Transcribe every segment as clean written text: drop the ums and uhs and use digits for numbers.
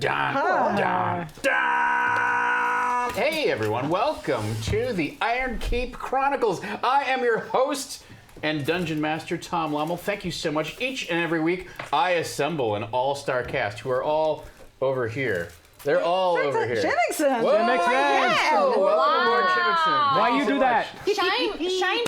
Hey everyone, welcome to the Ironkeep Chronicles. I am your host and Dungeon Master, Tom Lommel. Thank you so much. Each and every week, I assemble an all-star cast who are all over here. They're all over here. Chimixon! Whoa, welcome aboard, Chimixon. Why you do that? Shine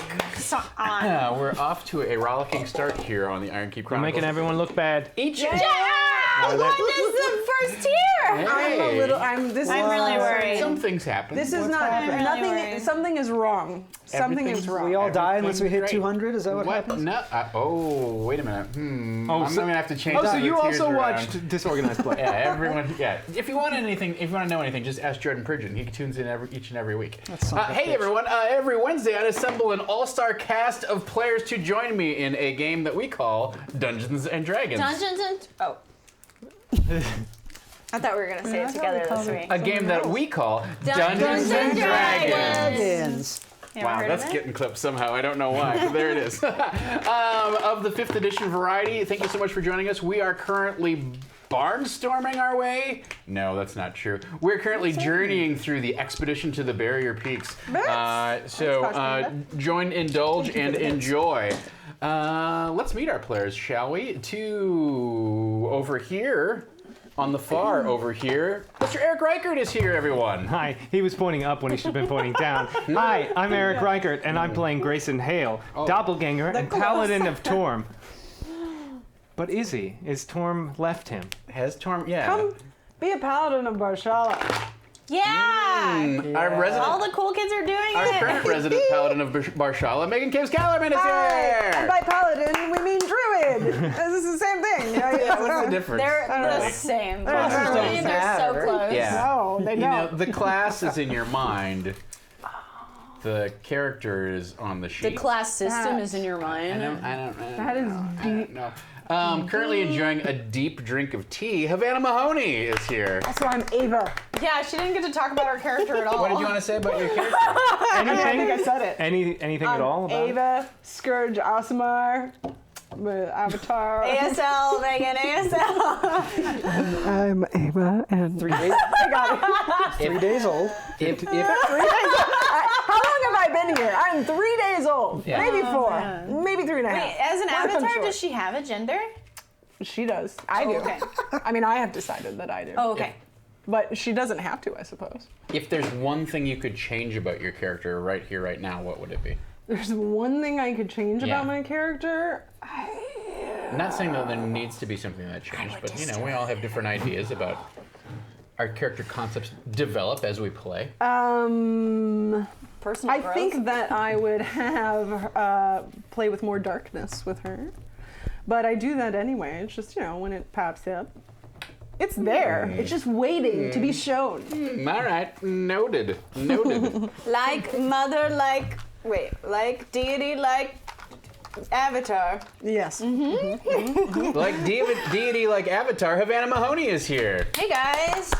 on. We're off to a rollicking start here on the Ironkeep Chronicles. You're making everyone look bad. Each What is the first tier? Hey. I'm really worried. Some things happen. This is What's not happening? nothing. worried. Something is wrong. Something is wrong. We all die unless we hit Everything's 200. Is that what What? happens? No. Wait a minute. I'm gonna have to change. Oh, so the you tiers also around. watched Disorganized Play? Yeah, everyone. Yeah. If you want anything, if you want to know anything, just ask Jordan Pridgeon. He tunes in each and every week. Hey everyone! Every Wednesday, I assemble an all-star cast of players to join me in a game that we call Dungeons and Dragons. I thought we were gonna say it together this week. A game that we call Dungeons and Dragons. Wow, that's getting clipped somehow. I don't know why, but there it is. Of the 5th edition variety, thank you so much for joining us. We are currently barnstorming our way. No, that's not true. We're currently journeying through the expedition to the Barrier Peaks. Join, indulge, and enjoy. Let's meet our players, shall we? To over here. On the far over here, Mr. Eric Reichert is here, everyone. Hi, he was pointing up when he should have been pointing down. Hi, I'm Eric Reichert, and I'm playing Grayson Hale, doppelganger and paladin of Torm. But is he? Is Torm left him? Has Torm? Yeah. Come be a paladin of Barshala. Yeah. Our resident, All the cool kids are doing our it. current resident paladin of Barshala, Megan Caves-Callerman is And here. by paladin, we mean druid. This is the same thing. What's the difference? They're the Really? same. Classes Really, they're so close. Yeah. No, they You know, don't. the class is in your mind. The character is on the sheet. The class system is in your mind. That is deep. No. Currently enjoying a deep drink of tea, Havana Mahoney is here. So I'm Ava. Yeah, she didn't get to talk about her character at all. What did you want to say about your character? I think I Anything? said it. Anything at all about it? Ava, Scourge, Asimar, with Avatar. ASL, Megan, ASL. I'm Ava, and 3 days. I got it. 3 days old. How long have I been here? I'm 3 days old. Yeah. Maybe 4. Maybe 3.5. Wait, as an We're avatar, short. does she have a gender? She does. I do. okay. I mean, I have decided that I do. Oh, okay. But she doesn't have to, I suppose. If there's one thing you could change about your character right here, right now, what would it be? There's one thing I could change Yeah. about my character. I'm not saying that there needs to be something that changed, but you know, we all have different ideas about our character concepts develop as we play. Personal I growth. think that I would have play with more darkness with her. But I do that anyway. It's just, when it pops up. It's there. It's just waiting to be shown. All right, noted. Noted. Like mother, like deity, like avatar. Yes. Like deity, like Avatar, Havana Mahoney is here. Hey guys.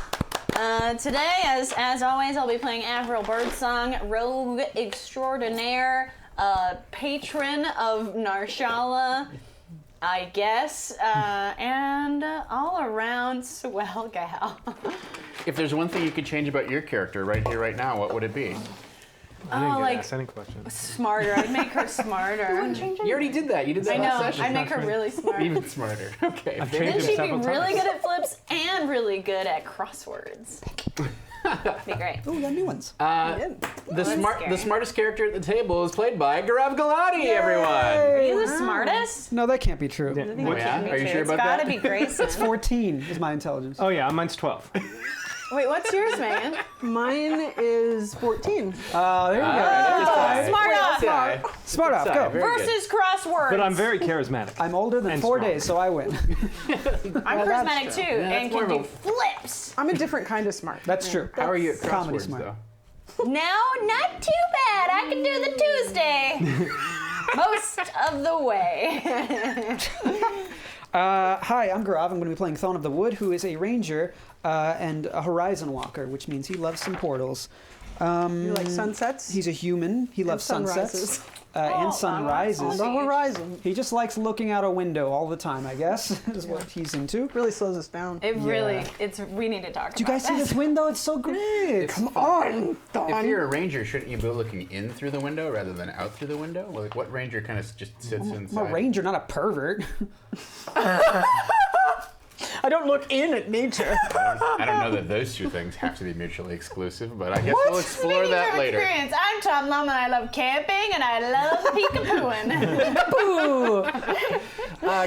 Today, as always, I'll be playing Avril Birdsong, rogue extraordinaire, patron of Narshala, I guess, and all around swell gal. If there's one thing you could change about your character right here, right now, what would it be? I didn't get like- asked any questions. Smarter. I'd make her smarter. You already did that. You did that I know. last session. I'd make her really smart. Even smarter. Okay. I've Then changed it she'd be several really times. good at flips and really good at crosswords. Be great. Ooh, got new ones. The smartest character at the table is played by Gaurav Galati, everyone. Are you the smartest? No, that can't be true. Yeah. Oh, yeah? Are you sure It's about gotta that? be Grayson. 14 is my intelligence. Oh yeah, mine's 12. Wait, what's yours, Megan? Mine is 14. Oh, there you go. Smart up. Yeah. Smart off, Very go. good. Versus crosswords. But I'm very charismatic. I'm older than And 4 strong. days, so I win. I'm charismatic too, and more can of do a- flips. I'm a different kind of smart. That's true. How are you at Comedy crosswords, smart. though? No, not too bad. I can do the Tuesday. Most of the way. Hi, I'm Gaurav. I'm going to be playing Thon of the Wood, who is a ranger and a horizon walker, which means he loves some portals. You like sunsets? He's a human. He loves sunsets. sunrises. and sunrises. On the horizon. He just likes looking out a window all the time, I guess, is what he's into. Really slows us down. It really, we need to talk about Do you guys see this window? It's so great. Come on, Don. If you're a ranger, shouldn't you be looking in through the window rather than out through the window? Like, what ranger kind of just sits inside? I'm a ranger, not a pervert. I don't look in at nature. I don't know that those two things have to be mutually exclusive, but I guess we'll explore that later. Experience. I'm Tom Mom and I love camping and I love peekabooing.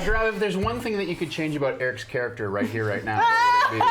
Grav, if there's one thing that you could change about Eric's character right here, right now, what would it be?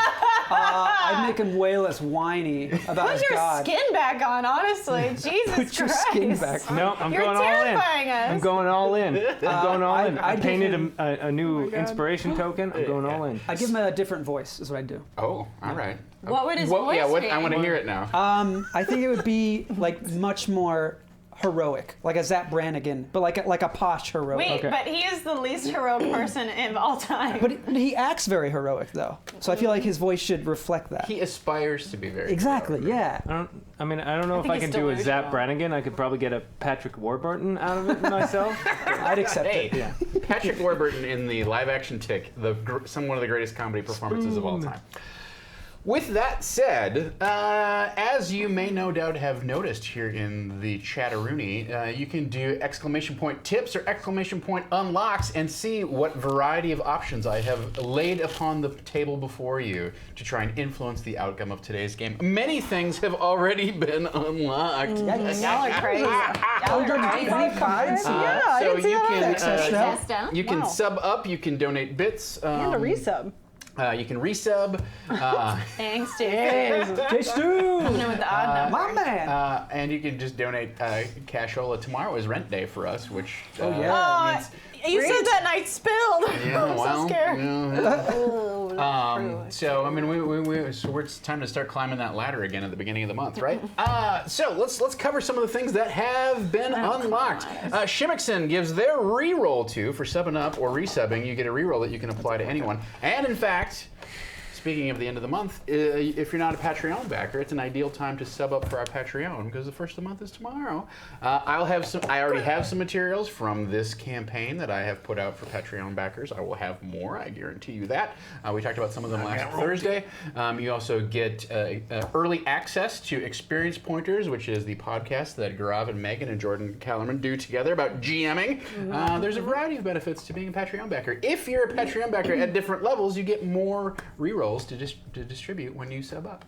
I'd make him way less whiny about his Put your god. skin back on, honestly. Jesus Put your Christ. skin back on. No, I'm You're going all in. terrifying us. I'm going all in. I'm going all in. I I'd painted give a new inspiration token. I'm going all in. I'd give him a different voice, is what I'd do. Oh, all right. What would his voice be? I want to hear it now. I think it would be like much more heroic, like a Zap Brannigan, but like a posh heroic. Wait, Okay. but he is the least heroic person of all time. But he acts very heroic, though. So I feel like his voice should reflect that. He aspires to be very Exactly, yeah. I don't know if think I he's can do a Zap delusional. Brannigan. I could probably get a Patrick Warburton out of it myself. I'd accept Hey, it. Patrick Warburton in the live-action Tick, one of the greatest comedy performances of all time. With that said, as you may no doubt have noticed here in the chatteroony, you can do exclamation point tips or exclamation point unlocks and see what variety of options I have laid upon the table before you to try and influence the outcome of today's game. Many things have already been unlocked. Y'all are crazy. Y'all are crazy. Yeah, I So can see you that. can Test out. you can Wow. sub up, you can donate bits, And a resub. you can resub, Thanks, dude. J-Stu! Coming in with the odd number. My man! and you can just donate cashola. Tomorrow is rent day for us, which Oh, yeah. means You said that and I spilled. yeah, I'm well, so scared. So I mean, it's time to start climbing that ladder again at the beginning of the month, right? So let's cover some of the things that have been unlocked. Shimmickson gives their reroll to for subbing up or resubbing. You get a reroll that you can apply to anyone, and in fact. Speaking of the end of the month, if you're not a Patreon backer, it's an ideal time to sub up for our Patreon because the first of the month is tomorrow. I already have some materials from this campaign that I have put out for Patreon backers. I will have more, I guarantee you that. We talked about some of them last Thursday. You also get early access to Experience Pointers, which is the podcast that Gaurav and Megan and Jordan Kellerman do together about GMing. There's a variety of benefits to being a Patreon backer. If you're a Patreon backer at different levels, you get more rerolls to distribute when you sub up.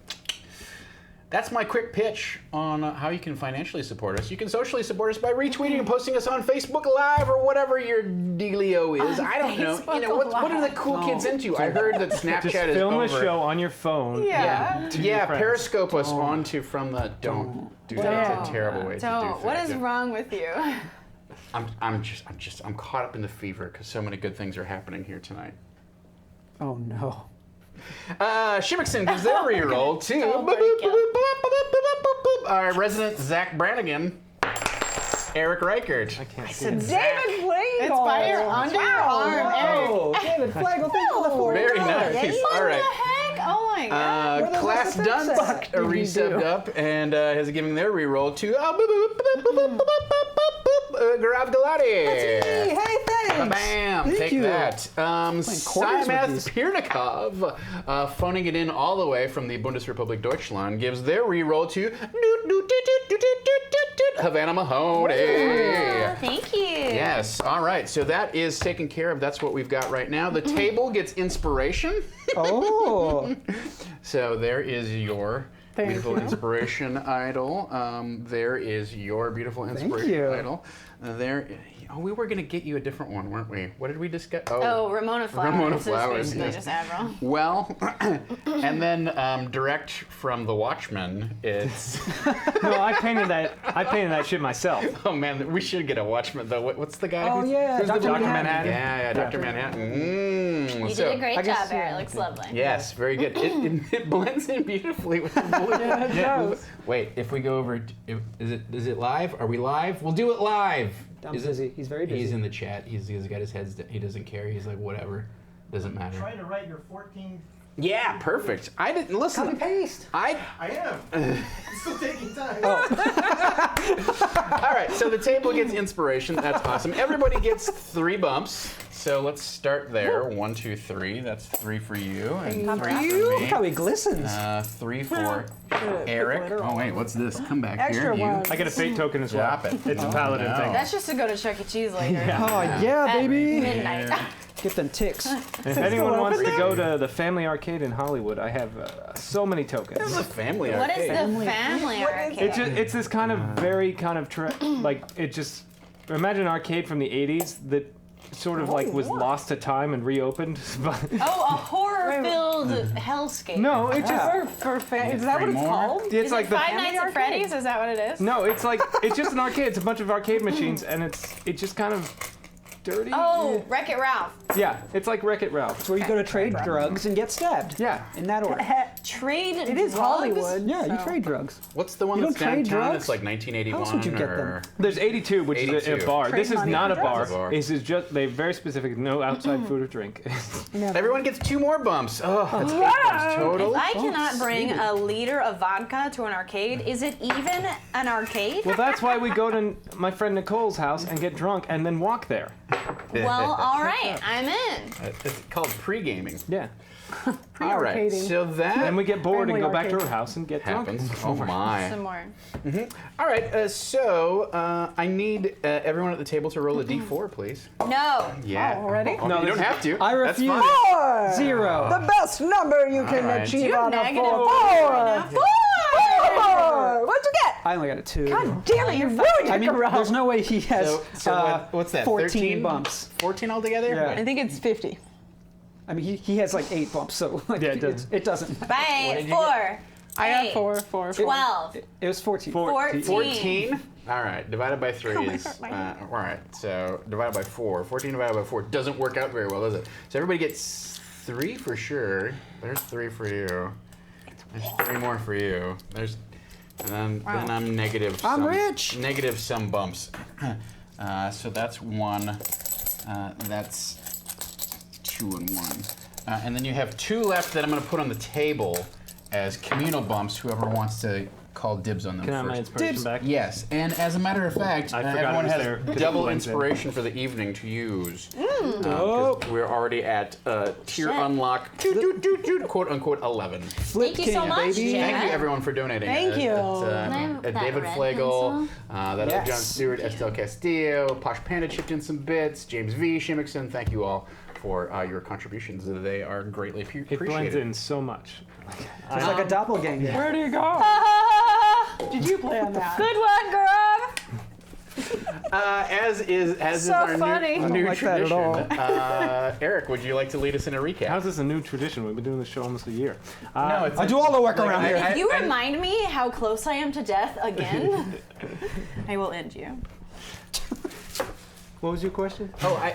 That's my quick pitch on how you can financially support us. You can socially support us by retweeting and posting us on Facebook Live or whatever your dealio is. I don't know. You know what are the cool kids into? I heard that Snapchat Just is film over. a show on your phone. Yeah. to your friends. Periscope us onto from the. Don't do that. It's a terrible way to do things. What is wrong with you? I'm caught up in the fever because so many good things are happening here tonight. Oh, no. Shimmickson gives their reroll to our resident Zach Brannigan, Eric Reichert. I can't see David it. Flagel. It's by your under your arm, Eric. Oh, David Flagel, thank you for the $40. Very nice. All right. What the heck? Oh my god. Where the Class fuck is Dunce that? resubbed up and is giving their reroll to Gaurav Galati. Hey, thanks! Bam! Thank Take you. that. quarters with Simath these. Pirnikov, phoning it in all the way from the Bundesrepublik Deutschland, gives their reroll to Havana Mahoney. Thank you. Yes. All right. So that is taken care of. That's what we've got right now. The table gets inspiration. Oh, So there is your beautiful inspiration idol. There is your beautiful inspiration you. idol. We were going to get you a different one, weren't we? What did we discuss? Oh, Ramona Flowers. Ramona It's Flowers, basically yes. just Avril. Well, and then direct from The Watchmen, it's... No, I painted that shit myself. Oh man, we should get a Watchman though. What's the guy? Oh, yeah, who's the Dr. Dr. Manhattan. Yeah, Dr. Manhattan. You did a great job, Eric. It looks lovely. Yes, very good. It blends in beautifully with the blue. Yeah, it does. Wait, if we go over, is it live? Are we live? We'll do it live. I'm Is it- busy. He's very busy. He's in the chat. He's got his head. He doesn't care. He's like whatever. Doesn't matter. Trying to write your 14. Yeah, perfect. I didn't listen. Copy paste. I am. It's still taking time. All right, so the table gets inspiration. That's awesome. Everybody gets 3 bumps. So let's start there. 1, 2, 3. That's 3 for you. And 3 for me. Look how he glistens. 3 for Eric. Oh, wait, what's this? Come back Extra here. one. I get a fate token as well. Drop it. It's a paladin no. thing. That's just to go to Chuck E. Cheese later. Oh, yeah, At baby. midnight. Get them ticks. If anyone wants to go to the Family Arcade in Hollywood, I have so many tokens. This is a family What is arcade. the family arcade? It's this kind of very kind of like it just imagine an arcade from the 80s that sort of like was lost to time and reopened. But Oh, a horror-filled hellscape. no, it just Is that what it's more? called? it's Is like it the Five Nights at Freddy's? Is that what it is? no, it's like it's just an arcade. It's a bunch of arcade machines and it's just kind of dirty. Oh, Wreck-It Ralph. Yeah, it's like Wreck-It Ralph. It's where you go to trade drugs and get stabbed. Yeah. In that order. Trade It is drugs? Hollywood. Yeah, you so. trade drugs. What's the one You that's don't trade downtown? drugs? It's like 1981 How else would you get them? or... There's 82, which is a 82. bar. Trade This is money not a for bar. drugs. It's a bar. This is just they're very specific. No outside food or drink. Everyone gets 2 more bumps. Oh, that's 8 bumps total. If I cannot bring a liter of vodka to an arcade, is it even an arcade? Well, that's why we go to my friend Nicole's house and get drunk and then walk there. Well, all right, I'm in. It's called pre-gaming. Yeah. All right, Pre-arcading. so that Then we get bored and Family go back to arcade. her house and get happens. drunk. Oh my. Some more. All right, so I need everyone at the table to roll a d4, please. No. Yeah. already? Oh, No, you this don't is- have to. I That's refuse. fine. 0. The best number you can right. achieve You have on a negative 4. right now. 4! What'd you get? I only got a 2. God damn it, you ruined I it, mean, Garel. there's no way he has what's that? 14 13 bumps. 14 altogether? Yeah. I think it's 50. I mean, he has like 8 bumps, so like, Yeah, it doesn't. it doesn't. Bye. did you 4. I got 8, 4. 12. It was 14. 14. 14? All right, divided by 3 my is, heart, my all right, so divided by 4. 14 divided by 4 doesn't work out very well, does it? So everybody gets 3 for sure. There's 3 for you. There's 3 more for you. There's, and then I'm negative I'm some, rich. negative some bumps. So that's 1. That's 2 and 1. And then you have 2 left that I'm going to put on the table as communal bumps, whoever wants to call dibs on them Can I have my first. inspiration Dibs. back? Yes, and as a matter of fact, I forgot it everyone was has there 'cause it double blends in. inspiration for the evening to use. Oh. 'Cause we're already at tier Shit. unlock, quote unquote 11. Flip Thank you so can, much, baby. Jen. Thank you everyone for donating. Thank you. Can I have that David red Flagel, pencil? that Yes. John Stewart, Estelle Castillo, Posh Panda chipped in some bits, James V, Shimmickson, thank you all for your contributions. They are greatly It appreciated. blends in so much. It's like a doppelganger. Where do you go? Did you play on that? Good one, Grub. As is So our funny. new, I don't new like that at tradition. Eric, would you like to lead us in a recap? How's this a new tradition? We've been doing this show almost a year. No, it's I do all the work around here. If you remind me how close I am to death again, I will end you. What was your question?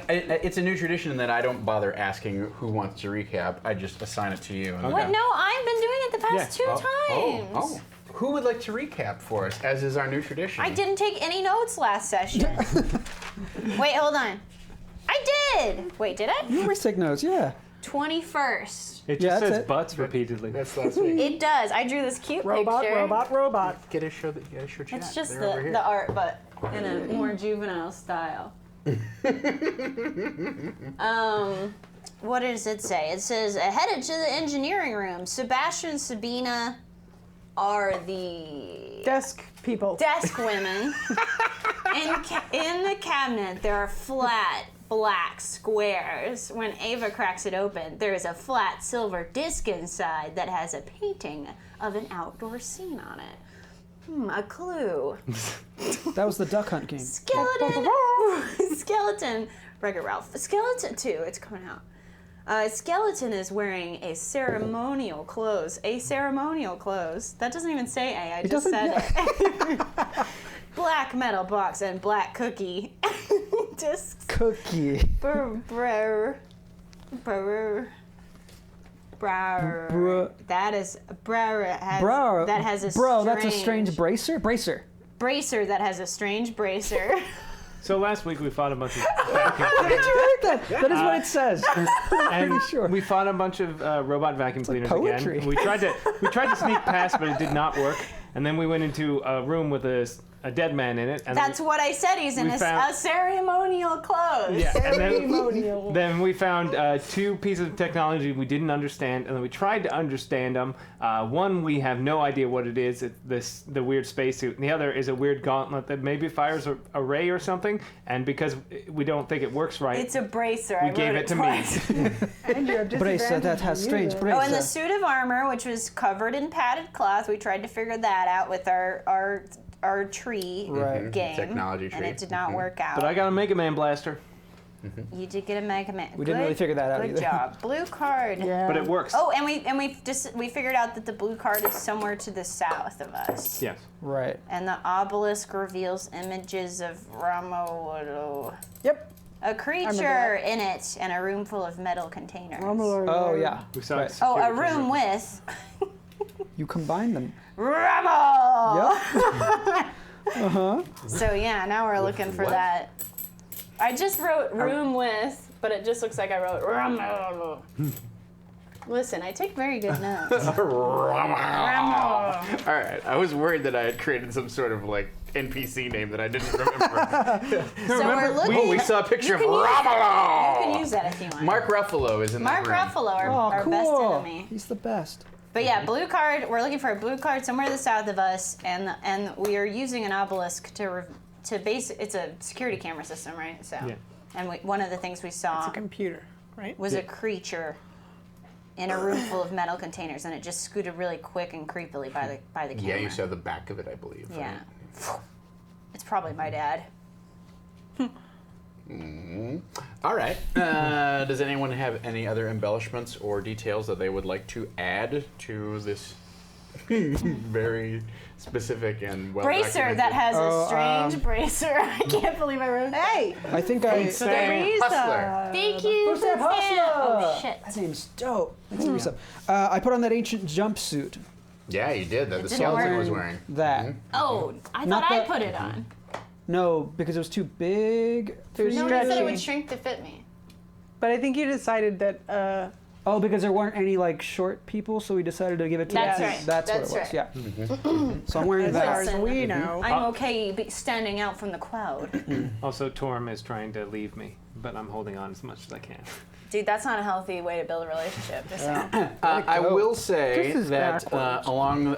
it's a new tradition in that I don't bother asking who wants to recap. I just assign it to you. And What? No, I've been doing it the past Yeah. 2 times. Oh. Who would like to recap for us, as is our new tradition? I didn't take any notes last session. Wait, hold on. I did. Wait, did I? You always take notes, yeah. 21st. It Yeah, just that's says it. butts repeatedly. That's last week. It does. I drew this cute Robot, picture. robot. Get a show chat. It's just They're over here. the art, but in a more juvenile style. What does it say? It says, headed to the engineering room. Sebastian and Sabina are the Desk people. desk women. In the cabinet, there are flat black squares. When Ava cracks it open, there is a flat silver disc inside that has a painting of an outdoor scene on it. A clue. That was the duck hunt game. Skeleton. Skeleton. Wreck-It Ralph. Skeleton 2. It's coming out. Skeleton is wearing a ceremonial clothes. A ceremonial clothes. That doesn't even say A. I just said it. Black metal box and black cookie discs. Cookie. Brr. That is Bro. that has a Bro, strange, that's a strange bracer? Bracer. bracer that has a strange bracer. So last week we fought a bunch of How did you write that? That is what it says. and pretty sure. we fought a bunch of robot vacuum cleaners poetry. again. We tried to sneak past, but it did not work. And then we went into a room with a a dead man in it. And That's what I said. He's in we a found- ceremonial clothes. Yeah, and Ceremonial. then we found 2 pieces of technology we didn't understand, and then we tried to understand them. One, we have no idea what it is. It's the weird spacesuit, and the other is a weird gauntlet that maybe fires a ray or something. And because we don't think it works right, It's a bracer. we I gave wrote it to twice. me. And you have Bracer, that has strange disadvantage. bracer. Oh, and the suit of armor, which was covered in padded cloth, we tried to figure that out with our tree Right. game. Technology tree. And it did not work out. But I got a Mega Man blaster. You did get a Mega Man. We didn't really figure that out Good either. job. Blue card. Yeah. But it works. Oh, and we figured out that the blue card is somewhere to the south of us. Yes. Right. And the obelisk reveals images of Romolo. Yep. A creature in it and a room full of metal containers. Oh, yeah. We saw Right. it. Oh, a security room camera. with You combine them. Rommel! Yep. So yeah, now we're looking for What? that. I just wrote room with, but it just looks like I wrote Rommel. Listen, I take very good notes. All right, I was worried that I had created some sort of like NPC name that I didn't remember. So we're looking. We saw a picture of You can Romolo. use that if you want. Mark Ruffalo is in Mark that room. Ruffalo, our, Oh, our cool. best enemy. He's the best. But yeah, blue card. We're looking for a blue card somewhere to the south of us, and we are using an obelisk to base. It's a security camera system, right? So, Yeah. and one of the things we saw It's a computer, right? was a creature in a room full of metal containers, and it just scooted really quick and creepily by the camera. Yeah, you saw the back of it, I believe. Yeah. right? It's probably my dad. All right. Does anyone have any other embellishments or details that they would like to add to this very specific and well Bracer that has a Oh, strange bracer. I can't believe I wrote that. Hey! I think I. Hustler. Thank you. Who's that Sam. Oh hustler? shit. That name's dope. Thanks, Lisa. I put on that ancient jumpsuit. Yeah, you did. That the didn't skeleton work. was wearing. That. Oh, I Not thought I that- put it on. No, because it was too big. Too No, you stretchy. said it would shrink to fit me. But I think you decided that Oh, because there weren't any like short people, so we decided to give it to That's you. right. That's That's what it was. right. Yeah. So I'm wearing as far that. as we know. I'm okay standing out from the crowd. Also, Torm is trying to leave me, but I'm holding on as much as I can. Dude, that's not a healthy way to build a relationship. Just saying. I will say This is that backwards. along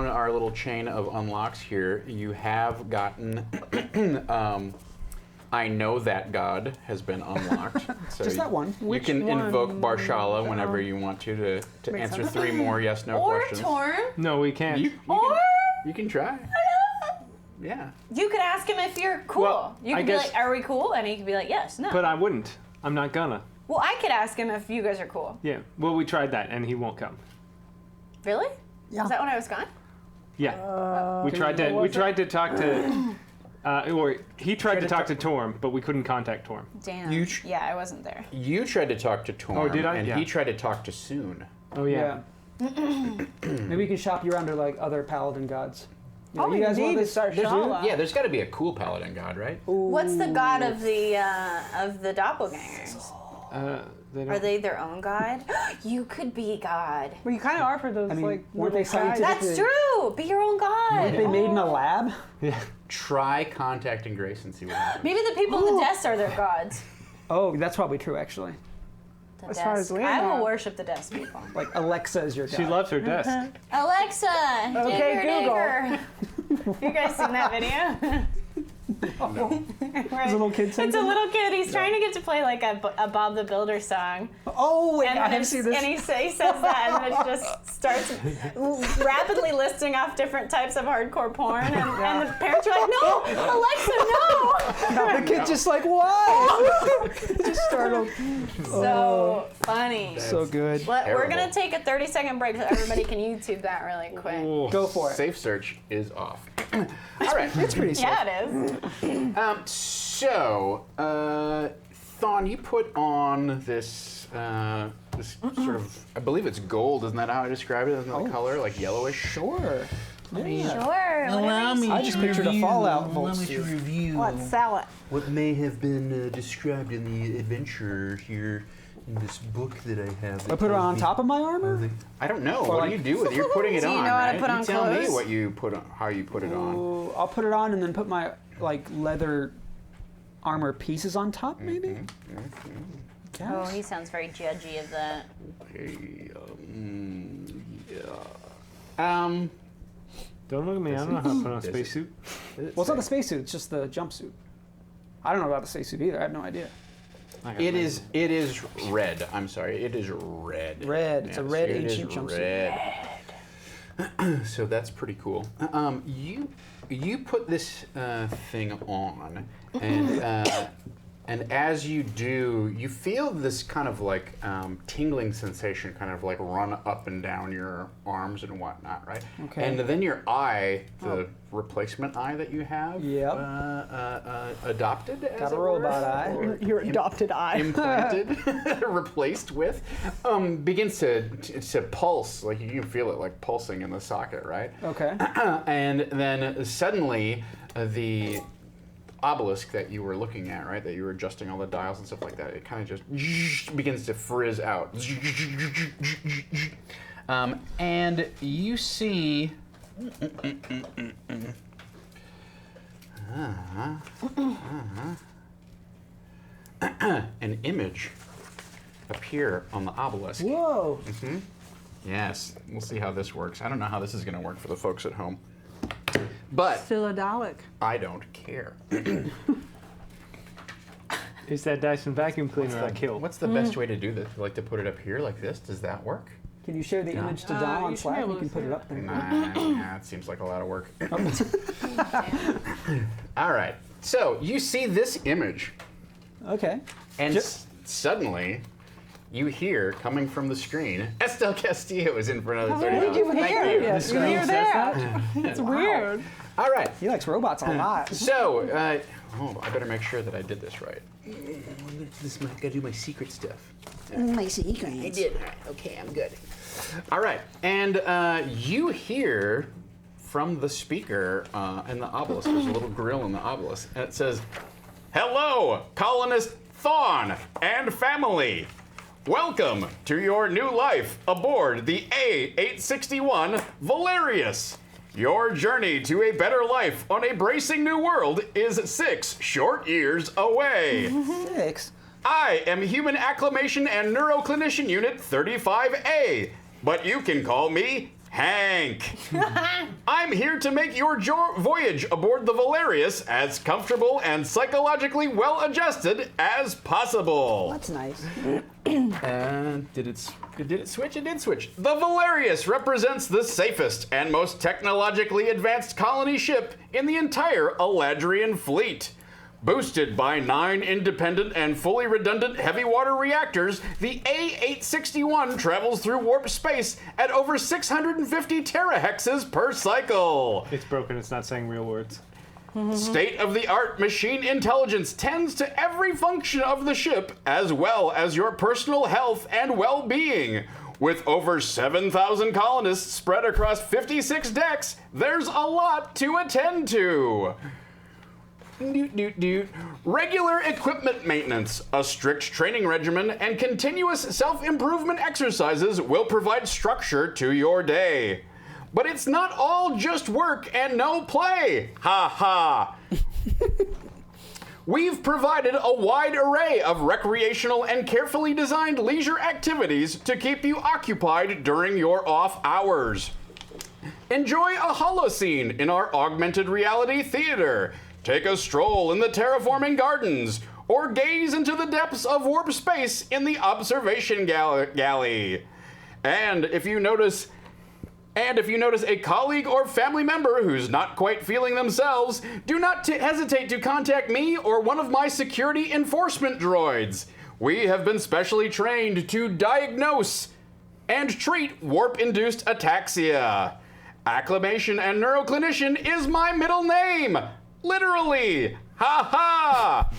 our little chain of unlocks here, you have gotten. I know that god has been unlocked. So Just that one. You Which can one? invoke Barshala whenever you want to Makes answer sense. 3 more yes/no Or questions. Torm. No, we can't. You can try. Yeah. You could ask him if you're cool. Well, you I could be guess- like, "Are we cool?" And he could be like, "Yes, no." But I wouldn't. I'm not gonna. Well, I could ask him if you guys are cool. Yeah. Well, we tried that, and he won't come. Really? Yeah. Is that when I was gone? Yeah. we tried to. We tried to talk to. Or he tried to talk to Torm, but we couldn't contact Torm. Damn. You yeah, I wasn't there. You tried to talk to Torm. Oh, did I? And Yeah. he tried to talk to Soon. Oh yeah. Maybe we can shop you around to like other paladin gods. You know, Oh, you guys you want need this? to start this Shala. Yeah, there's got to be a cool paladin god, right? What's the god of the doppelgangers? They Are don't- they their own god? You could be god. Well, you kind of are for those, I mean, like, weren't little they scientific? guys. That's true. Be your own god. Weren't they made in a lab? Yeah. Try contacting Grace and see what happens. Maybe the people in the desk are their gods. Oh, that's probably true actually. The As far desk. as we I will know. worship the desk people. Like Alexa is your god. She loves her desk. Alexa, Okay, digger, digger. You guys seen that video? There's a little kid saying It's a little kid. He's trying to get to play like a Bob the Builder song. Oh wait, And, I then haven't seen this. and he says that, and then it just starts rapidly listing off different types of hardcore porn, and the parents are like, "No, Alexa, no!" The kid just like, why? Just startled. So funny. So good. We're terrible. gonna take a 30-second break so everybody can YouTube that really quick. Ooh. Go for it. Safe search is off. All right. It's pretty safe. Yeah, it is. So, Thon, you put on this this sort of, I believe it's gold. Isn't that how I describe it? Isn't that the color, like yellowish? Sure. Sure. Allow me I just to pictured a review- Fallout Allow Vault me to suit. review Let's sell it. what may have been described in the adventure here in this book that I have. I put it on top of my armor? I don't know. Or What like- do you do with it? You're putting it Do you on, know how to right? put You on tell me clothes? what you put on, how you put it on. Ooh, I'll put it on and then put my like leather armor pieces on top, maybe. Oh, he sounds very judgy of that. Okay, Don't look at me. I don't know how to put on a spacesuit. Well, it's not the spacesuit; it's just the jumpsuit. I don't know about the spacesuit either. I have no idea. It is red. I'm sorry. It is red. Red. It's a red it ancient is jumpsuit. red. So that's pretty cool. You put this thing on, and as you do, you feel this kind of like tingling sensation, kind of like run up and down your arms and whatnot, right? Okay. And then your eye, the replacement eye that you have, Yep. adopted. As Got a it were, robot eye. or Your adopted eye. implanted, replaced with, begins to pulse. Like you can feel it like pulsing in the socket, right? Okay. And then suddenly the obelisk that you were looking at, right, that you were adjusting all the dials and stuff like that, it kind of just begins to frizz out. And you see an image appear on the obelisk. Whoa. Yes, we'll see how this works. I don't know how this is going to work for the folks at home, but Still a Dalek. I don't care. It's that Dyson vacuum cleaner I killed. What's the best way to do this? Like to put it up here like this? Does that work? Can you share the image to Dom on you should Slack? be able You can to put see it it. up there. Nah, it seems like a lot of work. All right, so you see this image, Okay. and suddenly you hear coming from the screen, Estelle Castillo is in for another 30 minutes. You Thank hear? you. Yes, you hear that? It's weird. All right, He likes robots a lot. so I better make sure that I did this right. I gotta do my secret stuff. My secret. I did. Okay, I'm good. All right, and you hear from the speaker in the obelisk. There's a little grill in the obelisk, and it says, "Hello, colonist Thawne and family. Welcome to your new life aboard the A861 Valerius. Your journey to a better life on a bracing new world is 6 short years away. 6. I am Human Acclimation and Neuroclinician Unit 35A, but you can call me Hank. I'm here to make your voyage aboard the Valerius as comfortable and psychologically well-adjusted as possible." That's nice. Did it switch? It did switch. The Valerius represents the safest and most technologically advanced colony ship in the entire Eladrian fleet. Boosted by 9 independent and fully redundant heavy water reactors, the A861 travels through warp space at over 650 terahexes per cycle. It's broken. It's not saying real words. State-of-the-art machine intelligence tends to every function of the ship, as well as your personal health and well-being. With over 7,000 colonists spread across 56 decks, there's a lot to attend to. Regular equipment maintenance, a strict training regimen, and continuous self-improvement exercises will provide structure to your day. But it's not all just work and no play. Ha ha. We've provided a wide array of recreational and carefully designed leisure activities to keep you occupied during your off hours. Enjoy a holoscene in our augmented reality theater. Take a stroll in the terraforming gardens, or gaze into the depths of warp space in the observation galley. And if you notice a colleague or family member who's not quite feeling themselves, do not hesitate to contact me or one of my security enforcement droids. We have been specially trained to diagnose and treat warp-induced ataxia. Acclimation and Neuroclinician is my middle name. Literally. Ha ha.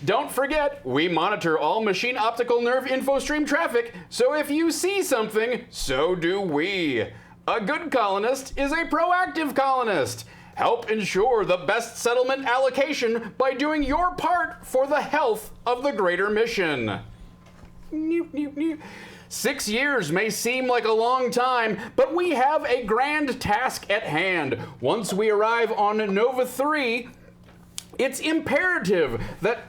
Don't forget, we monitor all machine optical nerve infostream traffic, so if you see something, so do we. A good colonist is a proactive colonist. Help ensure the best settlement allocation by doing your part for the health of the greater mission. 6 years may seem like a long time, but we have a grand task at hand. Once we arrive on Nova 3, it's imperative that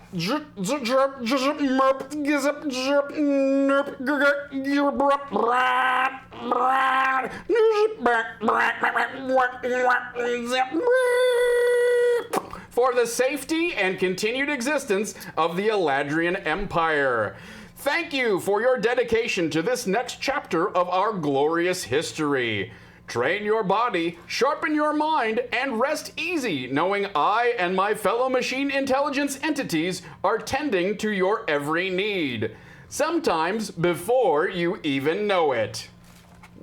for the safety and continued existence of the Eladrian Empire. Thank you for your dedication to this next chapter of our glorious history. Train your body, sharpen your mind, and rest easy knowing I and my fellow machine intelligence entities are tending to your every need. Sometimes before you even know it.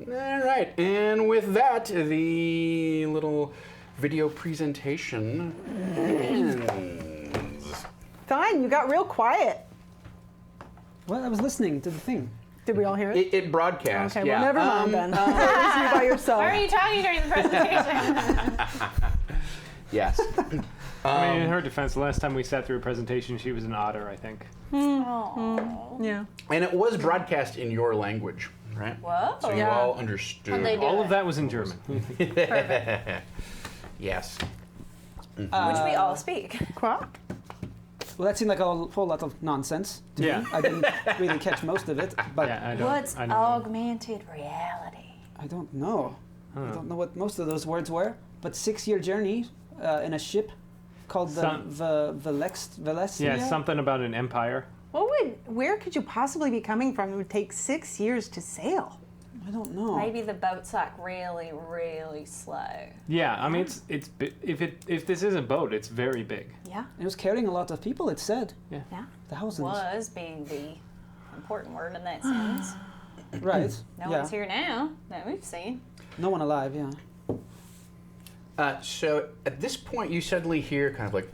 All right, and with that, the little video presentation ends. Fine, you got real quiet. Well, I was listening to the thing. Did we all hear it? It broadcast. Okay, yeah. well, never mind then. Listen by yourself. Why are you talking during the presentation? Yes. I mean, in her defense, the last time we sat through a presentation, she was an otter, I think. Yeah. And it was broadcast in your language, right? Whoa. So you Yeah. all understood. How'd they do All it? of that was in German. Yes. Which we all speak. Quoi? Well, that seemed like a whole lot of nonsense. To Yeah. me. I didn't really catch most of it, but Yeah, I don't. What's I don't know. augmented reality? I don't know. I don't know what most of those words were. But 6-year journey in a ship called the Valencia. Yeah, something about an empire. Where could you possibly be coming from? It would take 6 years to sail. I don't know. Maybe the boat's like really, really slow. Yeah, I mean, if this is a boat, it's very big. Yeah. It was carrying a lot of people. It said Yeah. thousands. Was being the important word in that sentence. Right. No yeah. one's here now that we've seen. No one alive. Yeah. So at this point, you suddenly hear kind of like.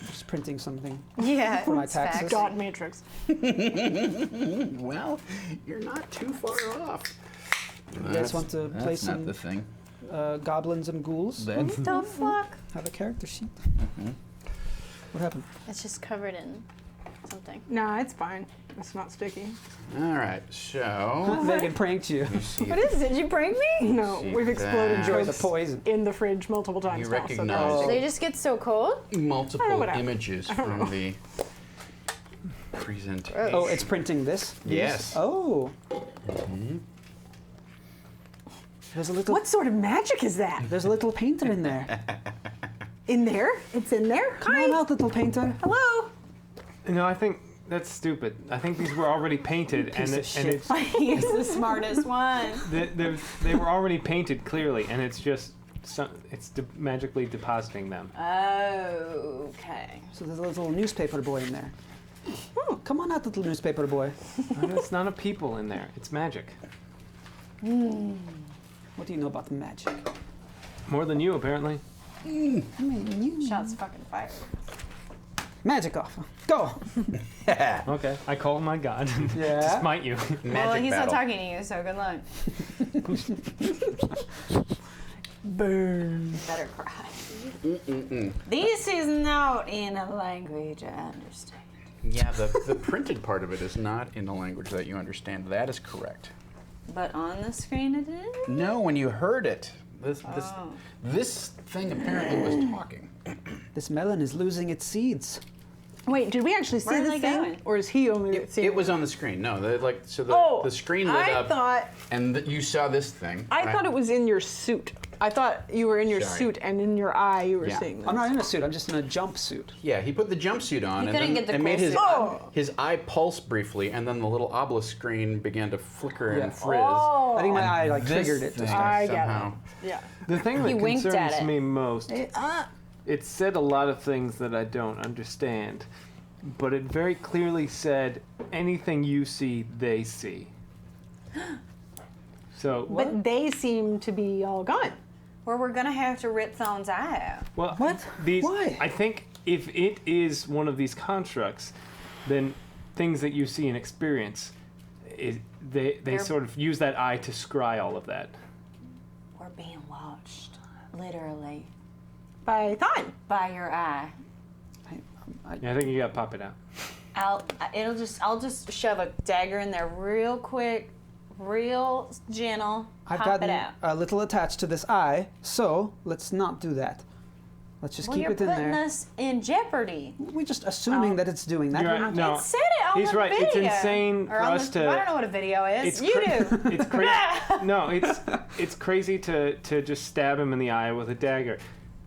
Just printing something Yeah. for my taxes. God matrix. Well, you're not too far off. You guys want to play That's not some the thing. goblins and ghouls? That's The fuck? Have a character sheet. What happened? It's just covered in something. Nah, it's fine. It's not sticky. All right, so. Megan pranked you. What is it? Did you prank me? No, See we've exploded that. Enjoy the jokes poison. in the fridge multiple times You now. recognize- So They just get so cold? Multiple whatever. images from the presentation. Oh, it's printing this? Yes. Oh. There's a little. what sort of magic is that? There's a little painter in there. In there? It's in there? Come on out, little painter. Hello? No, I think that's stupid. I think these were already painted, and Piece of it's He's the smartest one. they were already painted clearly, and it's just magically depositing them. Okay. So there's a little newspaper boy in there. Come on out, little newspaper boy. It's not a people in there. It's magic. What do you know about magic? More than you, apparently. Shots fucking fired. Magic off. Go. Okay, I call my god to Yeah. smite you. Magic Well, he's battle. not talking to you, so good luck. Burn. Better cry. This is not in a language I understand. Yeah, the printed part of it is not in a language that you understand. That is correct. But on the screen it is? No, when you heard it, this thing apparently was talking. This melon is losing its seeds. Wait, did we actually see Where are the they thing? going? Or is he only seeing It was on the screen. No, the screen lit I up, thought and you saw this thing. I right? thought it was in your suit. I thought you were in your Sorry. suit and in your eye you were Yeah. seeing this. I'm not in a suit. I'm just in a jumpsuit. Yeah, he put the jumpsuit on, He and couldn't then get the it made cool his suit. Oh. his eye pulse briefly, and then the little obelisk screen began to flicker Yeah. and frizz. Oh. I think my eye This triggered it. thing I get it. somehow. Yeah. The thing that He winked at concerns it. me most, it said a lot of things that I don't understand, but it very clearly said, anything you see, they see. So, But they seem to be all gone. Or we're gonna have to rip Thon's eye out. well, What? These, Why? I think if it is one of these constructs, then things that you see and experience, they sort of use that eye to scry all of that. We're being watched, literally, By Thon. by your eye. Yeah, I think you got to pop it out. I'll just shove a dagger in there real quick, real gentle. I've pop gotten it out. a little attached to this eye, so let's not do that. Let's just Well, keep you're it in putting there. us in jeopardy. We're just assuming that it's doing that. You're We're right. not- No. It said it on He's the right. video. It's insane Or for on us the, to- I don't know what a video is. It's You do. It's crazy. No, it's crazy to just stab him in the eye with a dagger.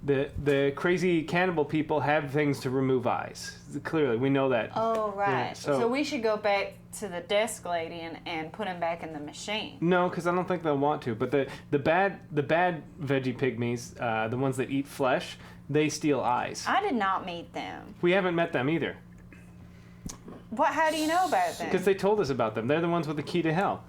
The crazy cannibal people have things to remove eyes. Clearly, we know that. Oh, right. Yeah, so we should go back to the desk lady and put him back in the machine. No, because I don't think they'll want to. But the bad veggie pygmies, the ones that eat flesh, they steal eyes. I did not meet them. We haven't met them either, How do you know about them? because they told us about them. They're the ones with the key to hell.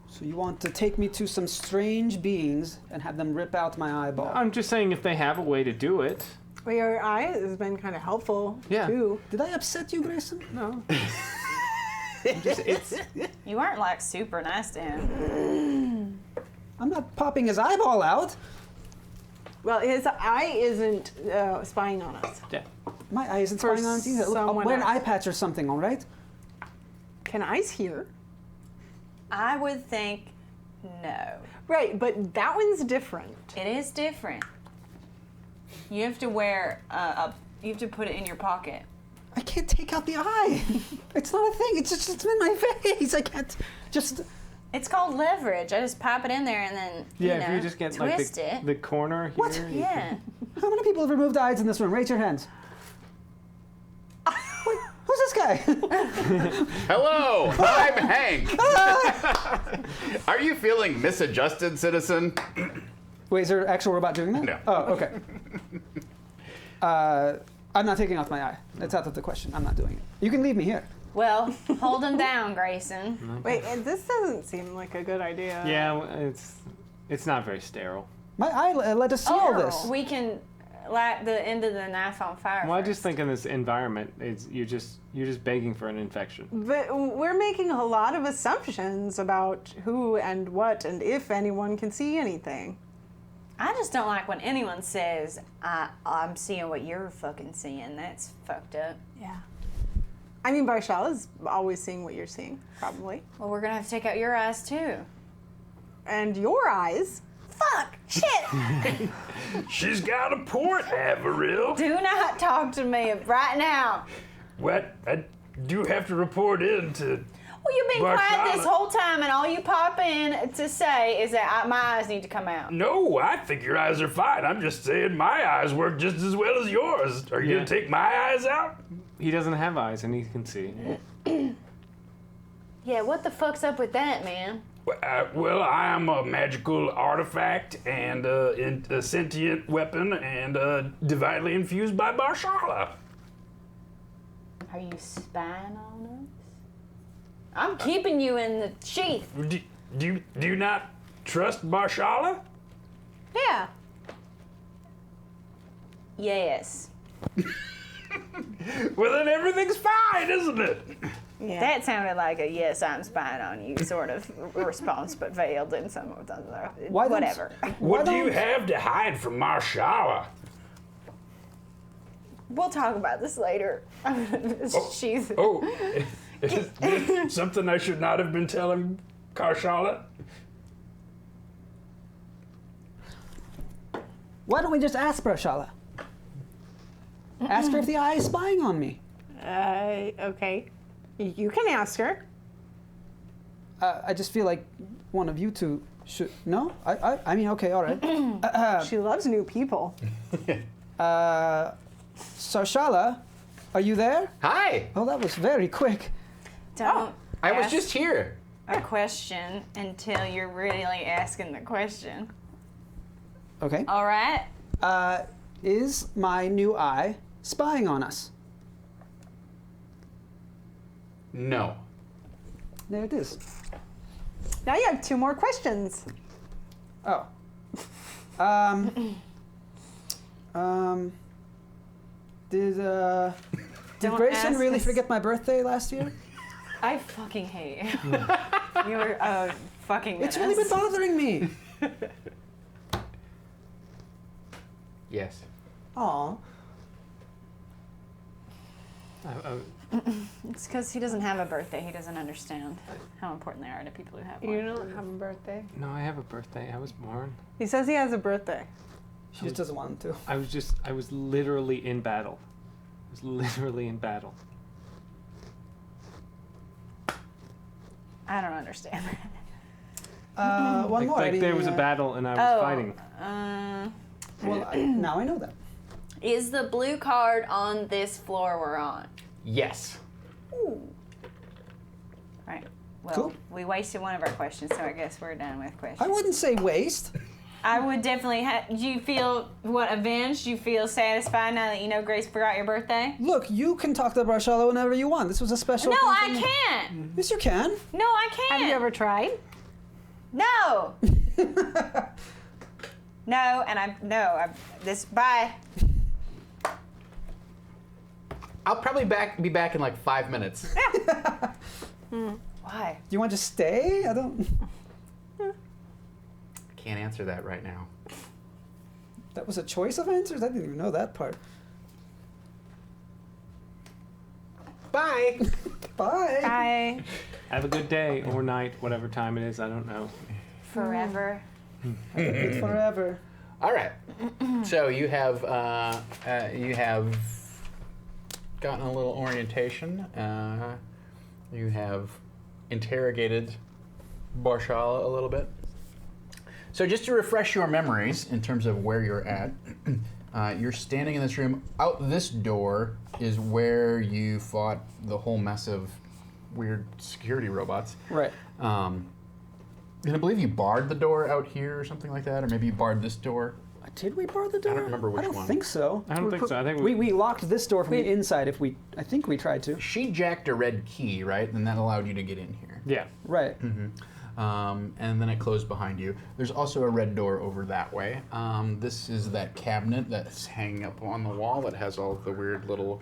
So you want to take me to some strange beings and have them rip out my eyeball? I'm just saying if they have a way to do it. Well, your eye has been kind of helpful, Yeah. too. Did I upset you, Grayson? No. You weren't like super nice to him. I'm not popping his eyeball out. Well, his eye isn't spying on us. Yeah. My eye isn't For spying on it either. Look, I'll someone wear an else. eye patch or something, all right? Can eyes hear? I would think no. Right, but that one's different. It is different. You have to wear you have to put it in your pocket. I can't take out the eye. It's not a thing. It's in my face. I can't just. It's called leverage. I just pop it in there and then Yeah, if you just get like twist it. the corner here. What? you Yeah. How many people have removed eyes in this room? Raise your hands. Wait, who's this guy? Hello, I'm Hank. Are you feeling misadjusted, citizen? Wait, is there an actual robot doing that? No. Oh, okay. I'm not taking off my eye. That's out of the question. I'm not doing it. You can leave me here. Well, hold him down, Grayson. Wait, this doesn't seem like a good idea. Yeah, it's not very sterile. My eye let us see all this. We can light the end of the knife on fire. Well, I first. just think in this environment, you're just begging for an infection. But we're making a lot of assumptions about who and what and if anyone can see anything. I just don't like when anyone says, I'm seeing what you're fucking seeing. That's fucked up. Yeah. I mean, Barshala's always seeing what you're seeing, probably. Well, we're gonna have to take out your eyes too. And your eyes. Fuck! Shit! She's got a point, Averill. Do not talk to me right now. What? I do have to report in to. Well, you've been quiet Barshana. this whole time, and all you pop in to say is that my eyes need to come out. No, I think your eyes are fine. I'm just saying my eyes work just as well as yours. Are you Yeah. gonna take my eyes out? He doesn't have eyes, and he can see. Yeah, what the fuck's up with that, man? Well, I am a magical artifact and a sentient weapon and divinely infused by Barshala. Are you spying on us? I'm keeping you in the sheath. Do you not trust Barshala? Yeah. Yes. Well, then everything's fine, isn't it? Yeah. That sounded like a yes, I'm spying on you sort of response, but veiled in some of the Why don't- whatever. What do you don't- have to hide from Marshala? We'll talk about this later. She's Oh, is this something I should not have been telling Karshala? Why don't we just ask Barshala? Ask her if the eye is spying on me. Okay. You can ask her. I just feel like one of you two should. No? I mean, okay, all right. She loves new people. Sarshala, are you there? Hi, Oh, that was very quick. don't I was ask just here. a question until you're really asking the question. Okay. All right? Is my new eye spying on us? No. There it is. Now you have 2 more questions. Oh. Did Don't Grayson ask really us. forget my birthday last year? I fucking hate you. You're a fucking menace. It's really been bothering me. Yes. Aw. It's because he doesn't have a birthday. He doesn't understand how important they are to people who have one. You don't have a birthday. No, I have a birthday. I was born. He says he has a birthday. She just doesn't want him to. I was literally in battle. I was literally in battle. I don't understand. One more. Like there was a battle and I was fighting. Well, now I know that. Is the blue card on this floor we're on? Yes. Right. Well, Cool. we wasted one of our questions, so I guess we're done with questions. I wouldn't say waste. I would definitely do you feel, avenged? Do you feel satisfied now that you know Grace forgot your birthday? Look, you can talk to Barshala whenever you want. This was a special. No, thing for I me. can't. Yes, you can. No, I can't. Have you ever tried? No. No, bye. I'll probably be back in like 5 minutes. Why? Do you want to stay? I don't. Can't answer that right now. That was a choice of answers? I didn't even know that part. Bye. Bye. Bye. Have a good day or night, whatever time it is. I don't know. Forever. Good forever. All right. So you have gotten a little orientation. You have interrogated Barshala a little bit. So just to refresh your memories in terms of where you're at, you're standing in this room. Out this door is where you fought the whole mess of weird security robots. Right. And I believe you barred the door out here or something like that, or maybe you barred this door. Did we bar the door? I don't remember which I don't one. think so. I don't think so. I think We locked this door from the inside. I think we tried to. She jacked a red key, right? And that allowed you to get in here. Yeah. Right. And then it closed behind you. There's also a red door over that way. This is that cabinet that's hanging up on the wall that has all of the weird little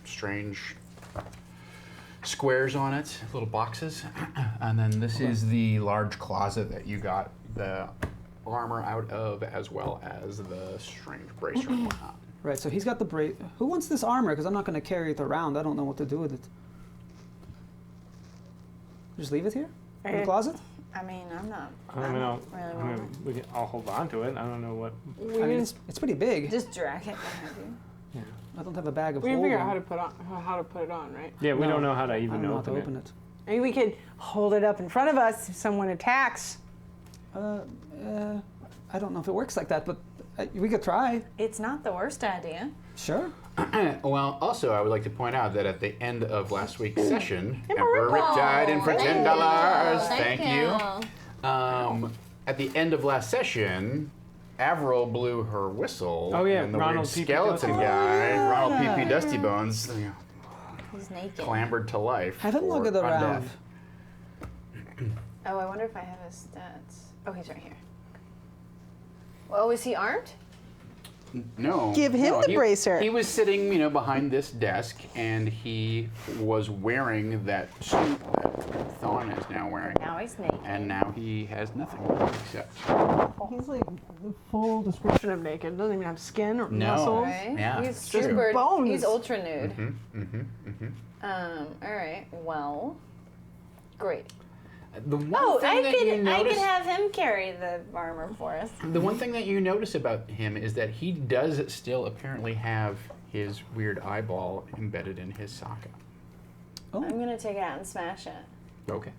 strange squares on it, little boxes. And then this is the large closet that you got the armor out of, as well as the strange bracer and whatnot. Right. So he's got the brace. Who wants this armor? Because I'm not going to carry it around. I don't know what to do with it. Just leave it here in the closet. I mean, I'm not. I don't know. Really I'll hold on to it. I don't know what. I mean, it's pretty big. Just drag it behind you. I don't have a bag of We can holding. figure out how to put it on, right? Yeah, we No, don't know how to I even don't know how to open open it. Maybe we could hold it up in front of us if someone attacks. I don't know if it works like that, but we could try. It's not the worst idea. Sure. Well, also, I would like to point out that at the end of last week's session, Emperor Rick died in for $10. Thank you. At the end of last session, Avril blew her whistle. Oh, yeah, and the Ronald weird P.P. skeleton Dusty guy, Ronald P.P. Dusty Bones, He's naked. clambered to life. Have him look for at the round. undeath. Oh, I wonder if I have his stats. Oh, he's right here. Oh, is he armed? No. Give him no, the bracer. He was sitting, behind this desk, and he was wearing that suit that Thawne is now wearing. Now he's naked. And now he has nothing except He's like the full description of naked. Doesn't even have skin or No. muscles. Right? Yeah, He's it's true. super. Bones. He's ultra nude. Mm-hmm. All right. Well, great. The one Oh, thing I that you could notice, have him carry the armor for us. the one thing that you notice about him is that he does still apparently have his weird eyeball embedded in his socket. Oh. I'm gonna take it out and smash it. Okay.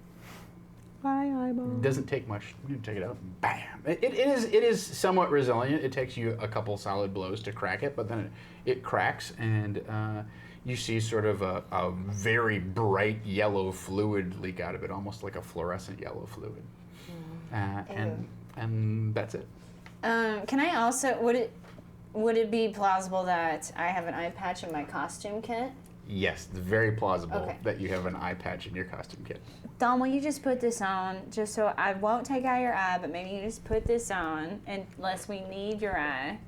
Bye, eyeball. Doesn't take much. You take it out, bam. It is somewhat resilient. It takes you a couple solid blows to crack it, but then it cracks, and you see sort of a very bright yellow fluid leak out of it, almost like a fluorescent yellow fluid. And that's it. Can I also would it be plausible that I have an eye patch in my costume kit? Yes, it's very plausible Okay. that you have an eye patch in your costume kit. Don, will you just put this on, just so I won't take out your eye, but maybe you just put this on unless we need your eye.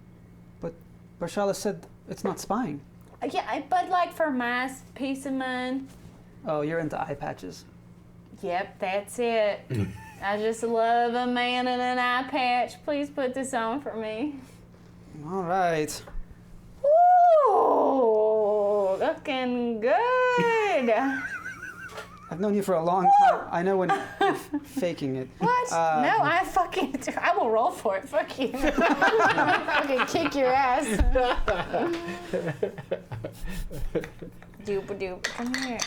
But Barshala said it's not spying. Yeah, but like for my peace of mind. Oh, you're into eye patches. Yep, that's it. I just love a man in an eye patch. Please put this on for me. All right. Ooh, looking good. I've known you for a long time. I know when you're faking it. What? No, I will roll for it. Fuck you. Fucking kick your ass. Doop. Come here.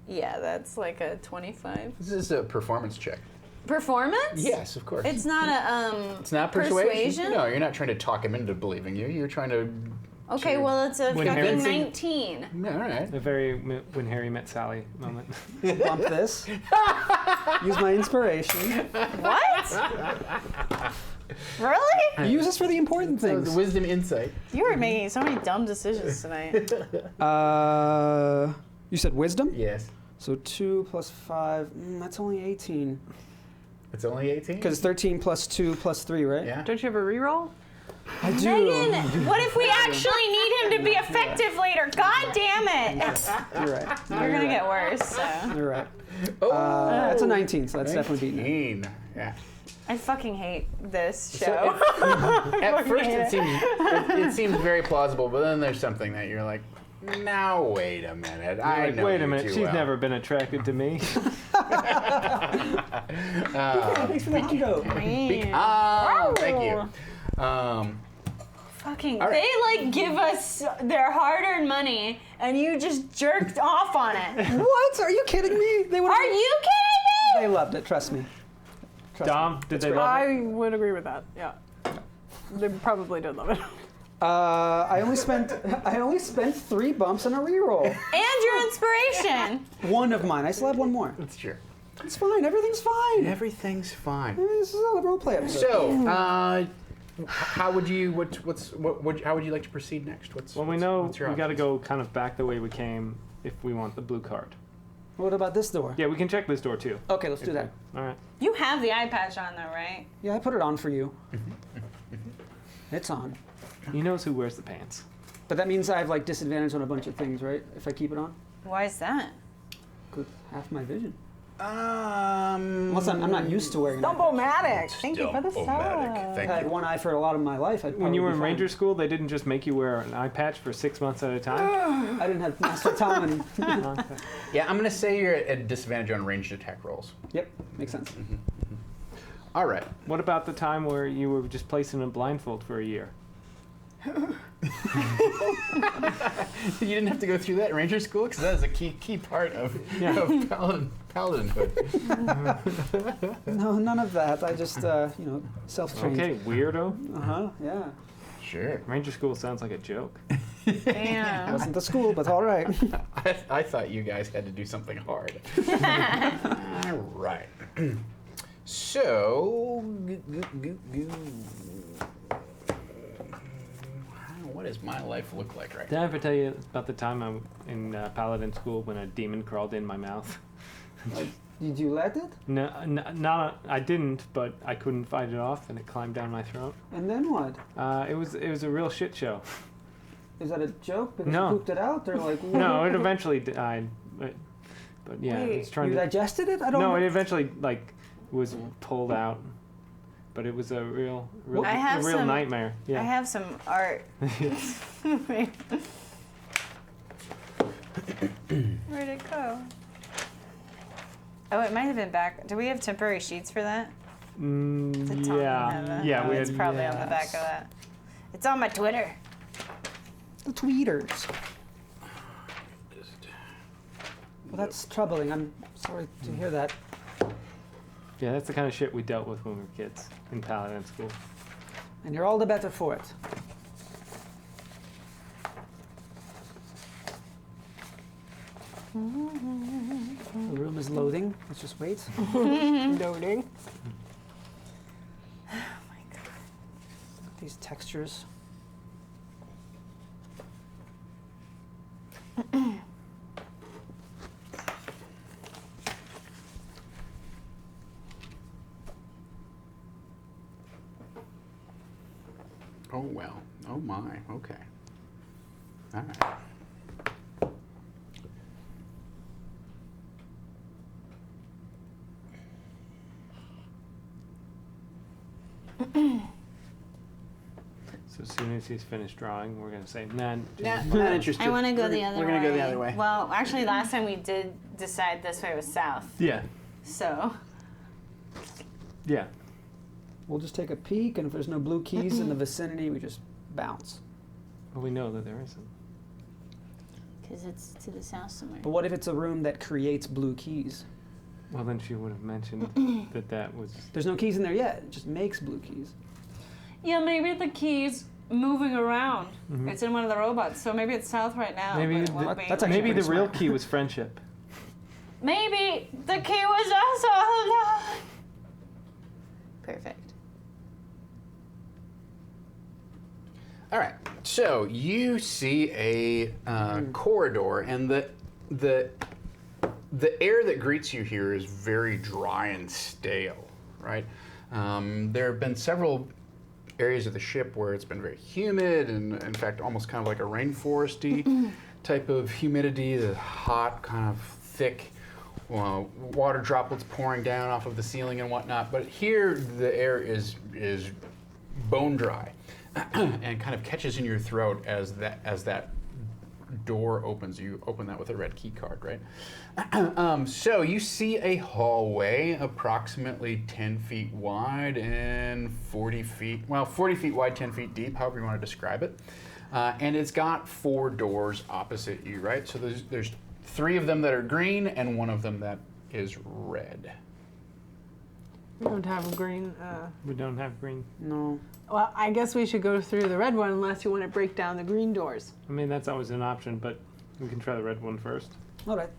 Yeah, that's like a 25. This is a performance check. Performance? Yes, of course. It's not a It's not persuasion? No, you're not trying to talk him into believing you. You're trying to. Okay, well, it's a When fucking Harry- 19. Yeah, all right. A very When Harry Met Sally moment. Bump this. Use my inspiration. What? Really? Use this for the important The things. wisdom insight. You are making so many dumb decisions tonight. You said wisdom? Yes. So 2 plus 5, that's only 18. It's only 18? Because 13 plus 2 plus 3, right? Yeah. Don't you have a reroll? I do. Megan, what if we actually need him to be effective later? God damn it! You're right. You're gonna get worse. So. You're right. Oh, That's a 19, so that's definitely beaten it. 19. Yeah. I fucking hate this So show. At first, it seems very plausible, but then there's something that you're like, now wait a minute. I Like, know wait a you minute, too she's well. never been attracted to me. Thanks for the hundo. Thank you. Fucking, All right. they like give us their hard-earned money, and you just jerked off on it. What? Are you kidding me? They would. Are you kidding me? They loved it. Trust me. Dom, did they love it? I would agree with that. Yeah. They probably did love it. I only spent 3 bumps and a reroll. And your inspiration. One of mine. I still have one more. That's true. It's fine. Everything's fine. Everything's fine. This is a role play episode. So, how would you how would you like to proceed next? Well, we know what's your we got to options? go kind of back the way we came if we want the blue card. What about this door? Yeah, we can check this door too. Okay, let's do that. All right. You have the eye patch on though, right? Yeah, I put it on for you. It's on. He knows who wears the pants. But that means I have like disadvantage on a bunch of things, right? If I keep it on? Why is that? Good. Half my vision. Unless I'm not used to wearing it. Stumble-matic. Thank you for the Stumble-matic. sub. If Thank I had you. one eye for a lot of my life, I'd When you were in probably be Ranger school, they didn't just make you wear an eye patch for 6 months at a time. fine. I didn't have Master Tom and... Yeah, I'm gonna say you're at a disadvantage on ranged attack rolls. Yep, makes sense. All right. What about the time where you were just placed in a blindfold for a year? You didn't have to go through that in Ranger school because that is a key part of paladinhood. No, none of that. I just, self-trained. Okay, weirdo. Uh-huh, yeah. Sure. Ranger school sounds like a joke. Damn. Wasn't the school, but all right. I thought you guys had to do something hard. All right. So, what does my life look like right Did now? I ever tell you about the time I'm in paladin school when a demon crawled in my mouth? Did you let it? No, I didn't, but I couldn't fight it off, and it climbed down my throat. And then what? It was a real shit show. Is that a joke? Because No. you pooped it out? Or like... No, it eventually died, but yeah, Wait, it's trying You to. digested it? I don't No, know. it eventually was pulled out, but it was a real I have some- nightmare. I Yeah. have some art. Wait. Where'd it go? Oh, it might have been back. Do we have temporary sheets for that? Did Tom have Yeah, that? yeah, Oh, we it's had. probably on the back of that. It's on my Twitter. The tweeters. Well, that's troubling. I'm sorry to hear that. Yeah, that's the kind of shit we dealt with when we were kids in paladin school. And you're all the better for it. The room is loading. Let's just wait. Loading. These textures. Oh, well. Oh, my. Okay. All right. So as soon as he's finished drawing, we're gonna say, man, Not interested. I want to go the We're other way. gonna go the other way. Well, actually, last time we did decide this way was south. yeah, So, yeah. We'll just take a peek, and if there's no blue keys in the vicinity, we just bounce. Well, we know that there isn't. because it's to the south somewhere. But what if it's a room that creates blue keys? Well, then she would have mentioned that was. There's no keys in there yet. It just makes blue keys. Yeah, maybe the key's moving around. It's in one of the robots, so maybe it's south right now. Maybe but it won't be. that's actually Maybe the pretty real smart. key was friendship. Maybe the key was also all along. Perfect. All right. So you see a corridor, and the air that greets you here is very dry and stale, right? There have been several areas of the ship where it's been very humid, and in fact, almost kind of like a rainforesty type of humidity, the hot, kind of thick water droplets pouring down off of the ceiling and whatnot. But here, the air is bone dry and kind of catches in your throat as that door opens. You open that with a red key card, right? So you see a hallway approximately 10 feet wide and 40 feet wide, 10 feet deep, however you want to describe it. And it's got 4 doors opposite you, right? So there's 3 of them that are green and 1 of them that is red. We don't have a green. We don't have green. No. Well, I guess we should go through the red one unless you want to break down the green doors. I mean, that's always an option, but we can try the red one first. All right.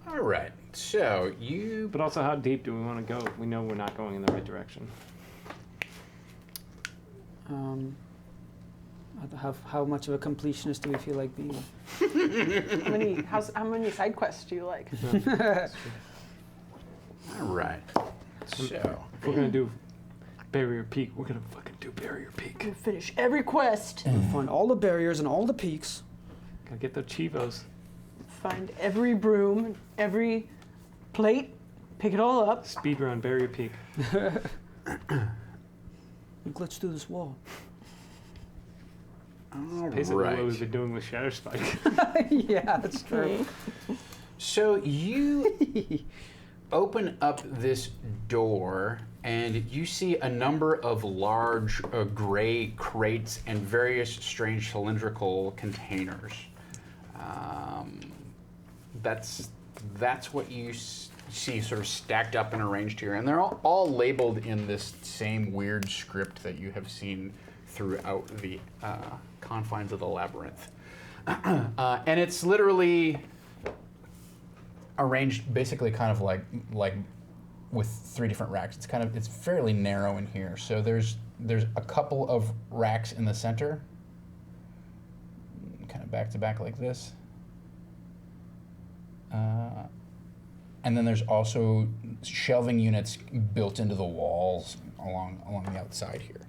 All right. So you But also, how deep do we want to go? We know we're not going in the right direction. How much of a completionist do we feel like being? How many side quests do you like? all right. So If we're gonna do Barrier Peak, we're gonna fucking do Barrier Peak. Finish every quest. Find all the barriers and all the peaks. Gotta get the Chivos. Find every broom, every plate, pick it all up. Speedrun Barrier Peak. We glitch through this wall. all Basically what right. we've been doing with Shatter Spike. Yeah, that's true. So you open up this door, and you see a number of large gray crates and various strange cylindrical containers. That's what you see sort of stacked up and arranged here, and they're all labeled in this same weird script that you have seen throughout the confines of the labyrinth. And it's literally arranged basically kind of like with 3 different racks. It's fairly narrow in here. So there's a couple of racks in the center, kind of back to back like this. And then there's also shelving units built into the walls along the outside here.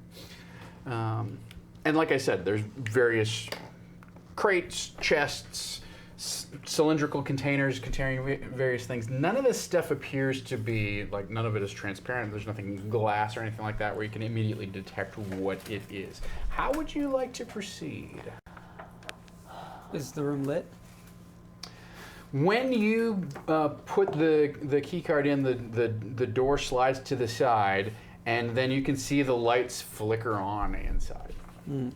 And like I said, there's various crates, chests, cylindrical containers containing various things. None of this stuff appears to be, none of it is transparent. There's nothing glass or anything like that where you can immediately detect what it is. How would you like to proceed? Is the room lit? When you put the key card in, the door slides to the side, and then you can see the lights flicker on inside. Do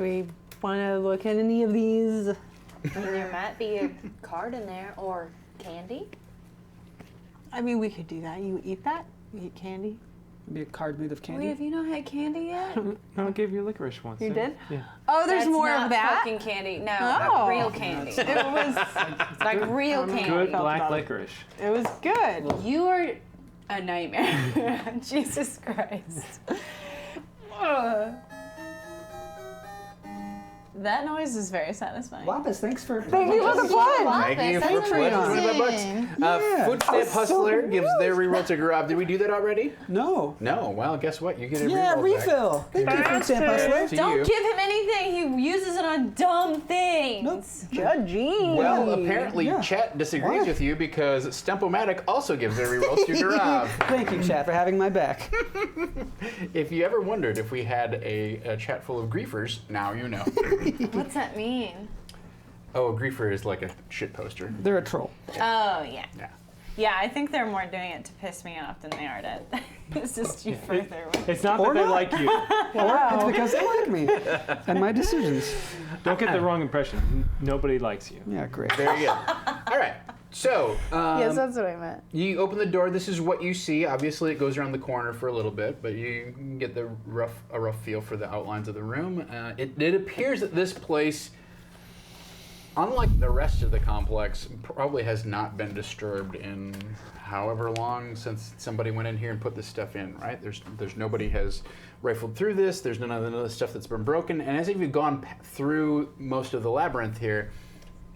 we want to look at any of these? There might be a card in there or candy. I mean, we could do that. You eat that? You eat candy? Maybe a card made of Wait, candy? have you not had candy yet? No, I gave you licorice once. You yeah. did? Yeah. Oh, there's That's more not of that? fucking candy. No, Oh. real candy. It was Like real candy. Good felt black about it. licorice. it was good. You are a nightmare. Jesus Christ. That noise is very satisfying. Lapis, thanks for. Thank you for the plug. Thank you for That's $25. Yeah. Footstep so Hustler good. gives their reroll to Garab. Did we do that already? No. No. Well, guess what? You get a Yeah, reroll back. refill. Thank you, Food Stamp Hustler. To Don't you. give him anything. He uses it on dumb things. Judgy. Well, apparently Yeah. Chet disagrees What? with you because Stempomatic also gives their rerolls to Garab. Thank you, chat, for having my back. If you ever wondered if we had a chat full of griefers, now you know. What's that mean? Oh, a griefer is like a shit poster. They're a troll. Oh, yeah. Yeah. Yeah, I think they're more doing it to piss me off than they are to assist you further with. It's not Or that they not. like you. It's because they like me and my decisions. Don't get the wrong impression. Nobody likes you. Yeah, great. There you go. All right. So, Yes, that's what I meant. you open the door. This is what you see. Obviously, it goes around the corner for a little bit, but you can get a rough feel for the outlines of the room. It appears that this place, unlike the rest of the complex, probably has not been disturbed in however long since somebody went in here and put this stuff in. Right? There's nobody has rifled through this. There's none of the stuff that's been broken. And as if you've gone through most of the labyrinth here,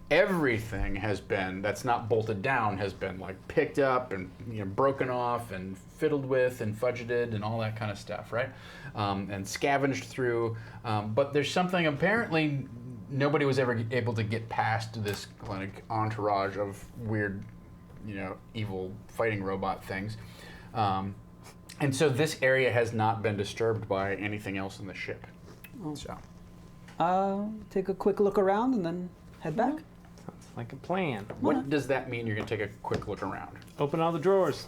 everything has been that's not bolted down has been like picked up and broken off and fiddled with and fudgeted and all that kind of stuff, right? And scavenged through. But there's something apparently nobody was ever able to get past this like entourage of weird, evil fighting robot things. And so this area has not been disturbed by anything else in the ship. So. Take a quick look around and then head back. Sounds like a plan. What does that mean? You're going to take a quick look around. Open all the drawers.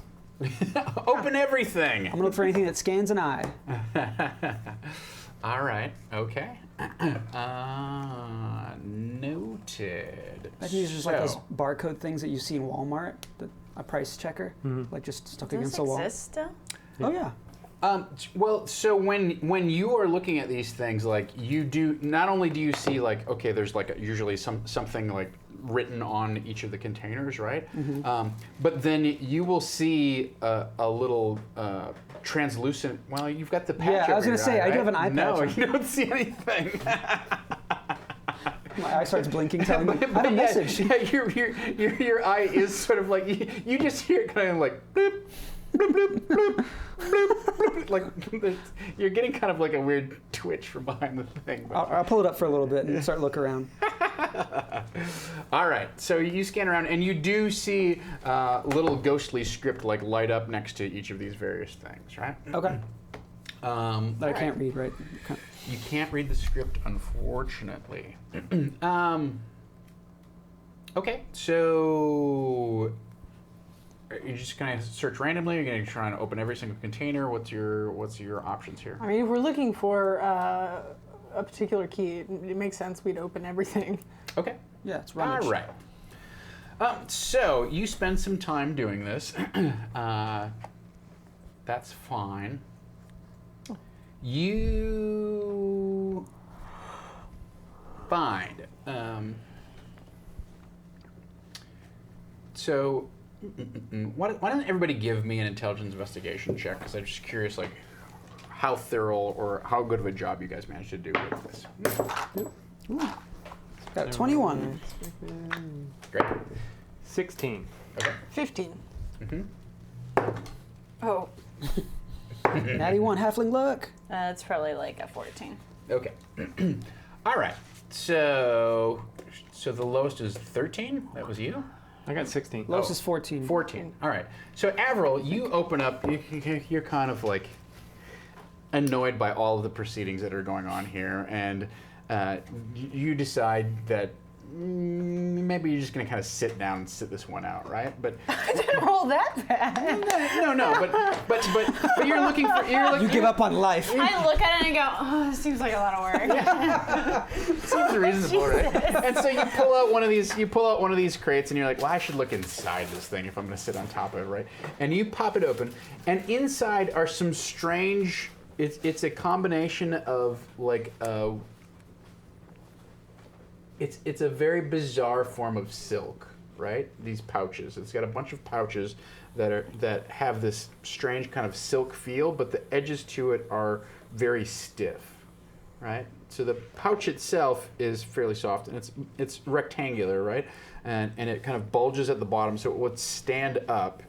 Open everything. I'm gonna look for anything that scans an eye. All right. Okay. Noted. I think these are just like those So- barcode things that you see in Walmart, a price checker, like just stuck Does against this the wall. exist still? Oh yeah. Well, so when you are looking at these things, like you do, not only do you see like, okay, there's like usually something like written on each of the containers, right? But then you will see a little translucent. Well, you've got the patch. Yeah, I was over gonna your say, eye, I do right? have an eye No, patch on. you don't see anything. My eye starts blinking, telling me I have a yeah, message. Yeah, your eye is sort of like you just hear it kind of like bloop, bloop, bloop, bloop, bloop, bloop. Like you're getting kind of like a weird twitch from behind the thing. But. I'll pull it up for a little bit and start looking around. All right, so you scan around and you do see little ghostly script like light up next to each of these various things, right? Okay. That That I can't read, right? You can't read the script, unfortunately. Okay, so are you just gonna search randomly? You're gonna try and open every single container. What's your options here? I mean, if we're looking for a particular key, it makes sense we'd open everything. Okay. Yeah, it's rummage. All right. So you spend some time doing this. That's fine. You find. So, why doesn't everybody give me an intelligence investigation check? Because I'm just curious, like, how thorough or how good of a job you guys managed to do with this. Got a 21. Great. 16. Okay. 15. Oh, Natty 1, halfling luck. it's probably like a 14. Okay. All right. So the lowest is 13. That was you. I got 16. Lowest is 14. 14. All right. So Avril, you open up. You're kind of like annoyed by all of the proceedings that are going on here, and you decide that maybe you're just going to kind of sit down and sit this one out, right? But I didn't roll that bad. no. But you're looking for. You give up on life. I look at it and I go, oh, this seems like a lot of work. Seems reasonable, right? And so you pull out one of these. You pull out one of these crates, and you're like, "Well, I should look inside this thing if I'm going to sit on top of it, right?" And you pop it open, and inside are some strange. It's a combination of like It's a very bizarre form of silk, right? These pouches. It's got a bunch of pouches that have this strange kind of silk feel, but the edges to it are very stiff, right? So the pouch itself is fairly soft, and it's rectangular, right? And it kind of bulges at the bottom, so it would stand up,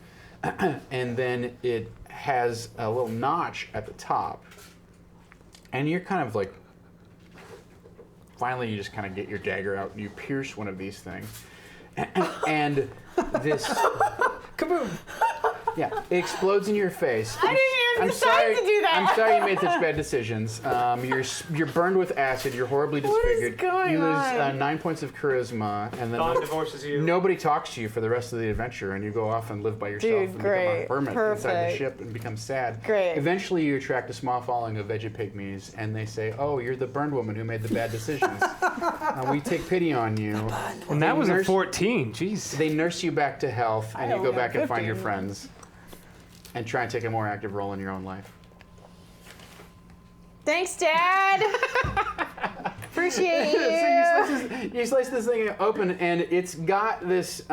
and then it has a little notch at the top, and you're kind of like, finally you just kind of get your dagger out and you pierce one of these things, and this, Kaboom! yeah, it explodes in your face. I didn't even decide to do that. I'm sorry you made such bad decisions. You're burned with acid. You're horribly disfigured. going you lose on? 9 points of charisma, and then Dawn divorces you. nobody talks to you for the rest of the adventure, and you go off and live by yourself Dude, and great. become a hermit inside the Perfect. ship and become sad. Great. Eventually, you attract a small following of veggie pygmies, and they say, "Oh, you're the burned woman who made the bad decisions. We take pity on you." And that was a nurse- 14. Jeez. They nurse you back to health, and you only go back have and find your 15. friends, and try and take a more active role in your own life. Thanks, Dad. Appreciate So you. you slice this thing open, and it's got this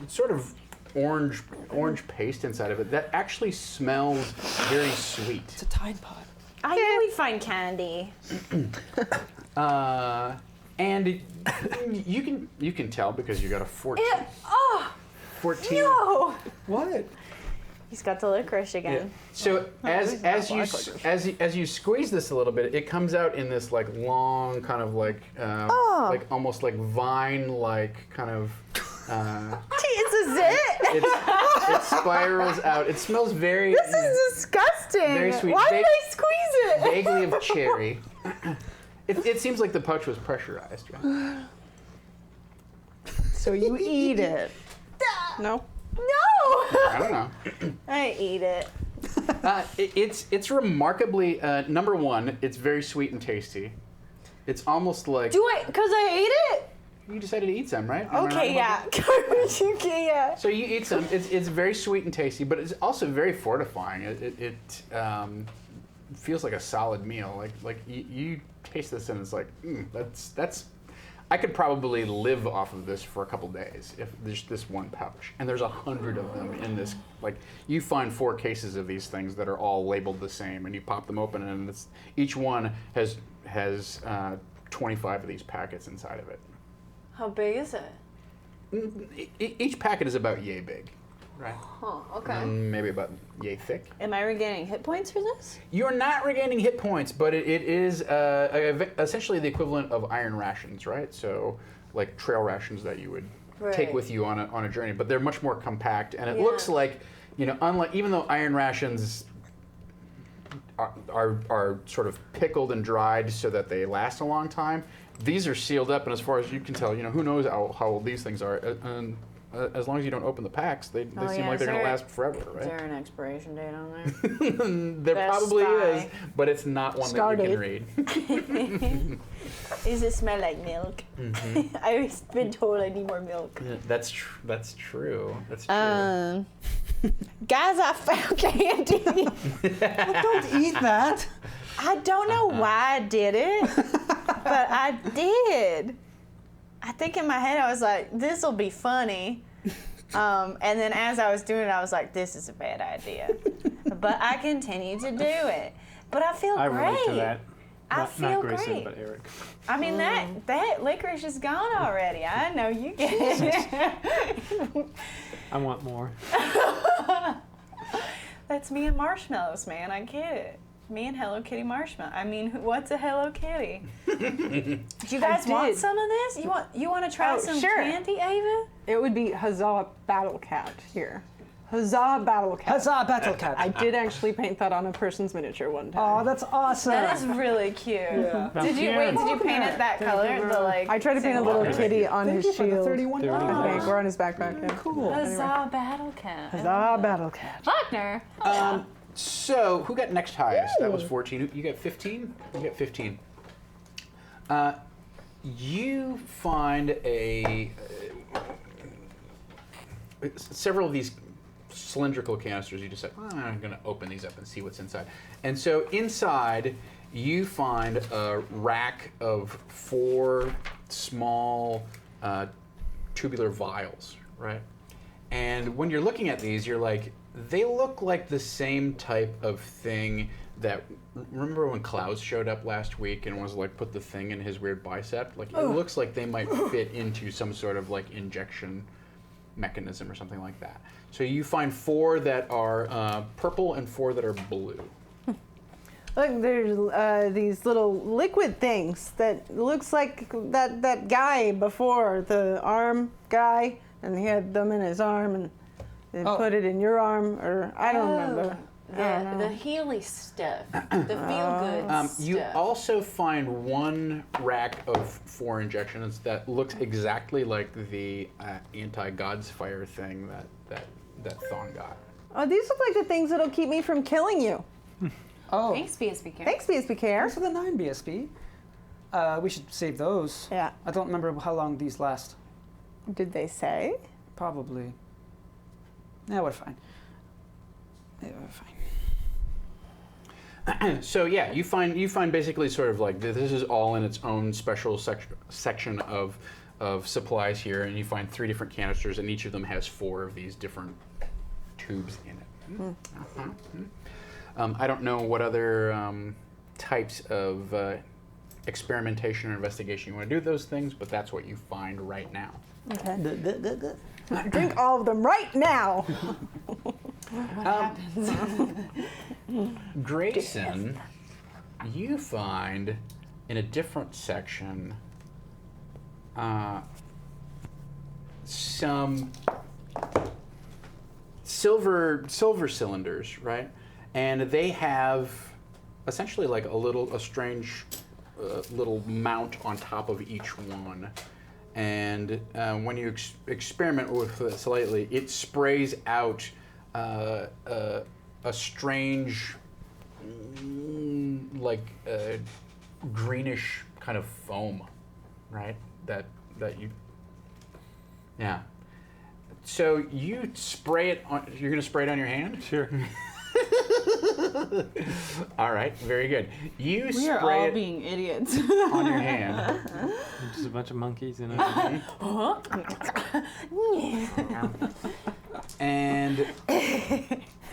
sort of orange paste inside of it that actually smells very sweet. It's a Tide Pod. I knew we'd find candy. And you can tell because you got a 14. Oh 14. no! What? He's got the licorice again. So as you like licorice. as you squeeze this a little bit, it comes out in this like long kind of like like almost like vine like kind of. It's a zit. It spirals out. It smells very This is disgusting. Very sweet. Why did I squeeze it? vaguely of cherry. It seems like the pouch was pressurized. Right? So you eat it. No? No. I don't know. I eat it. It's remarkably number one. It's very sweet and tasty. It's almost like Do I? Cause I ate it. you decided to eat some, right? Am I Okay, right about yeah. Okay, yeah. that? So you eat some. It's very sweet and tasty, but it's also very fortifying. It feels like a solid meal. Like you taste this and it's like that's. I could probably live off of this for a couple days if there's this one pouch. And there's 100 of them in this. Like, you find 4 cases of these things that are all labeled the same, and you pop them open, and each one has 25 of these packets inside of it. How big is it? Each packet is about yay big, right? Oh, okay. Maybe about yay thick. Am I regaining hit points for this? You're not regaining hit points, but it is essentially the equivalent of iron rations, right? So, like trail rations that you would take Right. with you on a journey, but they're much more compact, and it Yeah. looks like, unlike even though iron rations are sort of pickled and dried so that they last a long time, these are sealed up, and as far as you can tell, who knows how old these things are. And as long as you don't open the packs, they Oh, seem yeah, like they're going to is there- last forever, Is right? there an expiration date on there? There Best probably is, Buy. but it's not one Star that you date. can read. Does it smell like milk? I've been told I need more milk. Yeah, that's true. That's true. Guys, I found candy. Don't eat that. I don't know why I did it, but I did. I think in my head I was like, this will be funny. And then as I was doing it, I was like, this is a bad idea. But I continued to do it. But I feel I great. relate to that. I Not feel Grayson, great. but Eric. I mean, that licorice is gone already. I know you get it. I want more. That's me and marshmallows, man. I get it. Me and Hello Kitty marshmallow. I mean, what's a Hello Kitty? Do you guys want did. some of this? You want to try Oh, some sure. candy, Ava? It would be Huzzah Battle Cat here. Huzzah Battle Cat. Huzzah, Battle Cat. I did actually paint that on a person's miniature one time. Oh, that's awesome. That is really cute. Yeah. Did you paint it that color? The like. I tried to paint a little kitty on Thank his you for the shield. $31. I think, or on his backpack. Yeah. Cool. Huzzah Battle Cat. Huzzah Battle Cat. Wagner. So, who got next highest? That was 14. You got 15? You got 15. You find several of these cylindrical canisters. You just said, I'm going to open these up and see what's inside. And so inside, you find a rack of 4 small tubular vials, right? And when you're looking at these, you're like, They look like the same type of thing that, remember when Klaus showed up last week and was like, put the thing in his weird bicep? Like, it looks like they might fit into some sort of like injection mechanism or something like that. So you find 4 that are purple and 4 that are blue. Look, there's these little liquid things that looks like that guy before, the arm guy, and he had them in his arm and they put it in your arm, or I don't remember. The Healy stuff, the feel-good stuff. You also find 1 rack of 4 injections that looks exactly like the anti-God's fire thing that Thon got. Oh, these look like the things that'll keep me from killing you. Oh, Thanks, BSB Care. Thanks, BSB Care. thanks for the 9 BSB. We should save those. Yeah. I don't remember how long these last. Did they say? Probably. Yeah, we're fine. Yeah, we're fine. So yeah, you find basically sort of like this is all in its own special section of supplies here, and you find 3 different canisters, and each of them has 4 of these different tubes in it. I don't know what other types of experimentation or investigation you want to do with those things, but that's what you find right now. Okay. Drink all of them right now. What happens? Grayson, you find in a different section some silver cylinders, right? And they have essentially like a strange little mount on top of each one. And when you experiment with it slightly, it sprays out a strange, like greenish kind of foam, right? That you, yeah. So you spray it on. You're gonna spray it on your hand? Sure. All right, very good. You We are spray all it being idiots. on your hand. Just a bunch of monkeys in it. And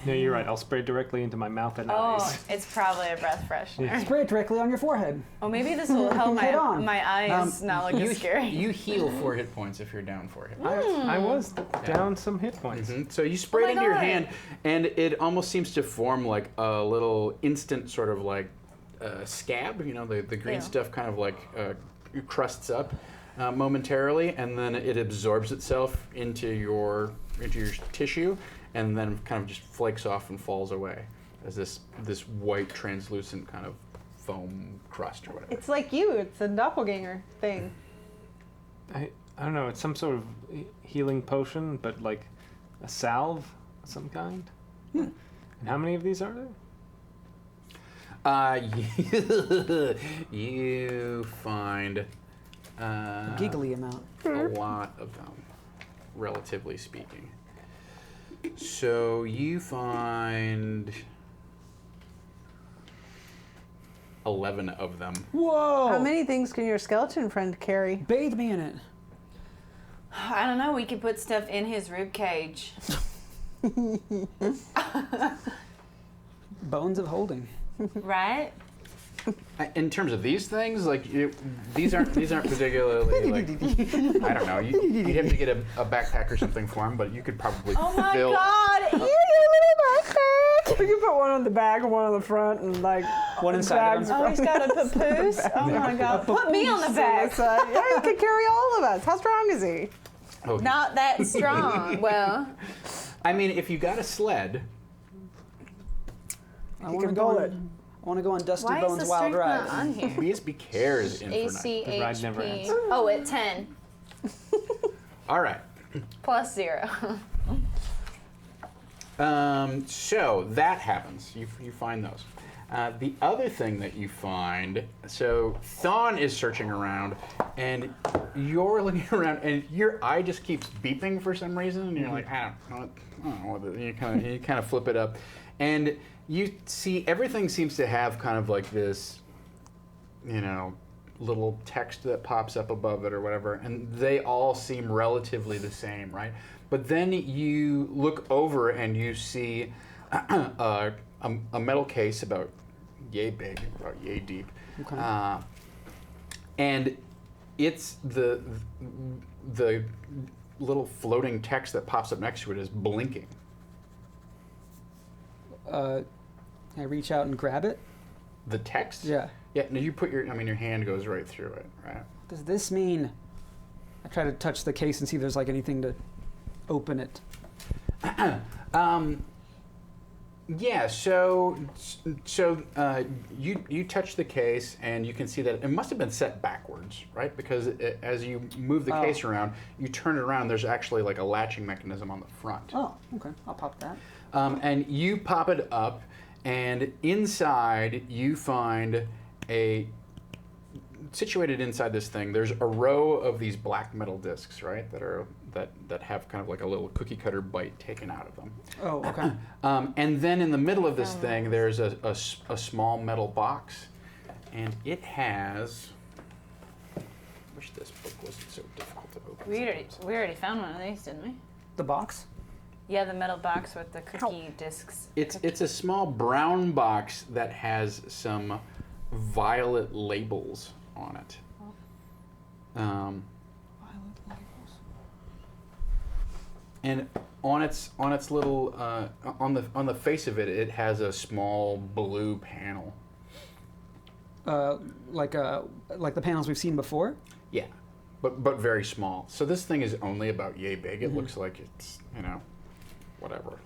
No, you're right. I'll spray directly into my mouth and Oh, eyes. it's probably a breath freshener. Spray it directly on your forehead. Oh, maybe this will help Head on. my eyes not look as scary. you heal 4 hit points if you're down 4 hit I points. was down some hit points. So you spray Oh it my into your God. hand, and it almost seems to form like a little instant sort of like scab. You know, the green Ew. stuff kind of like crusts up momentarily, and then it absorbs itself into your tissue, and then kind of just flakes off and falls away as this white translucent kind of foam crust or whatever. It's like you. It's a doppelganger thing. I don't know. It's some sort of healing potion, but like a salve of some kind. And how many of these are there? You find Giggly amount. a lot of them, relatively speaking. So you find 11 of them. Whoa! How many things can your skeleton friend carry? Bathe me in it. I don't know. We could put stuff in his rib cage. Bones of holding. Right? In terms of these things, like these aren't particularly like I don't know. You'd have to get a backpack or something for them, but you could probably Oh my fill. God! You little backpack. You can put one on the back and one on the front, and like One inside bags of Oh, he's got a papoose. Oh my God! Put me on the back. Yeah, he can carry all of us. How strong is he? Oh, Not that strong. Well, I mean, if you got a sled, I He want to can go pull on. it. I want to go on Dusty why is Bones the Wild strength Ride. not on here? BSB cares in for night. The ride never ACHP. ends. Oh, at 10 All right. plus 0. So that happens. You find those. The other thing that you find, so Thon is searching around, and you're looking around, and your eye just keeps beeping for some reason, and you're like, I don't know what you kind of flip it up, and you see everything seems to have kind of like this, little text that pops up above it or whatever, and they all seem relatively the same, right? But then you look over and you see a metal case about yay big, about yay deep, and it's the little floating text that pops up next to it is blinking. I reach out and grab it. The text? Yeah. Yeah. No, you put your hand goes right through it, right? What does this mean? I try to touch the case and see if there's like anything to open it. Yeah. So you touch the case and you can see that it must have been set backwards, right? Because as you move the case around, you turn it around. There's actually like a latching mechanism on the front. Oh, okay. I'll pop that. And you pop it up, and inside you find situated inside this thing, there's a row of these black metal discs, right? That have kind of like a little cookie cutter bite taken out of them. Oh, okay. And then in the middle of this thing, there's a small metal box, and it has. I wish this book wasn't so difficult to open. We already found one of these, didn't we? The box? Yeah, the metal box with the cookie discs. It's a small brown box that has some violet labels on it. Violet labels. And on its little on the face of it, it has a small blue panel. Like the panels we've seen before? Yeah, but very small. So this thing is only about yay big. It looks like it's whatever,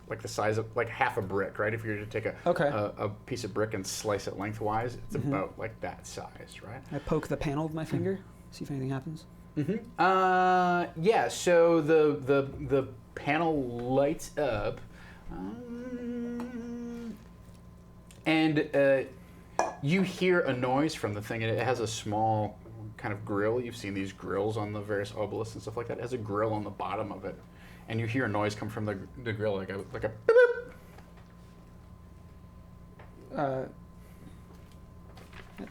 like the size of like half a brick, right? If you were to take a piece of brick and slice it lengthwise, it's about like that size, right? I poke the panel with my finger, see if anything happens. Yeah. So the panel lights up, and you hear a noise from the thing, and it has a small kind of grill. You've seen these grills on the various obelisks and stuff like that. It has a grill on the bottom of it. And you hear a noise come from the grill, like a beep, beep.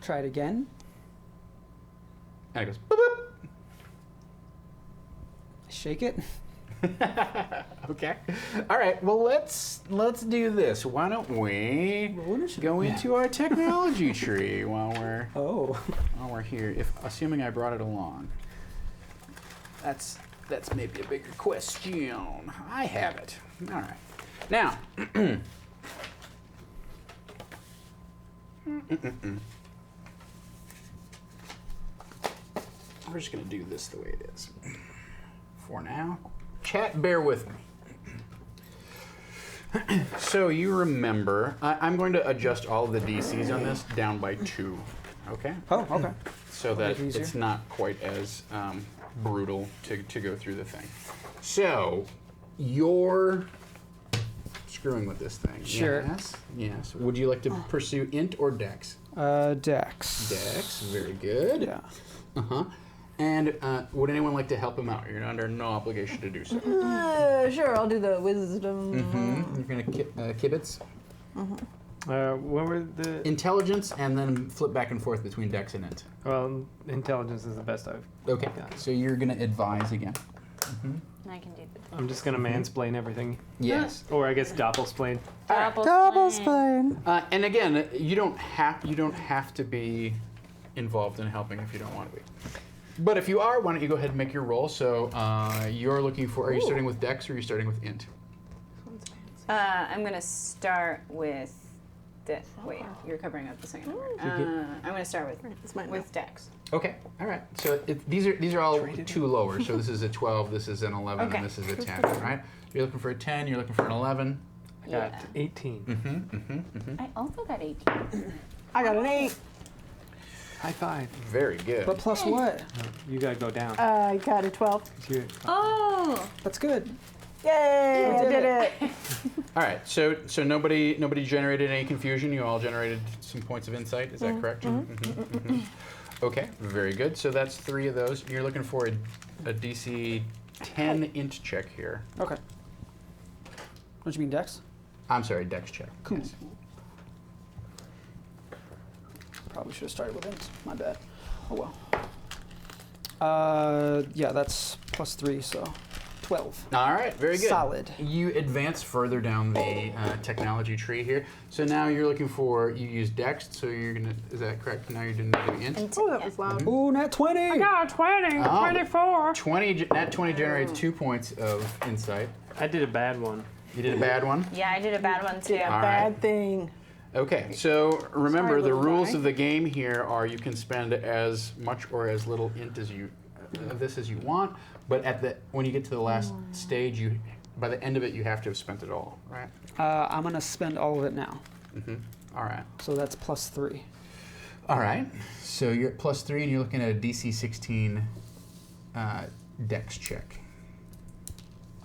Try it again. And it goes boop, boop. Shake it. Okay. All right. Well, let's do this. Why don't we go into our technology tree while we're here? Assuming I brought it along. That's maybe a bigger question. I have it. All right. Now, we're just going to do this the way it is. For now. Chat, bear with me. So you remember, I'm going to adjust all of the DCs on this down by 2. Okay? Oh, okay. So that it's not quite as brutal to go through the thing. So, you're screwing with this thing. Sure. Yes. Would you like to pursue int or dex? Dex. Dex, very good. Yeah. Uh-huh. And would anyone like to help him out? You're under no obligation to do so. Sure, I'll do the wisdom. You're going to kibitz. What were the Intelligence, and then flip back and forth between dex and int. Well, intelligence is the best I've. Okay. So you're going to advise again. I can do it. I'm just gonna mansplain everything, Yes. or I guess doppelsplain. Double spine. And again, you don't have to be involved in helping if you don't want to be. But if you are, why don't you go ahead and make your roll? So you're looking for. Are you starting with dex or are you starting with int? I'm gonna start with. Wait, you're covering up the second number. I'm gonna start with Dex. Okay. All right. So these are all 2 lower. So this is a 12. This is an 11, Okay. and this is a 10. Right? You're looking for a 10. You're looking for an 11. I got 18. I also got 18. I got an 8. High five. Very good. But plus what? You gotta go down. I got a 12. Oh! That's good. Yay! I did it. All right. So nobody generated any confusion. You all generated some points of insight. Is that correct? Okay. Very good. So that's 3 of those. You're looking for a DC 10 int check here. Okay. Don't you mean Dex? I'm sorry, dex check. Cool. Yes. Probably should have started with int. My bad. Oh well. Yeah, that's +3, so 12. All right, very good. Solid. You advance further down the technology tree here. So now you're looking for, you use Dex, so you're going to, is that correct? Now you're doing int? Oh, that was loud. Ooh, nat 20! I got a 20. Oh. 24. 20, nat 20 generates 2 points of insight. I did a bad one. You did a bad one? Yeah, I did a bad one too. Did a All bad right. thing. Okay, so remember Sorry, the little rules guy. of the game here are you can spend as much or as little int as you, of this as you want, but when you get to the last stage, by the end of it, you have to have spent it all, right? I'm going to spend all of it now. All right. So that's +3. All right. So you're at +3, and you're looking at a DC 16 Dex check.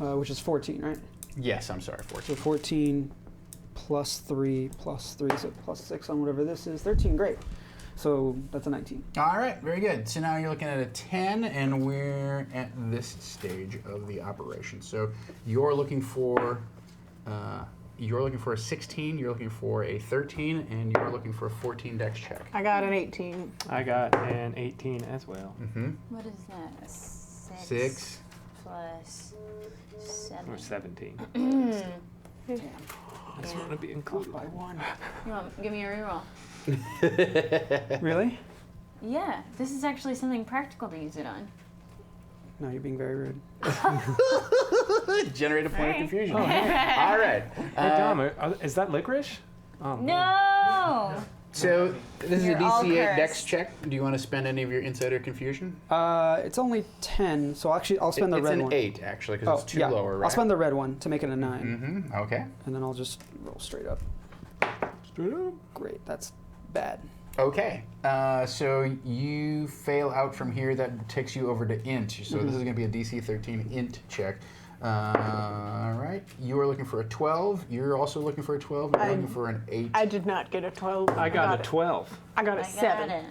Which is 14, right? Yes, I'm sorry, So 14. 14 +3 +3, so +6 on whatever this is. 13, great. So that's a 19. All right, very good. So now you're looking at a 10, and we're at this stage of the operation. So you're looking for a 16, you're looking for a 13, and you're looking for a 14 Dex check. I got an 18. I got an 18 as well. What is that? 6. Plus 7. Or 17. Damn. I just want to be Off included. by 1. You want, give me a reroll. Really? Yeah, this is actually something practical to use it on. No, you're being very rude. Generate a point of Hey. confusion. All right. Hey, Dom, is that licorice? Oh, man. No! So this is a You're all DC 8 Dex cursed. check. Do you want to spend any of your insight or confusion? It's only 10, so I'll spend the it's red an one. 8, actually, because it's 2 lower, right? I'll spend the red one to make it a 9, Okay. and then I'll just roll straight up. Straight up. Great, that's bad. Okay. So you fail out from here. That takes you over to int. So this is going to be a DC 13 int check. All right. You are looking for a 12. You're also looking for a 12. You're looking for an 8. I did not get a 12. I got a 12. I got a I 7. got it.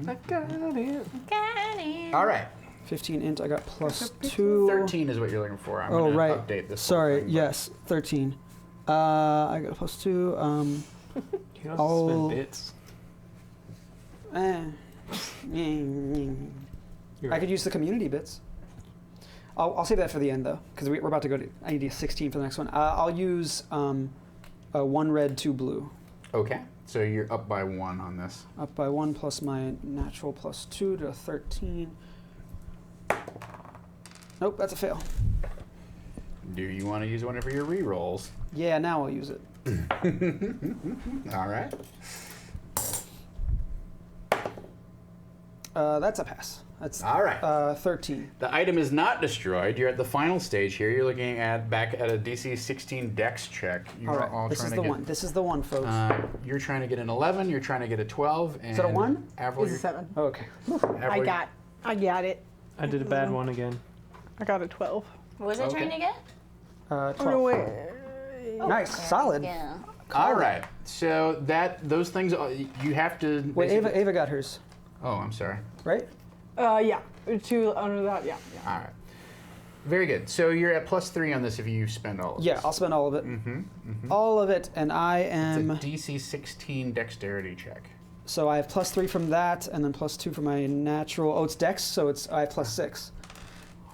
I got it. Got it. All right. 15 int, I got +2. 13 is what you're looking for. I'm Oh, going to right. update this. Sorry, whole thing, yes, 13. I got a +2. You can also Oh. spend bits. I could use the community bits. I'll save that for the end, though, because we're about to go to, I need a 16 for the next one. I'll use 1 red, 2 blue. But okay. So you're up by 1 on this. Up by 1 plus my natural +2 to 13. Nope, that's a fail. Do you want to use one of your rerolls? Yeah, now I'll use it. All right. That's a pass. That's All right. 13. The item is not destroyed. You're at the final stage here. You're looking back at a DC 16 Dex check. You're All right, all this trying is to the get, one. This is the one, folks. You're trying to get an 11. You're trying to get a 12. And Is it a 1? Avril, It's a 7. Okay. I got it. I did a bad one again. I got a 12. What was I trying to get? 12. Oh, no, wait. Nice, solid. Yeah. All right. So those things you have to. Wait, basically- Ava got hers, Oh, I'm sorry. right? Yeah. 2 under that, yeah. All right. Very good. So you're at +3 on this if you spend all of Yeah, this. I'll spend all of it. All of it, and I It's am. a DC 16 dexterity check. So I have +3 from that, and then +2 for my natural. Oh, it's Dex, so I have +6.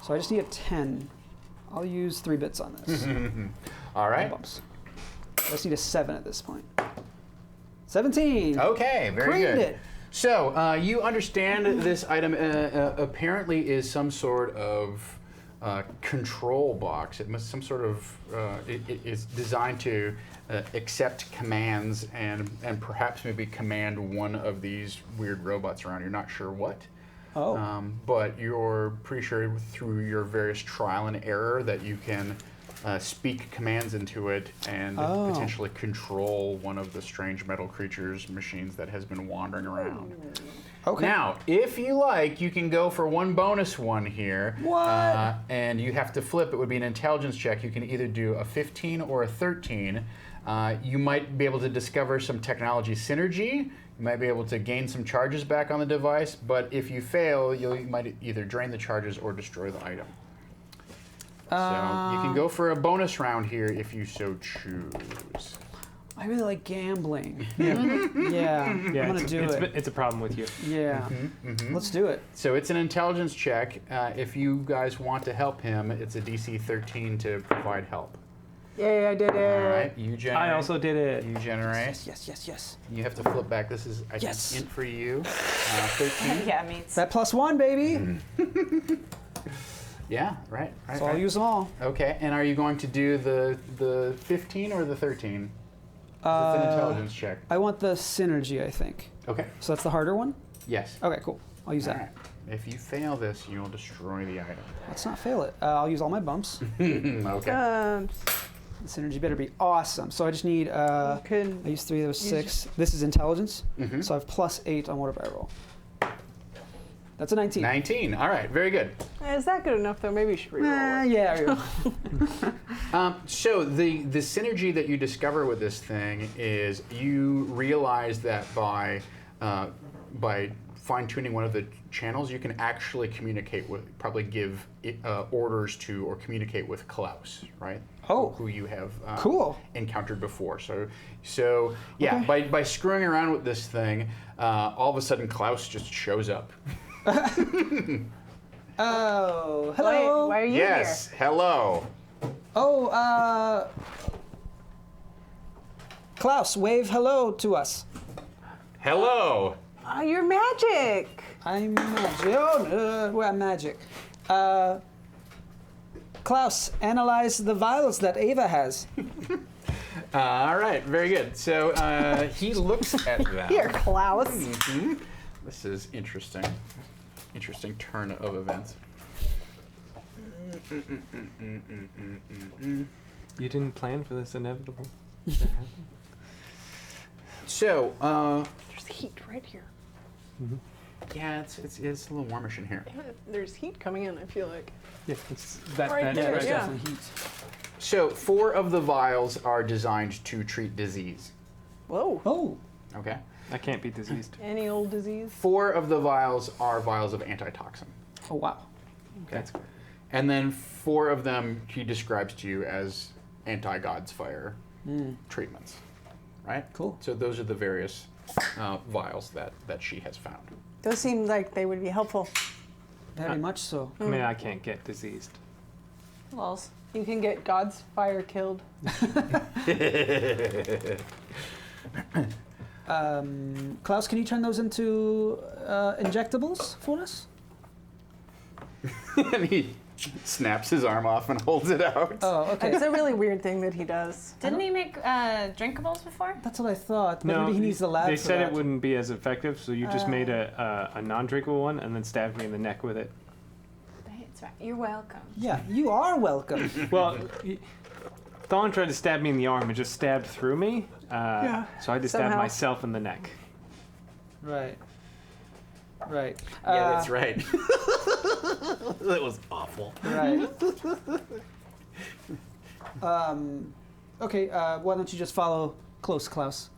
So I just need a 10. I'll use 3 bits on this. All right. Bumps. I just need a 7 at this point. 17. Okay, very Creamed good. it. So you understand this item apparently is some sort of control box. It must some sort of it's designed to accept commands and perhaps maybe command one of these weird robots around. You're not sure what. Oh. But you're pretty sure through your various trial and error that you can speak commands into it and potentially control one of the strange metal creatures, machines that has been wandering around. Okay. Now, if you like, you can go for one bonus one here. What? And you have to flip. It would be an intelligence check. You can either do a 15 or a 13. You might be able to discover some technology synergy. You might be able to gain some charges back on the device. But if you fail, you might either drain the charges or destroy the item. So you can go for a bonus round here if you so choose. I really like gambling. Yeah, I'm gonna do it. It's a problem with you. Yeah, let's do it. So it's an intelligence check. If you guys want to help him, it's a DC 13 to provide help. Yay, I did it. All right, you generate. I also did it. You generate. Yes. You have to flip back. This is I Yes. think int for you. 13. Yeah, me too. That +1, baby. Yeah, right. So I'll use them all. Okay, and are you going to do the 15 or the 13? It's an intelligence check. I want the synergy, I think. Okay. So that's the harder one? Yes. Okay, cool. I'll use All that. right. If you fail this, you will destroy the item. Let's not fail it. I'll use all my bumps. Okay. The synergy better be awesome. So I just need, I use 3 of those 6. This is intelligence. So I have +8 on whatever I roll. That's a 19. 19. All right. Very good. Is that good enough though? Maybe you should reroll it. Yeah. So the synergy that you discover with this thing is you realize that by fine-tuning one of the channels, you can actually communicate with, probably give orders to or communicate with Klaus, right? Oh. Who you have Cool. encountered before. So yeah, by screwing around with this thing, all of a sudden Klaus just shows up. Oh, hello. Why are you Yes, hello. Oh, Klaus, wave hello to us. Hello. here? Oh, you're magic. I'm magic. Well, I'm magic. Klaus, analyze the vials that Ava has. All right, very good. So he looks at that. Here, Klaus. This is interesting. Interesting turn of events. You didn't plan for this inevitable. So, There's heat right here. yeah, it's a little warmish in here. There's heat coming in, I feel like. Yeah, it's that. Right that's there, right. yeah. Definitely heat. So 4 of the vials are designed to treat disease. Whoa. Oh, Okay. I can't be diseased. Any old disease? 4 of the vials are vials of antitoxin. oh wow. Okay. And then 4 of them he describes to you as anti-God's fire treatments. Right? Cool. So those are the various vials that she has found. Those seem like they would be helpful. Very much so. I mean, I can't get diseased. Lols. You can get God's fire killed. Klaus, can you turn those into injectables for us? And he snaps his arm off and holds it out. Oh, okay. It's a really weird thing that he does. Didn't he make drinkables before? That's what I thought. But No, maybe he needs the lab they for said that. it wouldn't be as effective, so you just made a non-drinkable one and then stabbed me in the neck with it. That's right. You're welcome. Yeah, you are welcome. Well, Thawne tried to stab me in the arm and just stabbed through me. So I had to stab Somehow. myself in the neck. Right. Right. Yeah, that's right. That was awful. Right. Okay, why don't you just follow close, Klaus?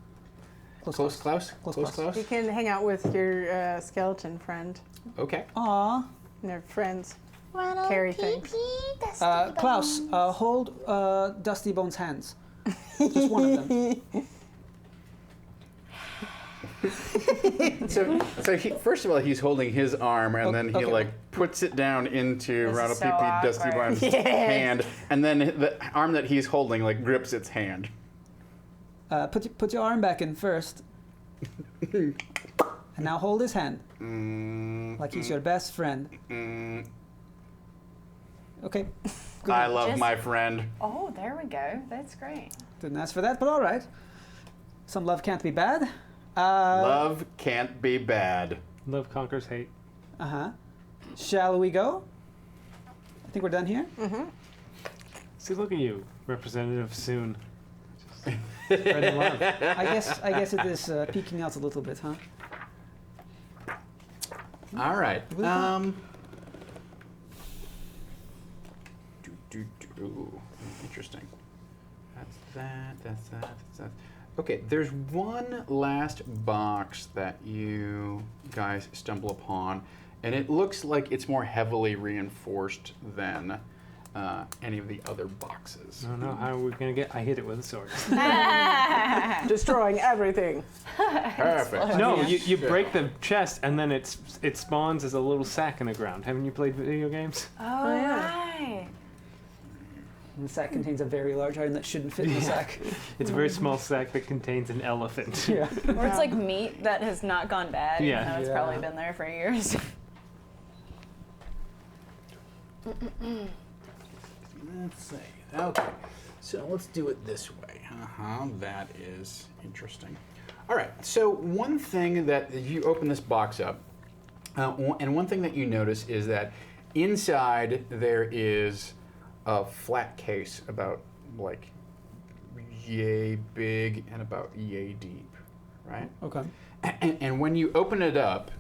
Close, Klaus? Close, Klaus. You can hang out with your skeleton friend. Okay. Aw. And they're friends. Carry things. Klaus, hold Dusty Bones' hands. Just one of them. So he, first of all, he's holding his arm, and then he okay. like puts it down into This Ronald is so Pee Dusty awkward. Bones' hand, and then the arm that he's holding like grips its hand. Put your arm back in first. And now hold his hand. Like he's your best friend. Okay. I love Just- my friend. Oh, there we go. That's great. Didn't ask for that, but all right. Some love can't be bad. Love can't be bad. Love conquers hate. Uh-huh. Shall we go? I think we're done here. See, look at you, Representative Soon. Just spreading love. I guess it is peeking out a little bit, huh? All right. Interesting. That's that. That's that. That's that. Okay, there's one last box that you guys stumble upon, and it looks like it's more heavily reinforced than any of the other boxes. I don't know how are we gonna get. I hit it with a sword. Destroying everything. Perfect. No, you break the chest and then it spawns as a little sack in the ground. Haven't you played video games? Oh, yeah. right. And the sack contains a very large item that shouldn't fit in the sack. It's a very small sack that contains an elephant. Yeah. Or it's like meat that has not gone bad. Yeah. Even though it's Yeah. probably been there for years. Let's see. Okay, so let's do it this way. That is interesting. All right, so one thing that you open this box up, and one thing that you notice is that inside there is a flat case about like yay big and about yay deep, right? Okay. And when you open it up,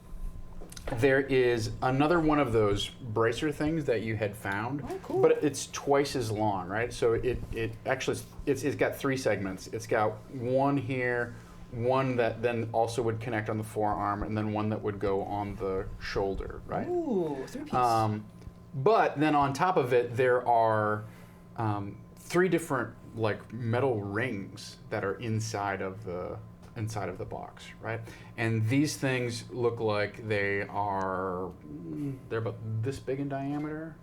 there is another one of those bracer things that you had found, but it's twice as long, right? So it actually it's got 3 segments. It's got one here, one that then also would connect on the forearm, and then one that would go on the shoulder, right? Ooh, 3-piece. But then on top of it, there are 3 different like metal rings that are inside of the box, right? And these things look like they're about this big in diameter.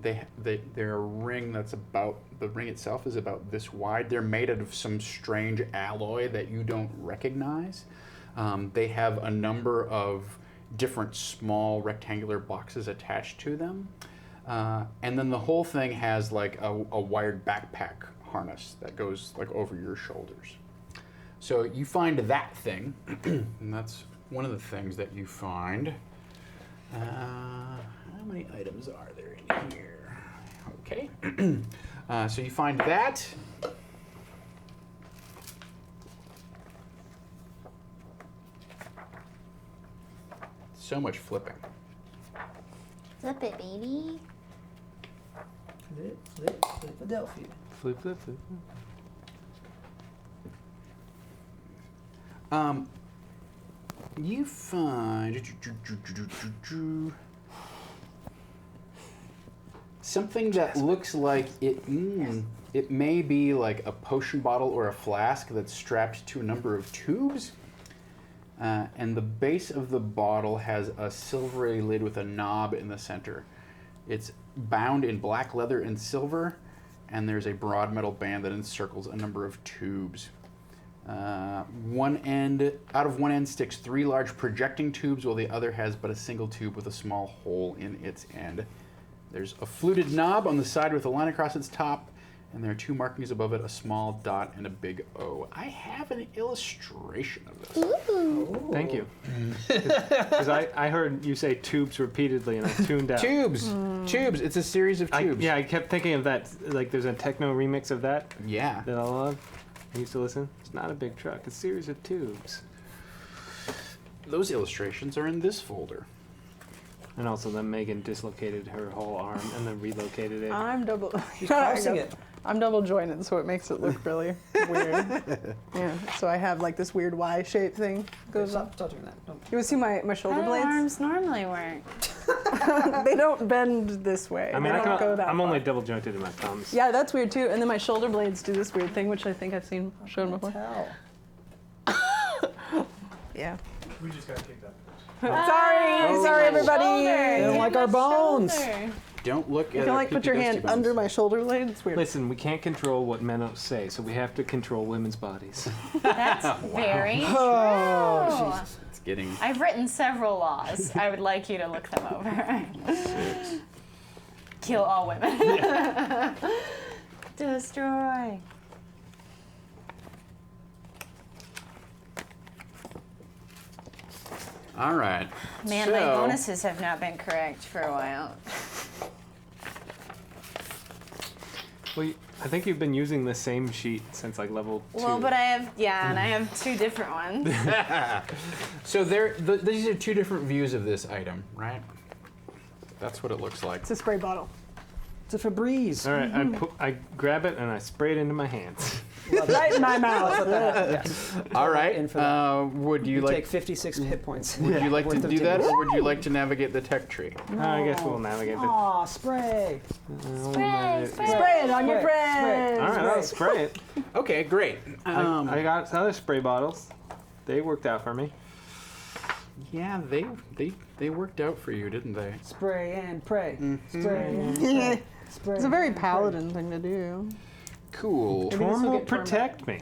They're a ring that's about, the ring itself is about this wide. They're made out of some strange alloy that you don't recognize. They have a number of different small rectangular boxes attached to them. And then the whole thing has like a wired backpack harness that goes like over your shoulders. So you find that thing, and that's one of the things that you find. How many items are there in here? Okay. So you find that. So much flipping. Flip it, baby. Philadelphia. Flip, flip, flip. You find something that looks like it. It may be like a potion bottle or a flask that's strapped to a number of tubes, and the base of the bottle has a silvery lid with a knob in the center. It's bound in black leather and silver, and there's a broad metal band that encircles a number of tubes. Out of one end sticks 3 large projecting tubes, while the other has but a single tube with a small hole in its end. There's a fluted knob on the side with a line across its top, and there are 2 markings above it, a small dot and a big O. I have an illustration of this. Ooh. Thank you. Because I heard you say tubes repeatedly and I tuned out. Tubes! Tubes! It's a series of tubes. I kept thinking of that, like there's a techno remix of that Yeah. that I love. I used to listen. It's not a big truck, it's a series of tubes. Those illustrations are in this folder. And also then Megan dislocated her whole arm and then relocated it. I'm double. She's crossing it. I'm double jointed, so it makes it look really weird. Yeah. So I have like this weird Y-shaped thing goes up. Stop doing that. Don't. You want to see my shoulder How do blades? arms normally work? They don't bend this way. I mean, they don't go that I'm far. only double jointed in my thumbs. Yeah, that's weird too. And then my shoulder blades do this weird thing, which I think I've seen shown before. Tell. Yeah. We just got kicked up. Sorry, everybody. They don't like our bones. Don't look You at can our like put your peepy hand dusty bones. under my shoulder blade. It's weird. Listen, we can't control what men say, so we have to control women's bodies. That's very true. Oh, Jesus. It's getting... I've written several laws. I would like you to look them over. Kill all women. Destroy. All right. Man, my bonuses have not been correct for a while. Well, I think you've been using the same sheet since like level 2. Well, but I have 2 different ones. So these are 2 different views of this item, right? That's what it looks like. It's a spray bottle. It's a Febreze. All right, I grab it and I spray it into my hands. Right in my mouth. Yes. All right. In for that. Would you You like take 56 hit points. would you like to Worth of do that, damage. or would you like to navigate the tech tree? I guess we'll navigate it. Aw, spray. Spray. Spray it on your Spray, friends. All right, I'll spray it. Okay, great. I got other spray bottles. They worked out for me. Yeah, they worked out for you, didn't they? Spray and pray. Spray and Yeah. pray. Spray It's a very and pray. paladin thing to do. Cool. Maybe this Torm will will get Torm protect me.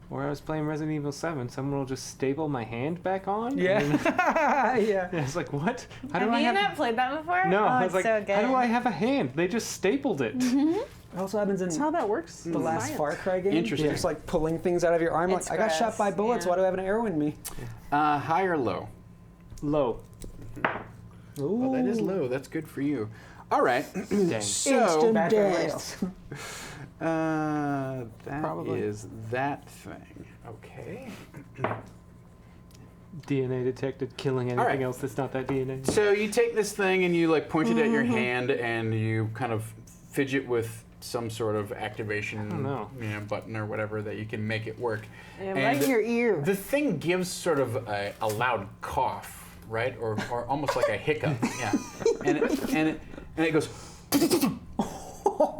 Or I was playing Resident Evil 7, someone will just staple my hand back on. Yeah. And then- Yeah. I was like, what? How do Have I you have? not played that before? No, oh, I was it's like, so good. how do I have a hand? They just stapled it. It also happens in That's how that works. the last Science. Far Cry game. Interesting. You're just like pulling things out of your arm. It's Like, I got shot by gross, bullets. yeah. Why do I have an arrow in me? High or low? Low. Ooh. Oh, that is low. That's good for you. All right. Dang. So Instant Bad for everybody death. else. that Probably. is that thing. Okay. DNA detected killing anything right. else that's not that DNA. So you take this thing and you like point it at your hand and you kind of fidget with some sort of activation know. button or whatever that you can make it work. Yeah, right in your ear. The thing gives sort of a loud cough, right? Or almost like a hiccup. Yeah. And it goes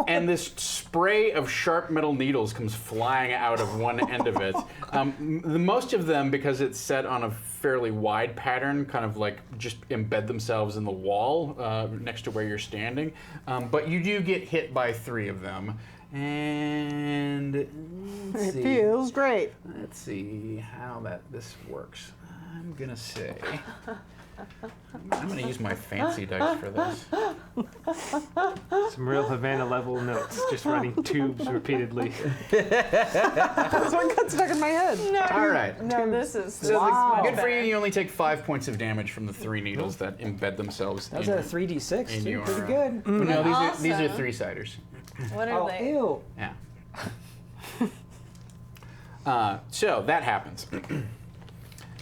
and this spray of sharp metal needles comes flying out of one end of it. The most of them, because it's set on a fairly wide pattern, kind of like just embed themselves in the wall next to where you're standing. But you do get hit by 3 of them. And let's It see. feels great. Let's see how this works. I'm gonna say I'm gonna use my fancy dice for this. Some real Havana level notes, just running tubes repeatedly. This one got stuck in my head. All right. No, this is So Wow. good for you. You only take 5 points of damage from the 3 needles that embed themselves. That was in, a 3d6. in Too. your, Pretty good. But no, these are Also- 3-siders. What are Oh, they? ew. Yeah. So that happens.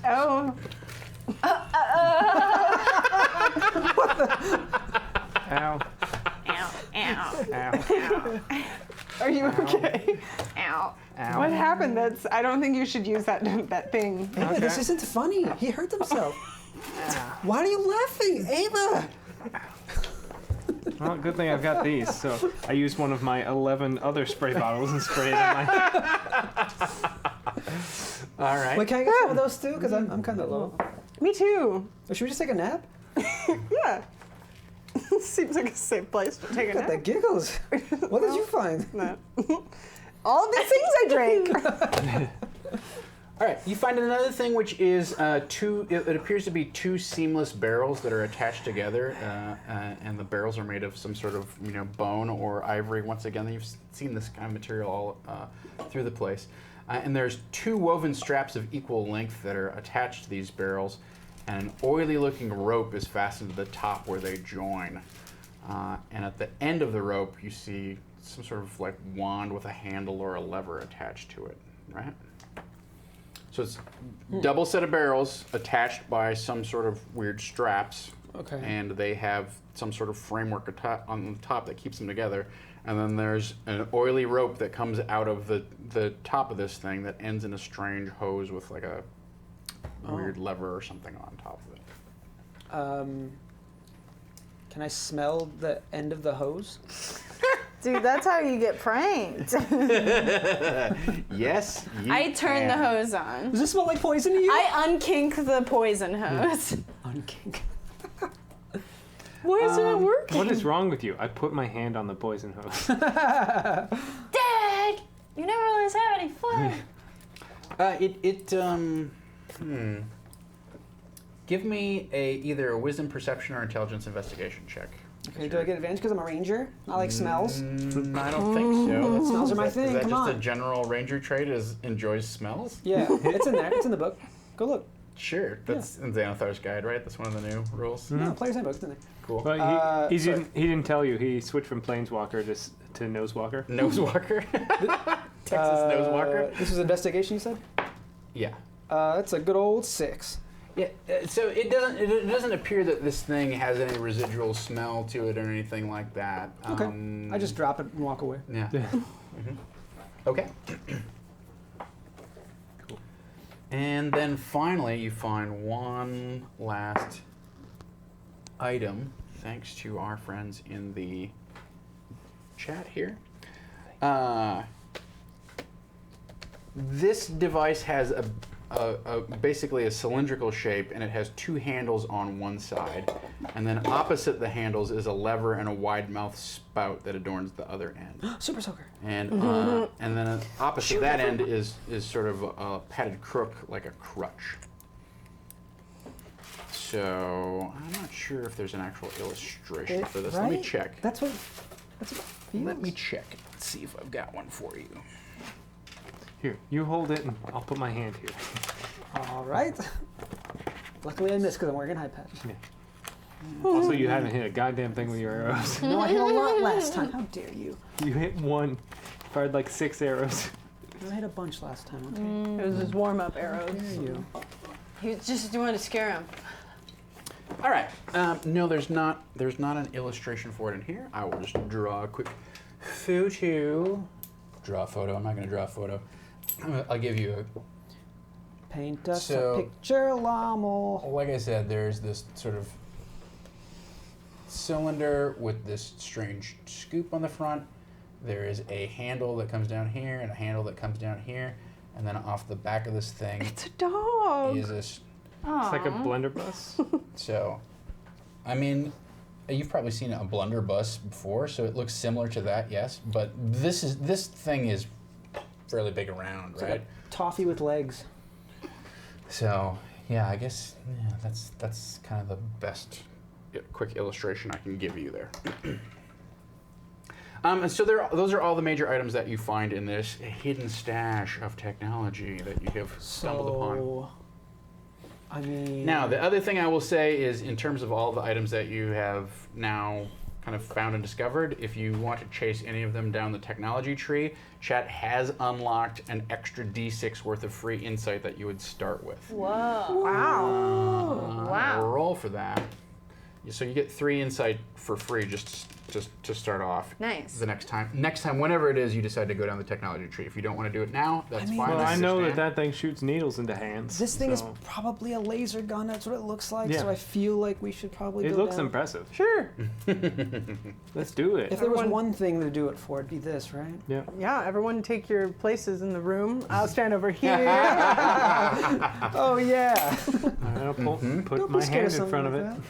Oh. Ow. Ow, ow, Ow. Are you okay? ow. Ow. What happened? I don't think you should use that thing. Ava, this isn't funny. He hurt himself. Why are you laughing, Ava? Well, good thing I've got these. So I used one of my 11 other spray bottles and sprayed it on my. All right. Wait, can I get some of those too? Because I'm kind of low. Me too. Or should we just take a nap? Yeah. Seems like a safe place to take a Got the nap. giggles. What did you find? No. All of the things I drank. All right, you find another thing, which is it appears to be 2 seamless barrels that are attached together, and the barrels are made of some sort of bone or ivory. Once again, you've seen this kind of material all through the place. And there's 2 woven straps of equal length that are attached to these barrels, and an oily-looking rope is fastened to the top where they join. And at the end of the rope, you see some sort of like wand with a handle or a lever attached to it, right? So it's double set of barrels attached by some sort of weird straps. Okay. And they have some sort of framework on the top that keeps them together. And then there's an oily rope that comes out of the top of this thing that ends in a strange hose with like a weird lever or something on top of it. Can I smell the end of the hose? Dude, that's how you get pranked. Yes, you I turn the can. hose on. Does this smell like poison to you? I unkink the poison hose. Unkink. Why isn't it working? What is wrong with you? I put my hand on the poison hose. Dad, you never let us have any fun. Give me either a wisdom, perception, or intelligence investigation check. Okay, do I get advantage because I'm a ranger? I like smells. I don't think so. Smells are my thing, Is that come just a on. general ranger trait? Enjoys smells? Yeah, it's in there. It's in the book. Go look. Sure. That's in Xanathar's Guide, right? That's one of the new rules. No, player's handbook. It's in there. Cool. But he sorry. didn't tell you. He switched from planeswalker to nosewalker. Nosewalker. Texas Nosewalker. This was investigation, you said? Yeah. That's a good old 6. Yeah. So it doesn't appear that this thing has any residual smell to it or anything like that. Okay. I just drop it and walk away. Yeah. Okay. Cool. And then finally, you find one last item, thanks to our friends in the chat here. This device has basically a cylindrical shape, and it has two handles on one side, and then opposite the handles is a lever and a wide mouth spout that adorns the other end. Super soaker. And then opposite that end is sort of a padded crook, like a crutch. So I'm not sure if there's an actual illustration for this. Let me check. That's what it feels. Let me check. Let's see if I've got one for you. Here, you hold it, and I'll put my hand here. All right. Luckily I missed because I'm wearing an eye patch. Yeah. Also, you haven't hit a goddamn thing with your arrows. No, I hit a lot last time. How dare you? You hit one, fired like 6 arrows. I hit a bunch last time. Okay. It was just warm-up arrows. How dare you? You just wanted to scare him. All right. No, there's not an illustration for it in here. I will just draw a quick photo. Draw a photo. I'm not going to draw a photo. I'll give you a. Paint us So- a picture, Lommel. Like I said, there's this sort of cylinder with this strange scoop on the front. There is a handle that comes down here and a handle that comes down here. And then off the back of this thing It's a dog. is this. It's like a blunderbuss. So, I mean, you've probably seen a blunderbuss before, so it looks similar to that, yes. But this thing is fairly big around, It's right? like a toffee with legs. So, yeah, I guess that's kind of the best quick illustration I can give you there. And so those are all the major items that you find in this hidden stash of technology that you have stumbled upon. I mean... Now, the other thing I will say is, in terms of all the items that you have now kind of found and discovered, if you want to chase any of them down the technology tree, chat has unlocked an extra D6 worth of free insight that you would start with. Whoa. Wow. Wow. Roll for that. So you get 3 insight for free just to start off. Nice. The next time, whenever it is you decide to go down the technology tree. If you don't want to do it now, that's fine. Well, I I know understand. that thing shoots needles into hands. This thing is so probably a laser gun. That's what it looks like. Yeah. So I feel like we should probably It go looks down. impressive. Sure. Let's do it. If there was Everyone- one thing to do it for, it'd be this, right? Yeah. Yeah, everyone take your places in the room. I'll stand over here. Oh, yeah. I'll put Don't my be scared hand in something front of like it. that.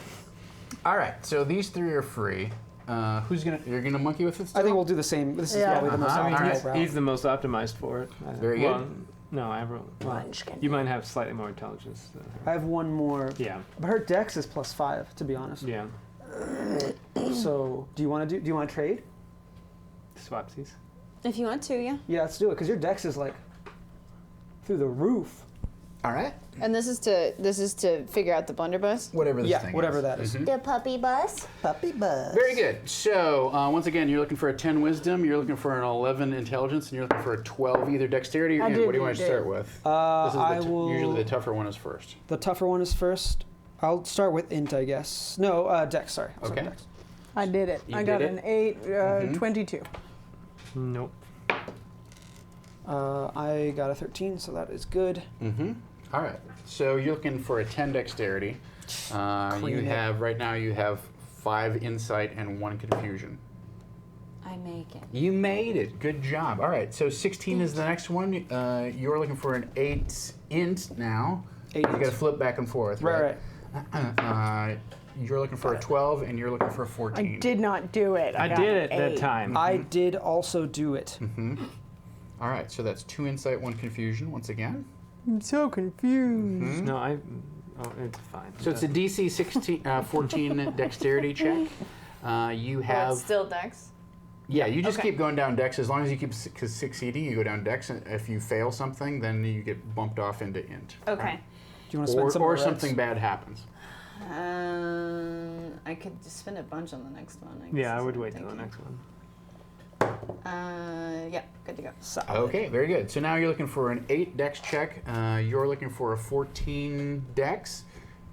All right, so these 3 are free. You're gonna monkey with it still? I think we'll do the same. This is Yeah. probably the most Uh-huh. optimal All right. route. He's the most optimized for it. Very good. Well, no, I roll. Well, you might have slightly more intelligence than her. I have one more. Yeah. But her dex is +5, to be honest. Yeah. So, do you want to trade? Swapsies. If you want to, yeah. Yeah, let's do it, because your dex is like through the roof. All right. And this is to figure out the blunderbuss. Whatever this Yeah, thing whatever is. that is. The puppy bus. Puppy buzz. Very good. So, once again, you're looking for a 10 wisdom, you're looking for an 11 intelligence, and you're looking for a 12 either dexterity or I int. did, What do you want you to start did. with? I This is will. usually the tougher one is first. The tougher one is first. I'll start with int, I guess. No, dex. Sorry. I'll start Okay. with dex. I did it. You I got did an it? 8, 22. Nope. I got a 13, so that is good. All right. So you're looking for a 10 dexterity. Right now you have 5 insight and 1 confusion. I make it. You made it. Good job. All right. So 16 is the next one. You're looking for an 8 int now. 8 You got to flip back and forth. Right. You're looking for a 12 and you're looking for a 14. I did not do it. I got did an it that 8. time. I did also do it. All right. So that's 2 insight, 1 confusion once again. I'm so confused. No, Oh, it's fine. So it's a DC 14 dexterity check. You have. still dex. Yeah, you just Okay. keep going down dex. As long as you keep succeeding, you go down dex. And if you fail something, then you get bumped off into int. Okay. Do you want to spend some Or of the reds? something bad happens. I could just spend a bunch on the next one. I guess Yeah, I is would what wait I'm till the thinking. next one. Yeah, good to go. Solid. Okay, very good. So now you're looking for an 8 dex check. You're looking for a 14 dex.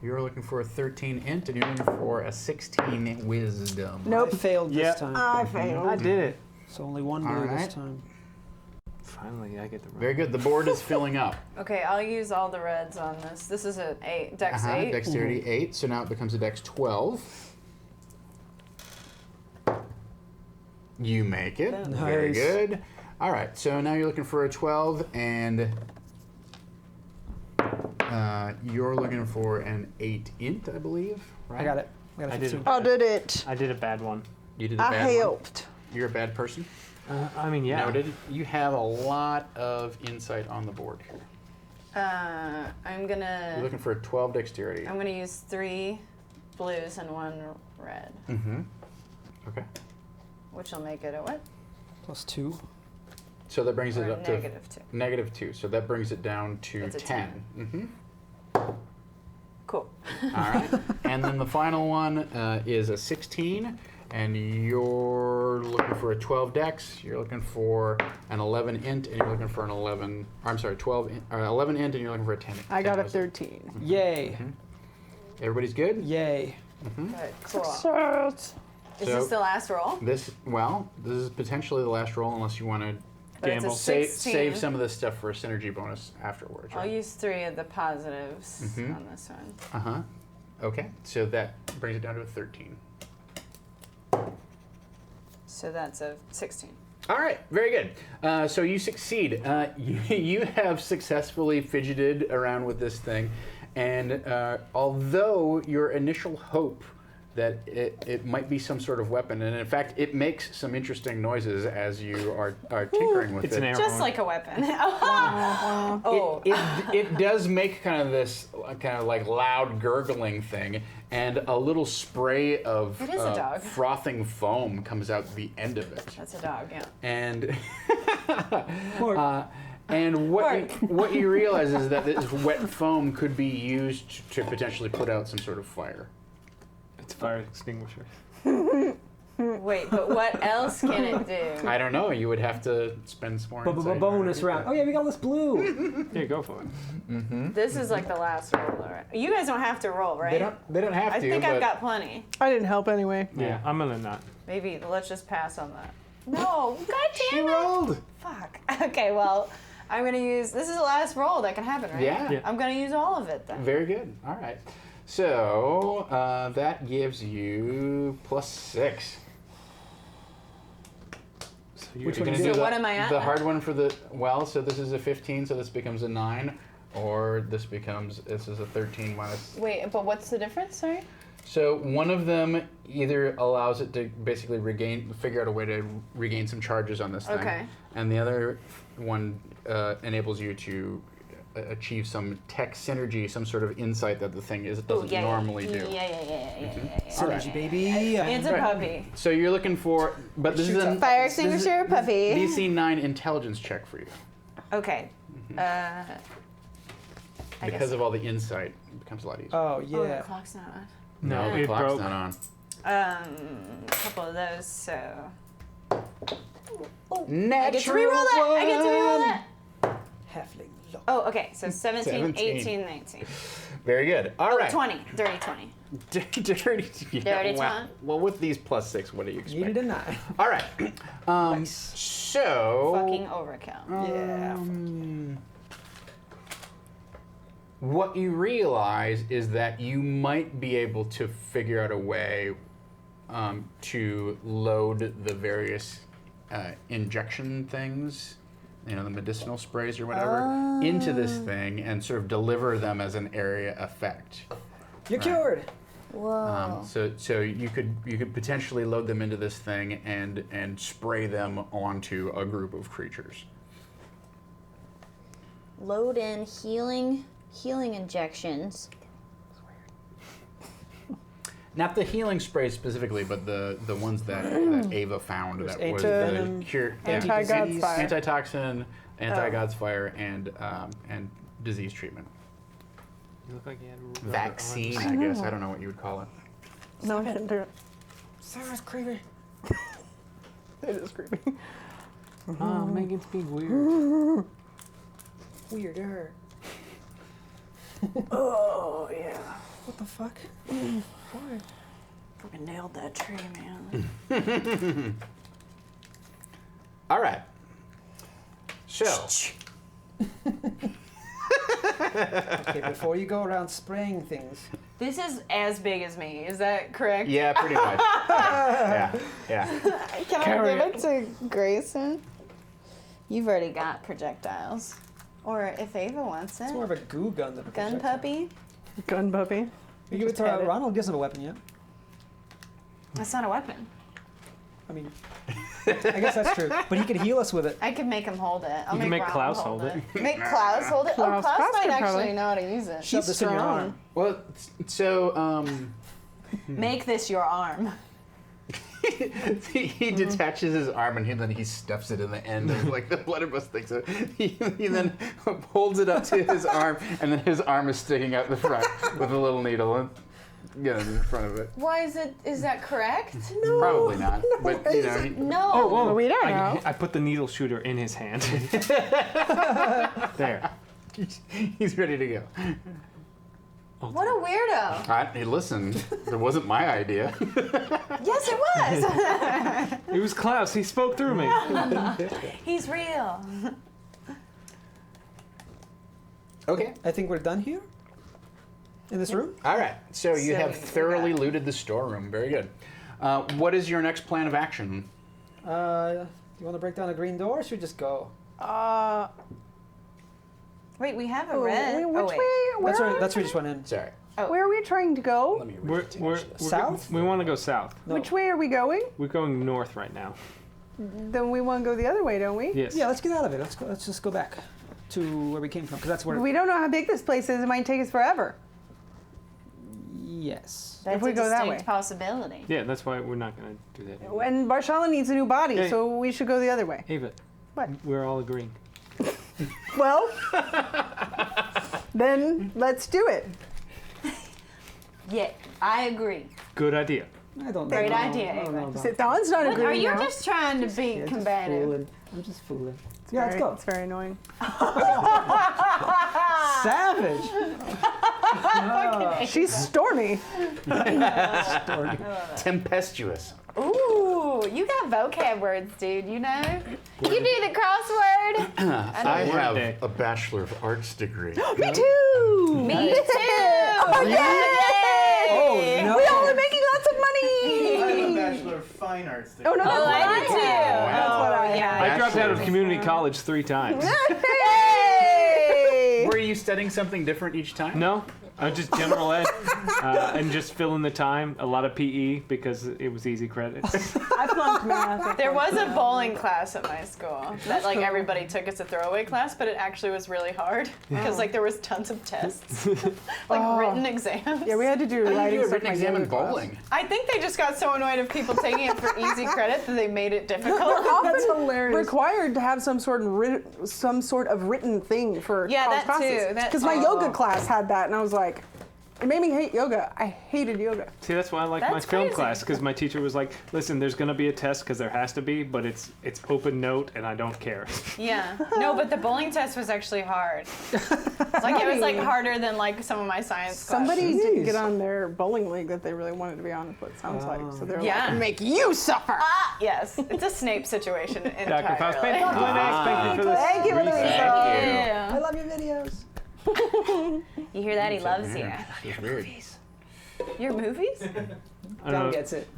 You're looking for a 13 int, and you're looking for a 16 wisdom. I failed this Yep. time. I failed. I did it. So only one blue All right. this time. Finally, I get the Very good. The board is filling up. Okay, I'll use all the reds on this. This is an 8, Dex 8. Dexterity 8, so now it becomes a Dex 12. You make it. Boom. Very Nice. good. All right, so now you're looking for a 12, and you're looking for an 8 int, I believe, right? I got it. I got I it. did 15. I did it. I did a bad one. You did a I bad one. helped. You're a bad person? I mean, yeah. Noted. You have a lot of insight on the board here. I'm You're gonna looking for a 12 dexterity. I'm gonna use 3 blues and 1 red, Mm-hmm. Okay. which will make it a what? +2. So that brings it Or up to -2. -2. So that brings it down to It's a 10. 10. Mm-hmm. Cool. All right. And then the final one is a 16, and you're looking for a 12 dex. You're looking for an 11 int, and you're looking for an 11. I'm sorry, 11 int, and you're looking for a 10. I got a 10. 13. Yay. Everybody's good. Yay. Good. Cool. Success. Is So- this the last roll? This is potentially the last roll, unless you want to But it's a Gamble. 16. save some of this stuff for a synergy bonus afterwards. I'll Right? use 3 of the positives Mhm. on this one. Okay. So that brings it down to a 13. So that's a 16. All right, very good. So you succeed. You have successfully fidgeted around with this thing, and although your initial hope that it might be some sort of weapon, and in fact it makes some interesting noises as you are tinkering with It's it. an arrow. Just like a weapon. Oh. It does make kind of this kind of like loud gurgling thing, and a little spray of It is a dog. frothing foam comes out the end of it. That's a dog, yeah. And Mark. and what you realize is that this wet foam could be used to potentially put out some sort of fire. It's fire extinguisher. Wait, but what else can it do? I don't know. You would have to spend some more insight. Bonus round. Oh yeah, we got this blue. Yeah, go for it. This is like the last roll, all right? You guys don't have to roll, right? They don't have to. I think but I've got plenty. I didn't help anyway. Yeah, I'm gonna not. Maybe let's just pass on that. No, god She damn it! rolled. Fuck. Okay, well, I'm gonna use. This is the last roll that can happen, right? Yeah. Yeah. I'm gonna use all of it then. Very good. All right. So that gives you +6. So you're Which You're one gonna is do it? So what am I at The now? hard one for the so this is a 15, so this becomes a 9, or this is a 13 minus. Wait, but what's the difference? Sorry. So one of them either allows it to basically figure out a way to regain some charges on this thing, Okay. and the other one enables you to achieve some tech synergy, some sort of insight that the thing doesn't normally do. Yeah. Synergy, baby. It's a Right. puppy. So you're looking for, but this is a Fire extinguisher, puppy. DC 9 intelligence check for you Okay. I because guess. of all the insight. It becomes a lot easier. Oh Oh, the yeah. clock's not on. No, the it clock's broke. not on. A couple of those, so. Natural I get to reroll that! I get to reroll that! Halfling. Lock. Oh, okay, so 17, 17. 18, 19. Very good. All right. 20. Dirty 20. Dirty. Yeah, Dirty wow. 20. Well, with these +6, what do you expect? Needed a 9. All right. Nice. So. Fucking overkill. Yeah. What you realize is that you might be able to figure out a way to load the various injection things, the medicinal sprays or whatever, into this thing and sort of deliver them as an area effect. You're cured. Whoa. So you could potentially load them into this thing and spray them onto a group of creatures. Load in healing injections. Not the healing sprays specifically, but the ones that Ava found that was Venom, the cure, anti-God's fire. antitoxin, anti-God's fire, and disease treatment. You look like you had rubber Vaccine, arms. I guess. I don't know what you would call it. No, I shouldn't do it. Sarah's creepy. It is creepy. Oh, Megan's being weird. Weirder. Oh, yeah. What the fuck? Fucking nailed that tree, man. All right. So, Okay, before you go around spraying things, This is as big as me. Is that correct? yeah, pretty much. Yeah. Can I give it to Grayson? You've already got projectiles. Or if Ava wants it's it. more of a goo gun than a Gun projectile. puppy? Gun puppy. You give it to had it. Ronald. He doesn't have a weapon yet. That's not a weapon. I mean, I guess that's true. But he could heal us with it. I could make him hold it. I'll You can make Ronald Klaus hold it. Make Klaus hold it? Klaus- Oh, Klaus Klaus might could actually probably- know how to use it. Shove this in your strong. arm. Well, so Make this your arm. he detaches his arm and then he stuffs it in the end of like the blunderbuss thing. So he then holds it up to his arm, and then his arm is sticking out the front with a little needle and in front of it. Why is it? Is that correct? Probably not, but you know. No. Oh, we don't know. I put the needle shooter in his hand. There. He's ready to go. What a weirdo. Hey, listen, it wasn't my idea. Yes, it was. It was Klaus. He spoke through me. He's real. Okay. I think we're done here. In this room. All right. So you So have we thoroughly got- looted the storeroom. Very good. What is your next plan of action? You want to break down a green door, or should we just go? Wait, we have a Oh, red. which wait. way? Where, That's where we just went in. Sorry. where are we trying to go? Let me We're South? We want to go south. No. Which way are we going? We're going north right now. Then we want to go the other way, don't we? Yes. Yeah, let's get out of it. Let's go. Let's just go back to where we came from, because that's where. We don't know how big this place is. It might take us forever. Yes. That's If we a go that distinct way. possibility. Yeah, that's why we're not going to do that anymore. And Barshala needs a new body, Hey. so we should go the other way. Ava, What? we're all agreeing. Well, then let's do it. Yeah, I agree. Good idea. I don't. Great know. idea, I don't know Ava. about Don's not What, agreeing are you now. just trying to be Yeah, just combative? fooling. I'm just fooling. Yeah, let's go. It's very annoying. Savage. She's stormy. Tempestuous. Ooh, you got vocab words, dude. You know? You do the crossword. I word have day. a Bachelor of Arts degree. Me too. Me too. Oh, yay! Oh no. We all are making lots of money. Bachelor of Fine Arts. Oh no, that's Oh, what I I do too. have. That's what I yeah. I dropped out of Bachelor's. community college 3 times. Yay! Were you studying something different each time? No, just general ed and just filling the time. A lot of PE because it was easy credits. I flunked math. There was a bowling class at my school that like everybody took as a throwaway class, but it actually was really hard because like there was tons of tests, like written exams. Yeah, we had to do How do you writing do a stuff written in my exam in yoga class. bowling? I think they just got so annoyed of people taking it for easy credit that they made it difficult. That's hilarious. Required to have some sort of written thing for Yeah, college that too. classes. That- Because my yoga class had that, and I was like, it made me hate yoga. I hated yoga. See, that's why I like my That's film crazy. class because my teacher was like, "Listen, there's going to be a test because there has to be, but it's open note and I don't care." Yeah. No, but the bowling test was actually hard. Like it was like harder than like some of my science Somebody classes. didn't Jeez. get on their bowling league that they really wanted to be on, is what it sounds like. So they're Yeah. like, make you suffer. Ah, yes, it's a Snape situation entirely. Jack, if I was paying for thank you for this. Thank you for the Thank result. you. I Yeah. love your videos. You hear that? He loves you. It's weird. Your movies? I Don don't, know, gets it.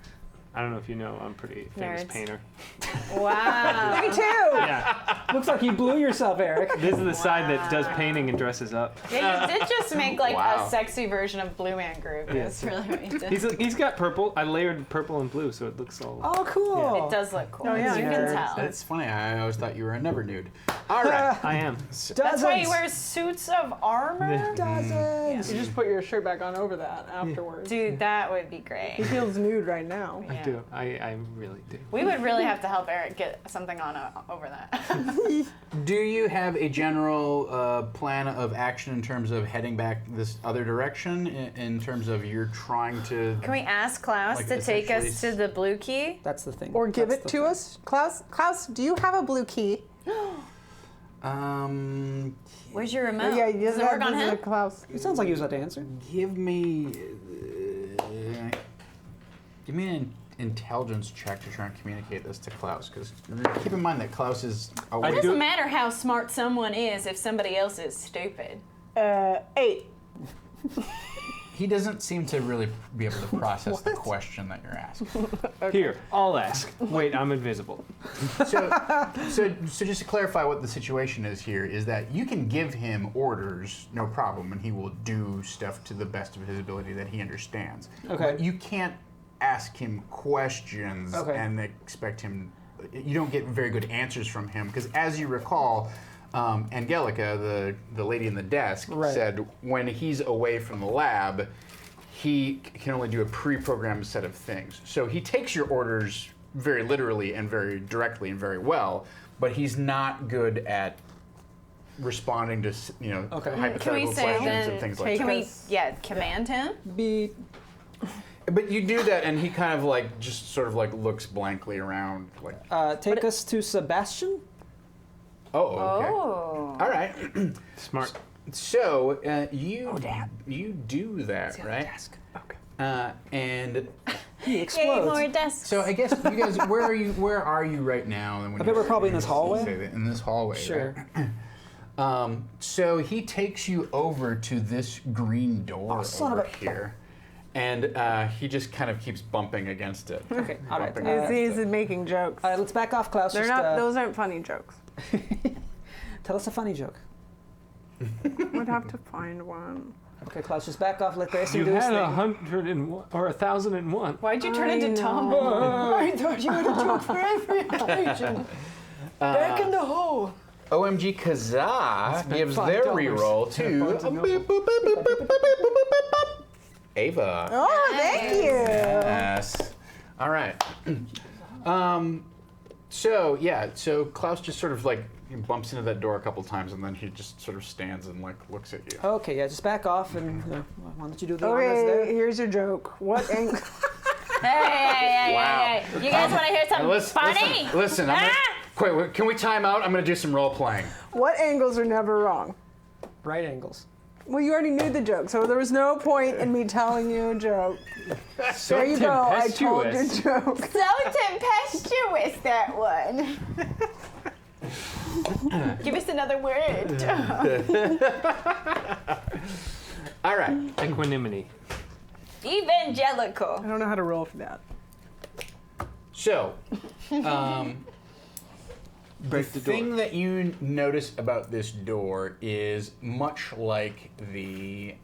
I don't know if you know, I'm a pretty famous Nerds. painter. Wow. Me too. Yeah, Looks like you blew yourself, Eric. this is the side that does painting and dresses up. Yeah, you did just make like Wow. a sexy version of Blue Man Group. That's really what you did. He's got purple. I layered purple and blue, so it looks all. Oh, cool. It does look cool. Oh, yeah, you yeah. can tell. That's funny. I always thought you were a never nude. All right. I am. That's why he wears suits of armor. Dozens. You just put your shirt back on over that afterwards. Dude, that would be He great. feels nude right now. I do. I really do. We would really have to help Eric get something on over that. Do you have a general plan of action in terms of heading back this other direction? In terms of you're trying to. Can we ask Klaus Like, to take us essentially- to the blue key? That's the thing. Or give That's it the to thing. us. Klaus, do you have a blue key? Where's your remote? Yeah, Does it work on him? Klaus. It sounds like he was about to answer. Give me. Give me an intelligence check to try and communicate this to Klaus, because keep in mind that Klaus is It aware. doesn't matter how smart someone is if somebody else is stupid. 8. He doesn't seem to really be able to process the question that you're asking. Here, I'll ask. Wait, I'm invisible. So just to clarify what the situation is here is that you can give him orders, no problem, and he will do stuff to the best of his ability that he understands. Okay. But you can't ask him questions and expect him. You don't get very good answers from him because, as you recall, Angelica, the lady in the desk, said when he's away from the lab, he can only do a pre-programmed set of things. So he takes your orders very literally and very directly and very well, but he's not good at responding to hypothetical Can we say questions then? and things like Can that. we command him? Be But you do that, and he kind of like just sort of like looks blankly around, like. take us to Sebastian. Oh, okay. Oh. All right. Smart. So you do that, right? Okay. And He Yay, explodes. more desks. so I guess you guys, where are you right now? I bet we're probably in this hallway. In this hallway. Sure. Right? So he takes you over to this green door son of over a- here, and he just kind of keeps bumping against it. Okay, all right. Bumping He's making jokes. Let's back off, Klaus. They're Just, not. Those aren't funny jokes. tell us a funny joke. Would have to find one. Okay, Klaus, just back off. Let Grayson You do his had thing. 101 or 1,001. Why'd you turn I into know. Tom? I thought you had a joke for every occasion. Back in the hole. OMG Kazaa gives $5 their reroll to Ava. Oh, thank you. Yes. All right. So Klaus just sort of like bumps into that door a couple times, and then he just sort of stands and like looks at you. Okay, yeah, just back off, and why don't you do the honors Okay, there? here's your joke. What angle? Hey, Wow. You guys want to hear something funny? Listen. Wait, can we time out? I'm going to do some role playing. What angles are never wrong? Right angles. Well, you already knew the joke, so there was no point in me telling you a joke. So There you go. I told your tempestuous. joke. So tempestuous, that one. Give us another word. All right. Equanimity. Evangelical. I don't know how to roll for that. So, Break the the door. thing that you notice about this door is much like the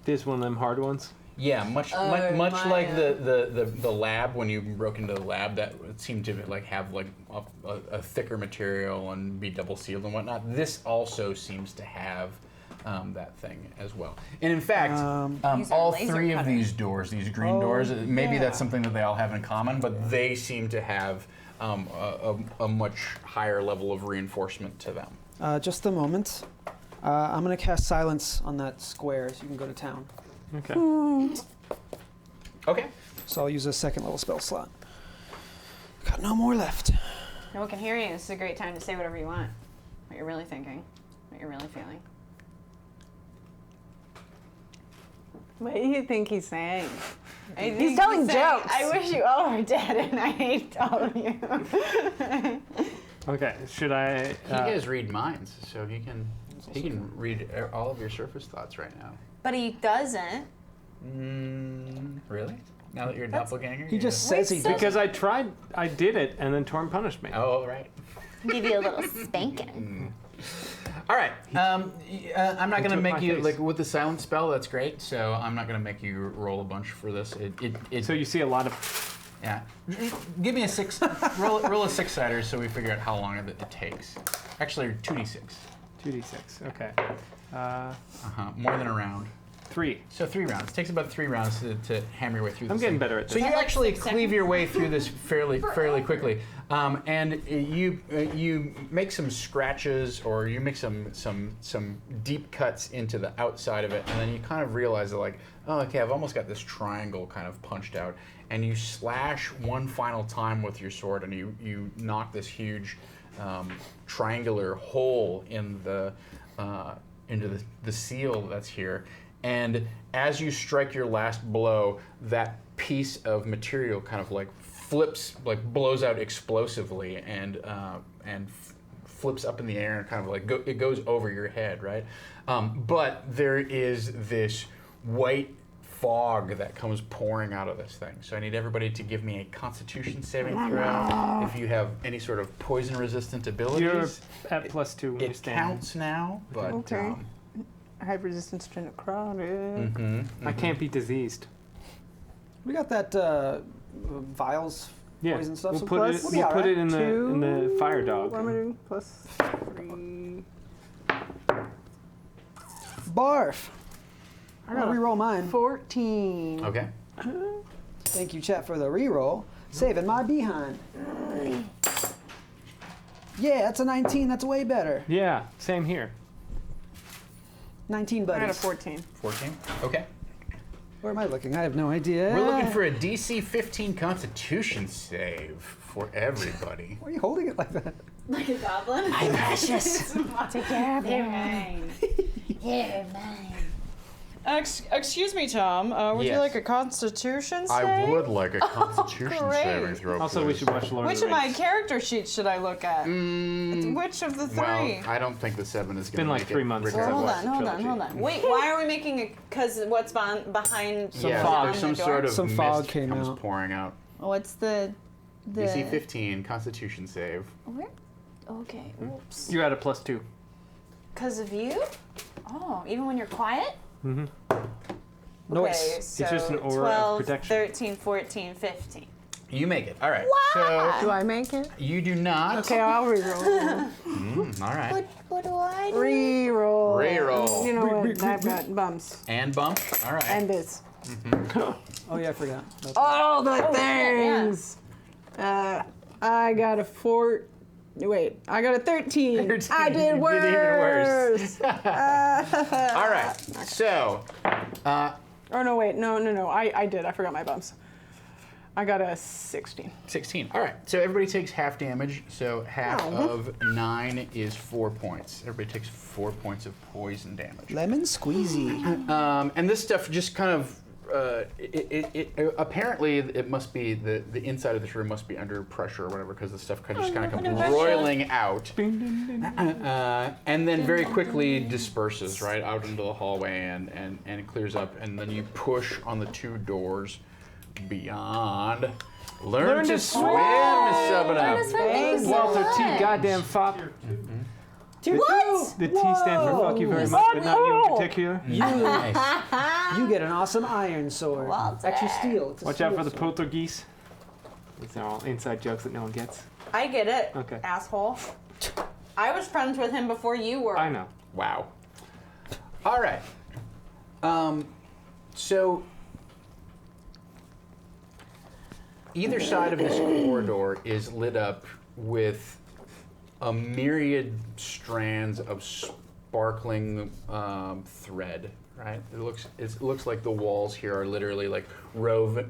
This one of them hard ones. yeah, much like the lab when you broke into the lab that seemed to like have like a thicker material and be double sealed and whatnot. This also seems to have that thing as well. And in fact, These are all laser three of cutters. these doors, these green doors, maybe that's something that they all have in common, but they seem to have a much higher level of reinforcement to them. Just a moment. I'm going to cast silence on that square so you can go to town. Okay. Okay. So I'll use a second level spell slot. Got no more left. No one can hear you. This is a great time to say whatever you want. What you're really thinking. What you're really feeling. What do you think he's saying? I He's think telling he's saying, jokes. I wish you all were dead and I hate all of you. Okay. Should I? He does read minds, so he can read all of your surface thoughts right now. But he doesn't. Really? Now that you're a doppelganger? He just says he did. Because I did it, and then Torm punished me. Oh, right. Give you a little spanking. All right. I'm not going to took make my you, face. like, with the silent spell, that's great, so I'm not going to make you roll a bunch for this. So you see a lot of. Yeah. Give me a 6. roll a 6-sider so we figure out how long it takes. Actually, 2d6. 2d6. Okay. More than a round. 3. So 3 rounds. It takes about 3 rounds to hammer your way through this I'm getting thing. better at So this. you like actually 6 cleave seconds? your way through this fairly quickly, and you make some scratches or you make some deep cuts into the outside of it, and then you kind of realize that like, oh, okay, I've almost got this triangle kind of punched out, and you slash one final time with your sword, and you knock this huge triangular hole in the into the seal that's here. And as you strike your last blow, that piece of material kind of like flips, like blows out explosively and flips up in the air and kind of like it goes over your head, right? But there is this white fog that comes pouring out of this thing. So I need everybody to give me a Constitution saving throw. If you have any sort of poison-resistant abilities, You're at +2 when you it stand. counts now. But Okay. I have resistance to necrotic. I can't be diseased. We got that vials Yeah, poison stuff. we'll so put it. we'll be We'll all put right. it in the fire dog. What am I doing? +3. Barf. I I'll got re-roll mine. 14. Okay. Thank you, chat, for the re-roll. Saving my behind. Yeah, that's a 19. That's way better. Yeah, same here. 19 I got a buddies. 14. 14. Okay. Where am I looking? I have no idea. We're looking for a DC 15 Constitution save for everybody. Why are you holding it like that? Like a goblin? I'm precious. Take care of mine. You're mine. Excuse me, Tom. Would Yes. you like a Constitution save? I would like a Constitution great. saving throw. Also, we please. should watch Lord Which of of the my Rings. character sheets should I look at? Which of the three? Well, I don't think the 7 is going to been like make 3 it months regardless. since Hold I've on, watched the hold on, trilogy. hold on. Wait, why are we making it? Because what's behind? Yeah, fog. there's some the door? sort of Some mist fog came comes out. pouring out. What's the? DC 15 Constitution save. Where? Okay. Oops. You're at a +2. Because of you? Oh, even when you're quiet? Mm-hmm. Noise. Okay, so It's just an aura of 12, protection. 13, 14, 15. You make it. All right. Do I make it? So you do not. Okay, I'll reroll. All right. What do I do? Reroll. Reroll. You know what? I've got bumps. And bump. All right. And this. Oh, yeah, I forgot. That's All the yeah. things. I got a 4. Wait, I got a 13. 13. I You did did even worse. All right. So, Oh, no, wait. No. I did. I forgot my bumps. I got a 16. 16. All right. So everybody takes half damage. So half of 9 is 4 points. Everybody takes 4 points of poison damage. lemon squeezy. And this stuff just kind of, apparently it must be, the inside of this room must be under pressure or whatever, because the stuff kind of comes roiling out. And then very quickly disperses, right, out into the hallway and it clears up. And then you push on the 2 doors beyond. Learn to swim, subbing up. Thanks. Walter T. Goddamn fop. What? The T stands for fuck you very much, but not you in particular. Nice. You get an awesome iron sword. Walter. Actually, steel. It's a Watch out steel for the sword. poltergeist. These are all inside jokes that no one gets. I get it. Okay. Asshole. I was friends with him before you were. I know. Wow. All right. So either side of this corridor is lit up with a myriad strands of sparkling thread. Right? It looks like the walls here are literally like woven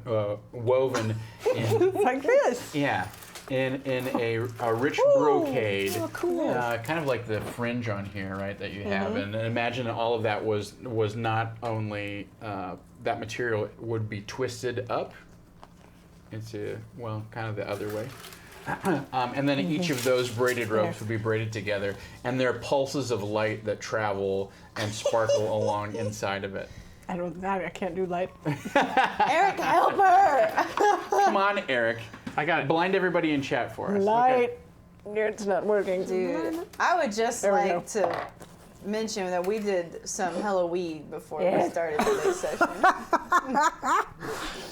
in Like this. in a rich brocade, kind of like the fringe on here, right? That you have, and imagine all of that was not only that material would be twisted up into, well, kind of the other way. And then each of those braided ropes would be braided together, and there are pulses of light that travel and sparkle along inside of it. I can't do light. Eric, help her! Come on, Eric. I got it. Blind everybody in chat for us. Light. It's not working. Dude, I would just There we like to mention that we did some hella weed before Yeah. we started today's session.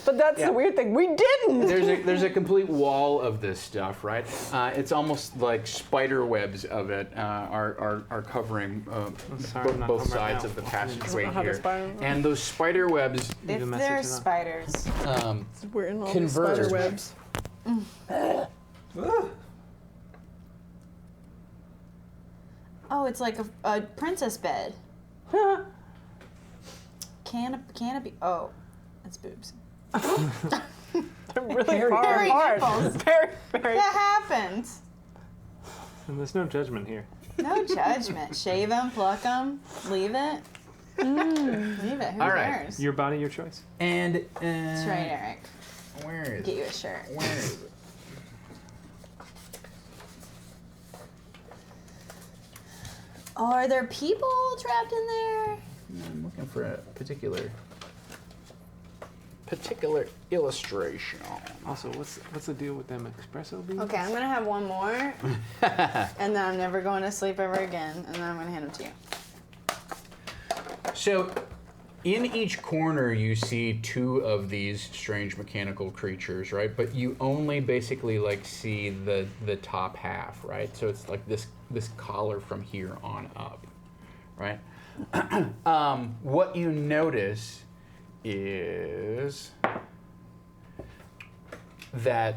But that's the weird thing. We didn't. There's a complete wall of this stuff, right? It's almost like spider webs of it are covering sorry, I'm not both home right sides now. of the passageway know how to here. spider- And those spider webs Leave a If message they're or not? spiders. We're in all Converge. these spider webs. Oh, it's like a princess bed. Canopy. Oh, it's boobs. Really far Very apart. nipples. Very. That happened. And there's no judgment here. No judgment. Shave them, pluck them, leave it. Leave it. Who All right. cares? Your body, your choice. And That's right, Eric. where is Get it? you a shirt. Where is it? Oh, are there people trapped in there? I'm looking for a particular illustration. Also, what's the deal with them espresso beans? Okay, I'm gonna have one more, and then I'm never going to sleep ever again, and then I'm gonna hand them to you. So, in each corner, you see two of these strange mechanical creatures, right? But you only basically like see the top half, right? So it's like this collar from here on up, right? What you notice is that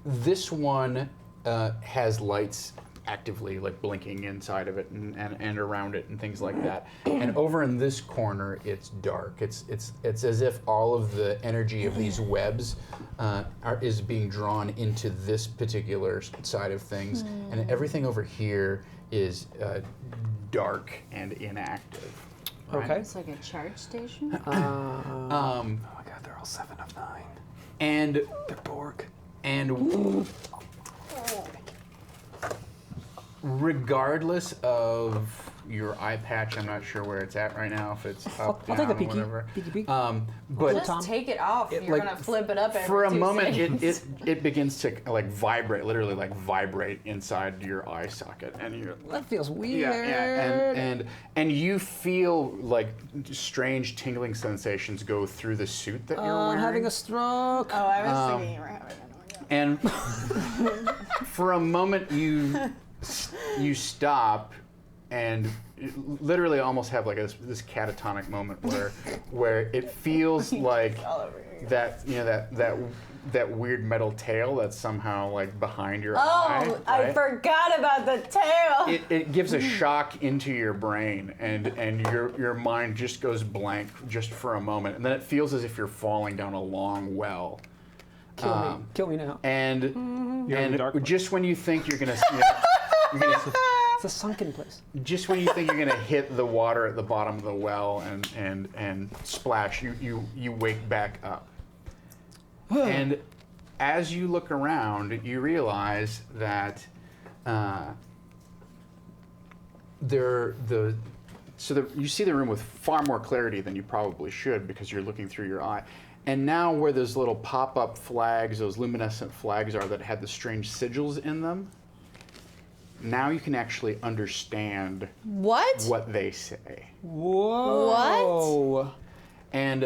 this one has lights actively like blinking inside of it and around it and things like that. And over in this corner, it's dark. It's as if all of the energy of these webs is being drawn into this particular side of things, and everything over here is dark and inactive. Right? Okay. It's like a charge station. Oh my god, they're all 7 of 9. And They're Borg. and regardless of your eye patch, I'm not sure where it's at right now, if it's up, I'll down, take a peeky. whatever. Peeky peek. But Just Tom? take it off. It, You're like, gonna flip it up every for a 2 moment, seconds. it begins to like vibrate, literally like vibrate inside your eye socket, and you're That feels weird. and you feel like strange tingling sensations go through the suit that you're wearing. I'm having a stroke. Oh, I was thinking you were having an orgasm. And for a moment, you stop and literally almost have like this catatonic moment where it feels like All over here. that weird metal tail that's somehow like behind your eye. Oh, I right? forgot about the tail. It gives a shock into your brain, and your mind just goes blank just for a moment, and then it feels as if you're falling down a long well. Kill me now. And You're in the dark just when you think you're gonna, It's a sunken place. just when you think you're gonna hit the water at the bottom of the well and splash, you wake back up. And as you look around, you realize that you see the room with far more clarity than you probably should because you're looking through your eye. And now where those little pop-up flags, those luminescent flags are that had the strange sigils in them, now you can actually understand what they say. Whoa. And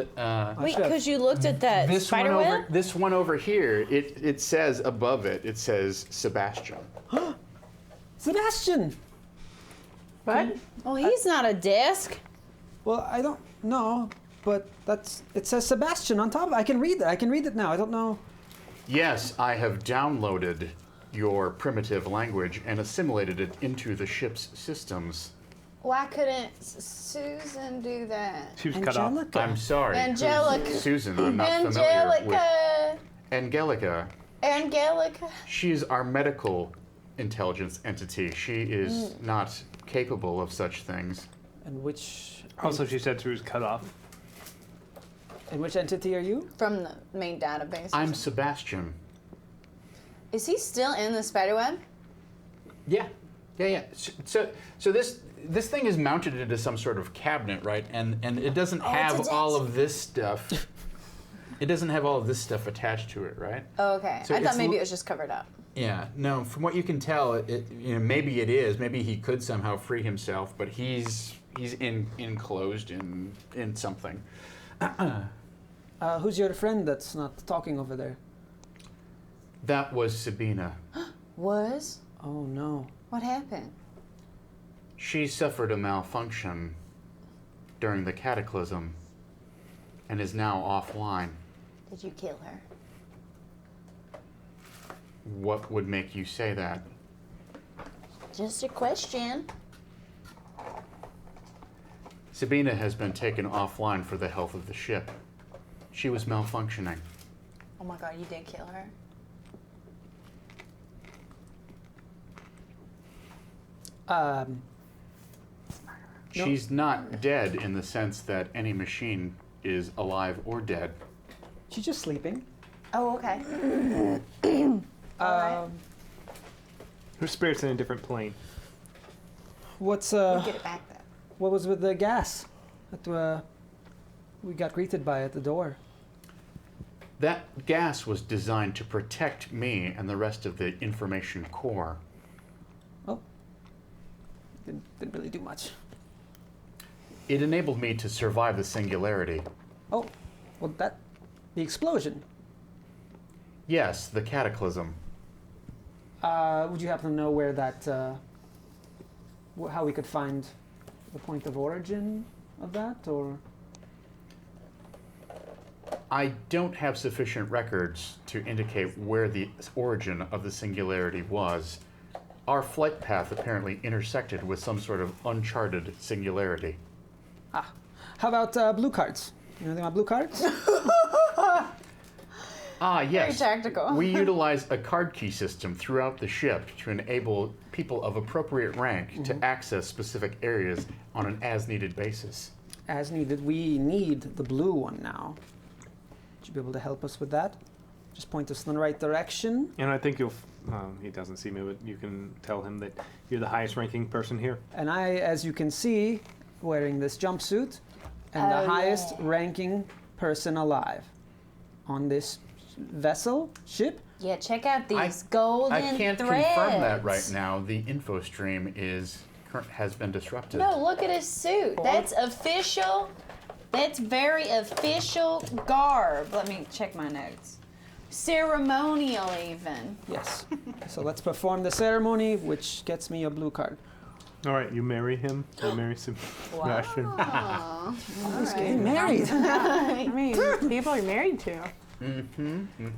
Wait, because you looked at that spider web? this one over here, it says above it says Sebastian. Sebastian. What? Well, he's not a disc. Well, I don't know, but it says Sebastian on top of it. I can read that. I can read it now. I don't know. Yes, I have downloaded your primitive language and assimilated it into the ship's systems. Why couldn't Susan do that? She was cut off. Angelica. I'm sorry. Angelica. Susan, I'm not familiar with. Angelica. Angelica. She's our medical intelligence entity. She is not capable of such things. And which Also, she said she was cut off. and which entity are you? From the main database. I'm Sebastian. Is he still in the spiderweb? Yeah. So this thing is mounted into some sort of cabinet, right? And it doesn't have all of this stuff. It doesn't have all of this stuff attached to it, right? Oh, okay. So I thought it's maybe it was just covered up. Yeah. No. From what you can tell, maybe it is. Maybe he could somehow free himself, but he's enclosed in something. Who's your friend that's not talking over there? That was Sabina. Was? Oh no. What happened? She suffered a malfunction during the cataclysm and is now offline. Did you kill her? What would make you say that? Just a question. Sabina has been taken offline for the health of the ship. She was malfunctioning. Oh my god, you did kill her? She's not dead in the sense that any machine is alive or dead. She's just sleeping. Oh, okay. Her spirit's in a different plane. What's We'll get it back though. what was with the gas that we got greeted by at the door? That gas was designed to protect me and the rest of the information core. Oh, didn't really do much. It enabled me to survive the singularity. Oh, well the explosion. Yes, the cataclysm. Would you happen to know where that, how we could find the point of origin of that, or? I don't have sufficient records to indicate where the origin of the singularity was. Our flight path apparently intersected with some sort of uncharted singularity. How about blue cards? You know anything about blue cards? Yes. Very tactical. We utilize a card key system throughout the ship to enable people of appropriate rank to access specific areas on an as-needed basis. As needed. We need the blue one now. Would you be able to help us with that? Just point us in the right direction. And I think he doesn't see me, but you can tell him that you're the highest ranking person here. And I, as you can see, wearing this jumpsuit, am the highest ranking person alive on this ship. Yeah, check out these I golden can't threads. confirm that right now. The info stream has been disrupted. No, look at his suit. That's official. That's very official garb. Let me check my notes. Ceremonial, even. Yes. So let's perform the ceremony, which gets me a blue card. All right, you marry him. You marry Sebastian. He's getting married. I mean, people you're married to.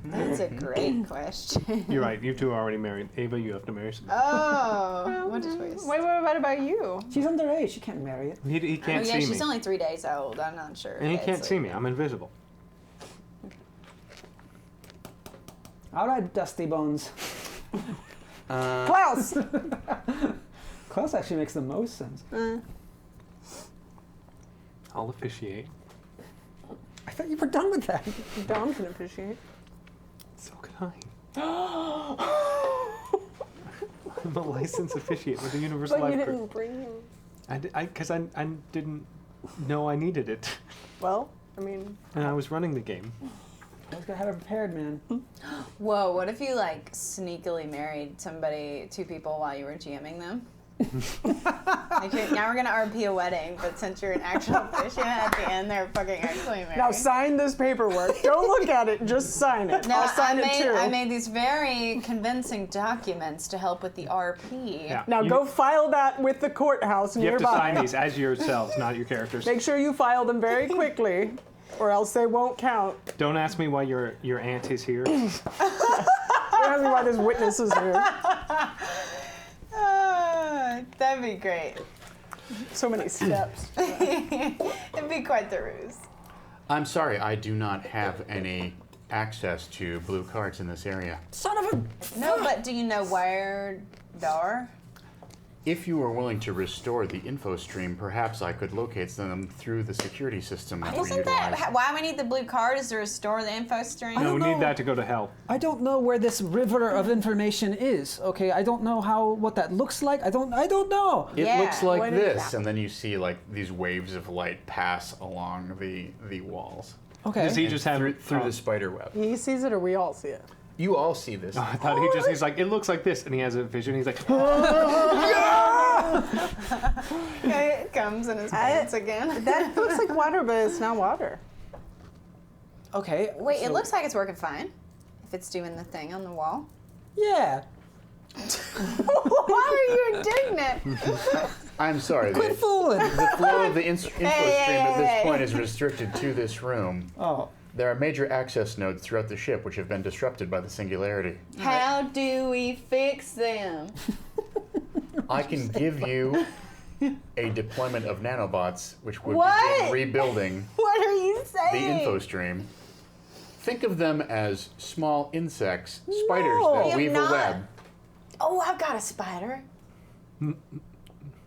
That's a great question. You're right. You two are already married. Ava, you have to marry Sebastian. Oh, what a twist. Wait, what about you? She's underage. She can't marry it. He Oh can't yeah, see she's me, only 3 days old. I'm not sure. and he can't see me. I'm invisible. All right, Dusty Bones. Klaus! Klaus actually makes the most sense. I'll officiate. I thought you were done with that. Dom can appreciate. So can I. I'm a licensed officiate with the Universal But you Life Group. didn't bring him. Because I didn't know I needed it, Well, I mean, and I was running the game. I was gonna have it prepared, man. Whoa, what if you like sneakily married two people while you were GMing them? Like now we're gonna RP a wedding, but since you're an actual officiant at the end, they're fucking actually married. now sign this paperwork. Don't look at it, just sign it. No, I'll sign it too. I made these very convincing documents to help with the RP. Yeah. Now go file that with the courthouse You nearby. have to sign these as yourselves, not your characters. Make sure you file them very quickly, or else they won't count. Don't ask me why your aunt is here. Don't ask me why there's witnesses here. That'd be great. So many steps. It'd be quite the ruse. I'm sorry, I do not have any access to blue cards in this area. Son of a... No, but do you know where they are? If you were willing to restore the info stream, perhaps I could locate them through the security system that we Isn't utilize. that why we need the blue card? Is to restore the info stream? No, we don't need know. that to go to hell. I don't know where this river of information is. Okay, I don't know what that looks like. I don't know. It Yeah, looks like what is this, that? and then you see like these waves of light pass along the walls. Okay. Does he And just have through the spider web. He sees it, or we all see it. You all see this. I thought he's like, it looks like this, and he has a vision. He's like, It comes in his pants again. That looks like water, but it's not water. Okay. Wait, so- it looks like it's working fine. If it's doing the thing on the wall. Yeah. Why are you indignant? I'm sorry. Quit fooling. The flow of the info stream at this hey. point is restricted to this room. Oh. There are major access nodes throughout the ship which have been disrupted by the singularity. How do we fix them? I can give you a deployment of nanobots which would What? begin rebuilding What are you the saying? info stream. Think of them as small insects, spiders We that have weave not- a web. Oh, I've got a spider.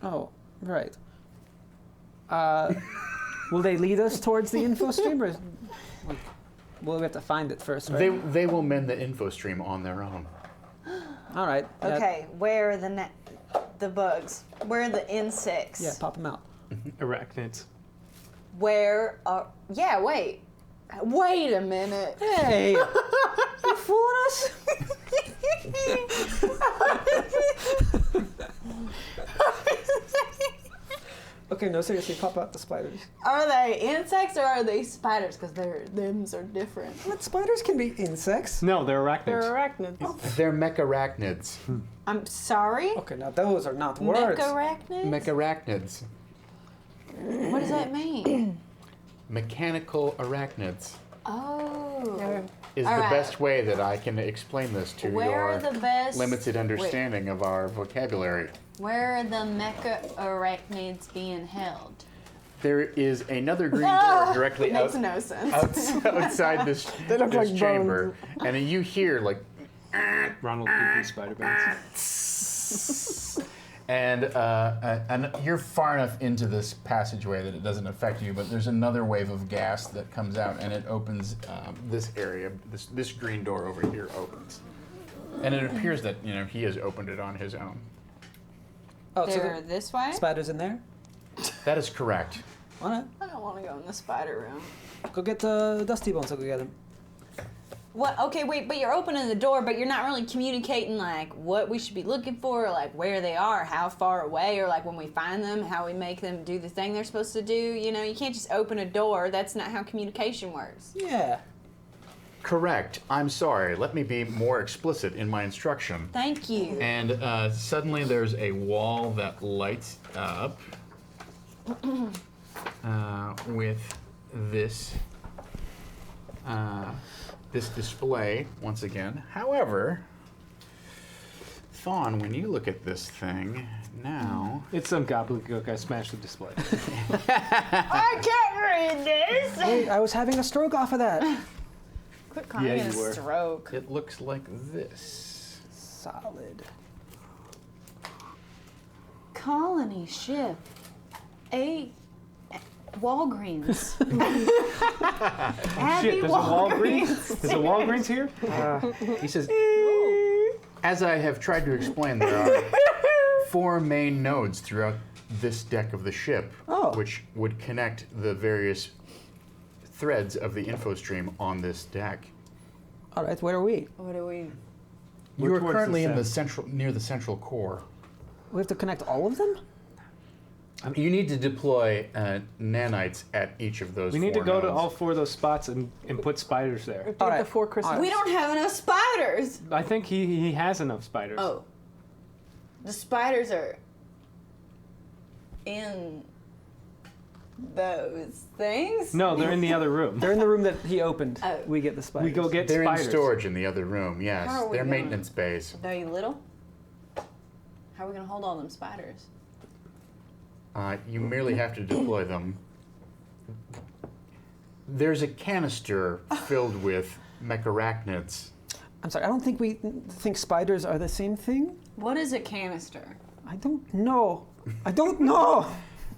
Oh. Right. Will they lead us towards the info stream, or will we have to find it first? Right? They will mend the info stream on their own. All right. Okay, where are the bugs? Where are the insects? Yeah, pop them out. Arachnids. Where are? Yeah, wait. Wait a minute. Hey, you fooling us? Okay, no, seriously, pop out the spiders. Are they insects or are they spiders? Because their limbs are different. What, spiders can be insects? No, they're arachnids. They're arachnids. They're mecharachnids. I'm sorry? Okay, now those are not words. Mecharachnids? Mecharachnids. What does that mean? Mechanical arachnids Oh. is All the right. best way that I can explain this to Where your are the best limited understanding of our vocabulary. Where are the mecha arachnids being held? There is another green door directly Makes no sense. outside this, look this like chamber, and you hear like, Ronald P.P. Spider-Bands. and you're far enough into this passageway that it doesn't affect you, but there's another wave of gas that comes out, and it opens this area. This green door over here opens, and it appears that he has opened it on his own. Oh, so They're this way? the spiders in there? That is correct. All right, I don't want to go in the spider room. go get Dusty Bones. I'll go get him. What? Okay, wait, but you're opening the door, but you're not really communicating, like, what we should be looking for, or, like, where they are, how far away, or, like, when we find them, how we make them do the thing they're supposed to do. You know, you can't just open a door. That's not how communication works. Yeah. Correct. I'm sorry. Let me be more explicit in my instruction. Thank you. And suddenly there's a wall that lights up with this this display once again. However, Thawne, when you look at this thing now, It's some gobbledygook. I smashed the display. I can't read this. Hey, I was having a stroke off of that. Quit calling Yeah, it you a were. stroke. it looks like this. Solid. Colony ship. A Walgreens. Happy Shit, there's a Walgreens? There's a Walgreens here? He says, as I have tried to explain, there are 4 main nodes throughout this deck of the ship, which would connect the various threads of the info stream on this deck. All right, where are we? What do we? You are towards currently the in the near the central core. We have to connect all of them? You need to deploy nanites at each of those. We need to 4 go nodes. to all 4 of those spots and put spiders there. Get All right. the 4 crystals. We don't have enough spiders. I think he has enough spiders. Oh. The spiders are in those things? No, they're in the other room. They're in the room that he opened. Oh. We get the spiders. We go get They're spiders. in storage in the other room. Yes, How are we they're gonna- maintenance bays. Are you little? How are we going to hold all them spiders? You merely have to deploy them. There's a canister filled with mecharachnids. I'm sorry, I don't think we think spiders are the same thing. What is a canister? I don't know. I don't know.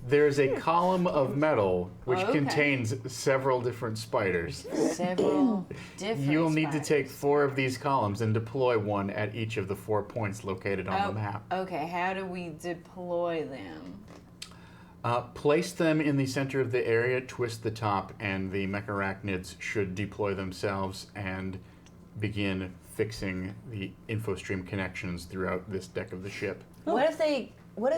There's a column of metal which Okay. contains several different spiders. Several different You'll need to spiders. take 4 of these columns and deploy one at each of the 4 points located on the map. Okay, how do we deploy them? Place them in the center of the area, twist the top, and the mecharachnids should deploy themselves and begin fixing the infostream connections throughout this deck of the ship. What if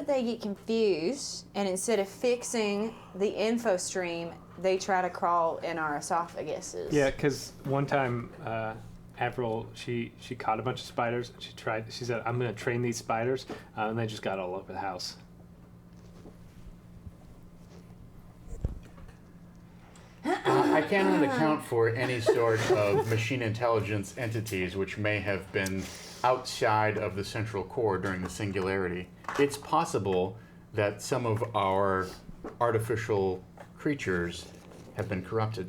they get confused and instead of fixing the info stream, they try to crawl in our esophaguses? Yeah, because one time, Avril, she caught a bunch of spiders. She said, I'm going to train these spiders, and they just got all over the house. I cannot account for any sort of machine intelligence entities which may have been outside of the central core during the singularity. It's possible that some of our artificial creatures have been corrupted.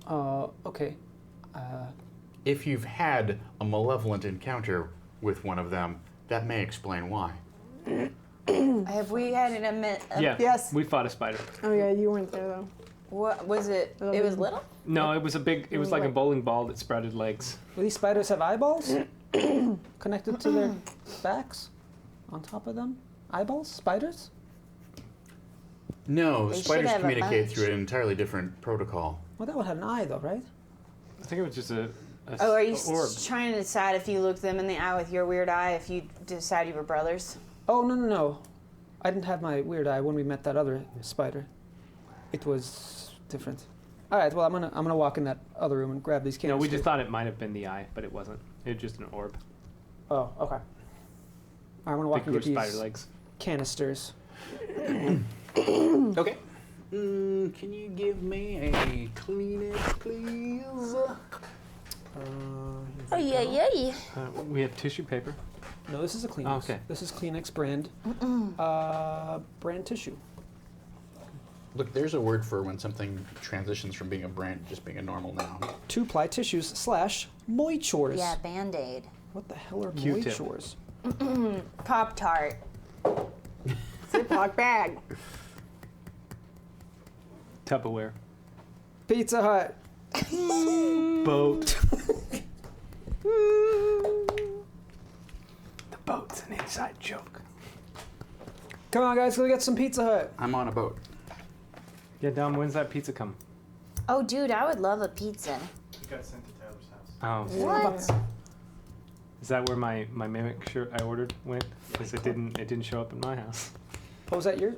Okay. If you've had a malevolent encounter with one of them, that may explain why. Have we had an Yeah. Yes. We fought a spider. Oh yeah, you weren't there though. What was it? It was little? No, it was a big. It was like a bowling ball that sprouted legs. Do these spiders have eyeballs connected to their backs? On top of them? Eyeballs? Spiders? No, They should spiders have a communicate bunch. through an entirely different protocol. Well, that would have an eye, though, right? I think it was just a Oh, are you orb. trying to decide if you look them in the eye with your weird eye, if you decide you were brothers? Oh, no. I didn't have my weird eye when we met that other spider. It was different. All right, well, I'm gonna walk in that other room and grab these No, canisters. we just thought it might have been the eye, but it wasn't. It was just an orb. Oh, okay. I'm gonna walk Big and get spider these legs. canisters. Okay. Can you give me a Kleenex, please? Oh, yeah. We have tissue paper. No, this is a Kleenex. Oh, okay. This is Kleenex brand. Brand tissue. Look, there's a word for when something transitions from being a brand to just being a normal noun. 2-ply tissues / moistures. Yeah, Band-Aid. What the hell are Q-tip. moistures? Pop-Tart. Ziploc bag. Tupperware. Pizza Hut. Boat. The boat's an inside joke. Come on, guys, go get some Pizza Hut. I'm on a boat. Yeah, Dom, when's that pizza come? Oh, dude, I would love a pizza. It got sent to Tyler's house. Oh. What? Is that where my mimic shirt I ordered went? Because it didn't show up in my house. Oh, was that yours?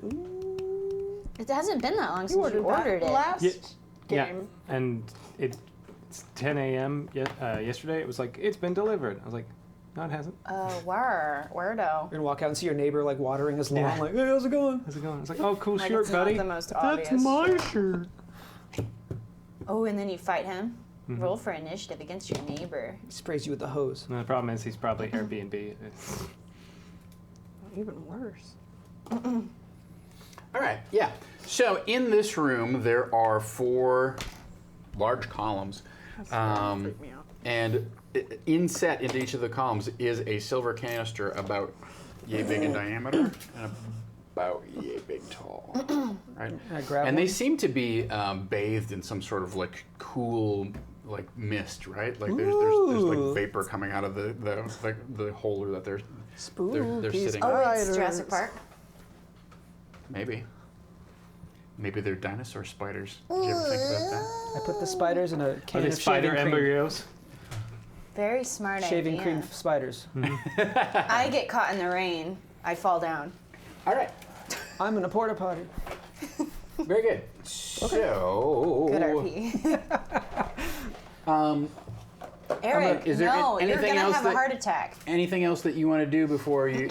It hasn't been that long You since you ordered it. last Yeah, game. and it's 10 a.m. Yesterday. It was like, it's been delivered. I was like, no, it hasn't. Wordo. You're gonna walk out and see your neighbor like watering his lawn, Yeah. like, hey, how's it going? How's it going? It's like, oh, cool Like, shirt, it's not buddy. the most That's obvious my shirt. shirt. Oh, and then you fight him. Mhm. Roll for initiative against your neighbor. He sprays you with the hose. No, the problem is he's probably Airbnb. It's- Even worse. All right, yeah. So in this room, there are 4 large columns. Freak me out. And inset into each of the columns is a silver canister about yay big in diameter and about yay big tall. Right? I grab And one. they seem to be bathed in some sort of like cool like mist, right? Like there's Ooh. like vapor coming out of the holder that they're Spooky sitting. Oh, in. it's Jurassic Park. Maybe they're dinosaur spiders. Did you ever think about that? I put the spiders in a Are can they of spider shaving cream. embryos? Very smart Shaving idea. cream spiders. I get caught in the rain. I fall down. All right, I'm in a porta potty. very good. So Good RP. Eric, is there no, you're anything gonna else have a that- heart attack. Anything else that you want to do before you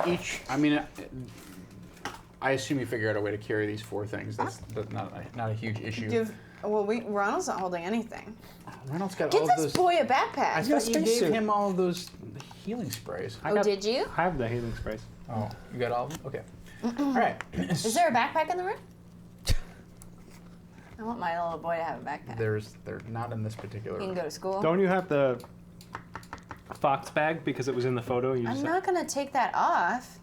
each? I mean, I assume you figure out a way to carry these 4 things. That's not a huge issue. Ronald's not holding anything. Reynolds got Get all of this those. boy a I backpack. thought you gave spacesuit. him all of those healing sprays. Oh, did you? I have the healing sprays. Oh, you got all of them. Okay. All right. Is there a backpack in the room? I want my little boy to have a backpack. They're not in this particular. He can room. go to school. Don't you have the fox bag because it was in the photo? You I'm just not gonna take that off.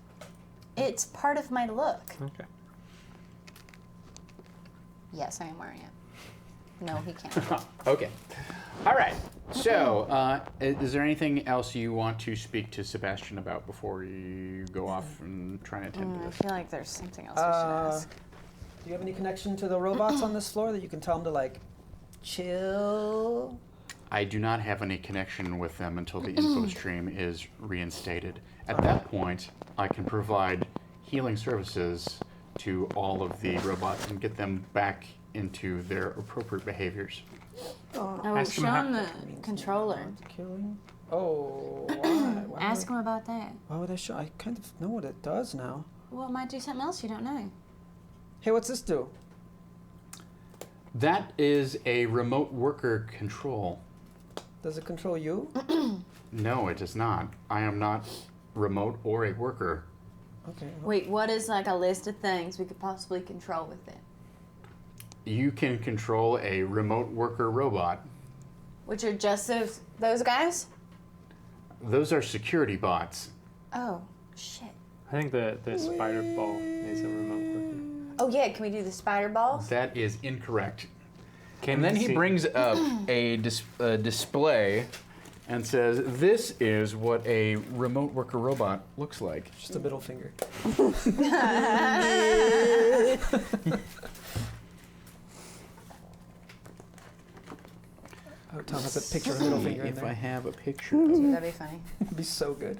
It's part of my look. Okay. Yes, I am wearing it. No, he can't. Okay. All right. So, is there anything else you want to speak to Sebastian about before you go off and try and attend to I this? feel like there's something else we should ask. Do you have any connection to the robots on this floor that you can tell them to like chill? I do not have any connection with them until the info stream is reinstated. At that point, I can provide healing services to all of the robots and get them back into their appropriate behaviors. Oh, Ask him show how- him the controller. Killing? Oh, why? Ask him about that. Why would I show? I kind of know what it does now. Well, it might do something else you don't know. Hey, what's this do? That is a remote worker control. Does it control you? No, it does not. I am not remote or a worker. Okay. Wait, what is like a list of things we could possibly control with it? You can control a remote worker robot. Which are just those guys? Those are security bots. Oh, shit. I think the spider ball is a remote working. Oh yeah, can we do the spider balls? That is incorrect. Can And then you he see- brings up a display and says, "This is what a remote worker robot looks like." Just a middle finger. Oh, Tom has a picture of a middle finger in If I there. have a picture. That'd be funny. It'd be so good.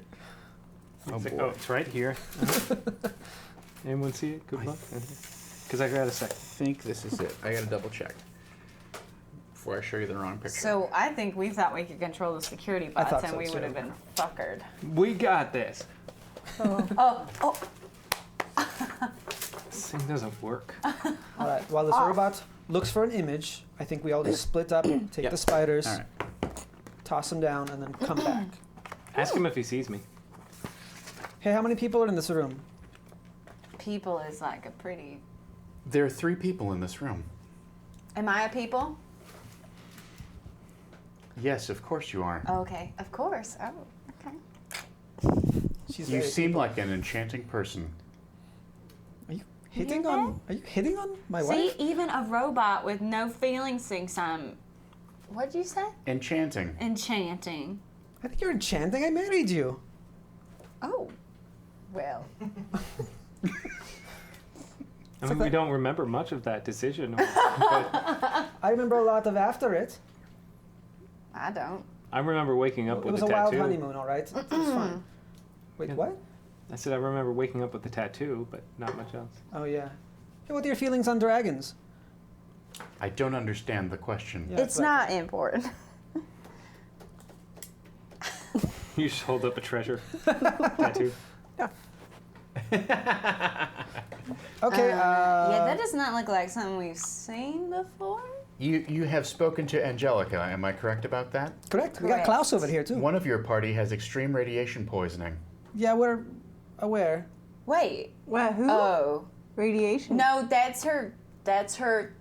It's like, boy. oh, it's right here. Anyone see it? Good luck. Because I got a second. I think this is it. I gotta double check before I show you the wrong picture. So I think we thought we could control the security bots, thought and so, we too. would have been fuckered. We got this. Oh, This thing doesn't work. All right. While this robot looks for an image, I think we all just split up, take Yep. the spiders, All right. toss them down, and then come back. Ask him if he sees me. Hey, how many people are in this room? people is like a pretty. There are 3 people in this room. Am I a people? Yes, of course you are. Oh, okay, of course. Oh, okay. She's You very seem like an enchanting person. Are you hitting on? Are you hitting on my See, wife? even a robot with no feelings thinks I'm. What'd you say? Enchanting. Enchanting. I think you're enchanting. I married you. Oh, well. I mean, we don't remember much of that decision. But I remember a lot of after it. I don't. I remember waking up It with was a a wild tattoo. honeymoon, all right? It was fine. Wait, Yeah. what? I said I remember waking up with a tattoo, but not much else. Oh, yeah. Hey, what are your feelings on dragons? I don't understand the question. Yeah, It's but- not important. You just hold up a treasure tattoo. Okay, yeah, that does not look like something we've seen before. You have spoken to Angelica, am I correct about that? correct. We got correct. Klaus over here, too. One of your party has extreme radiation poisoning. Yeah, we're aware. Wait. What? Who? Oh. Radiation. No, that's her. That's her.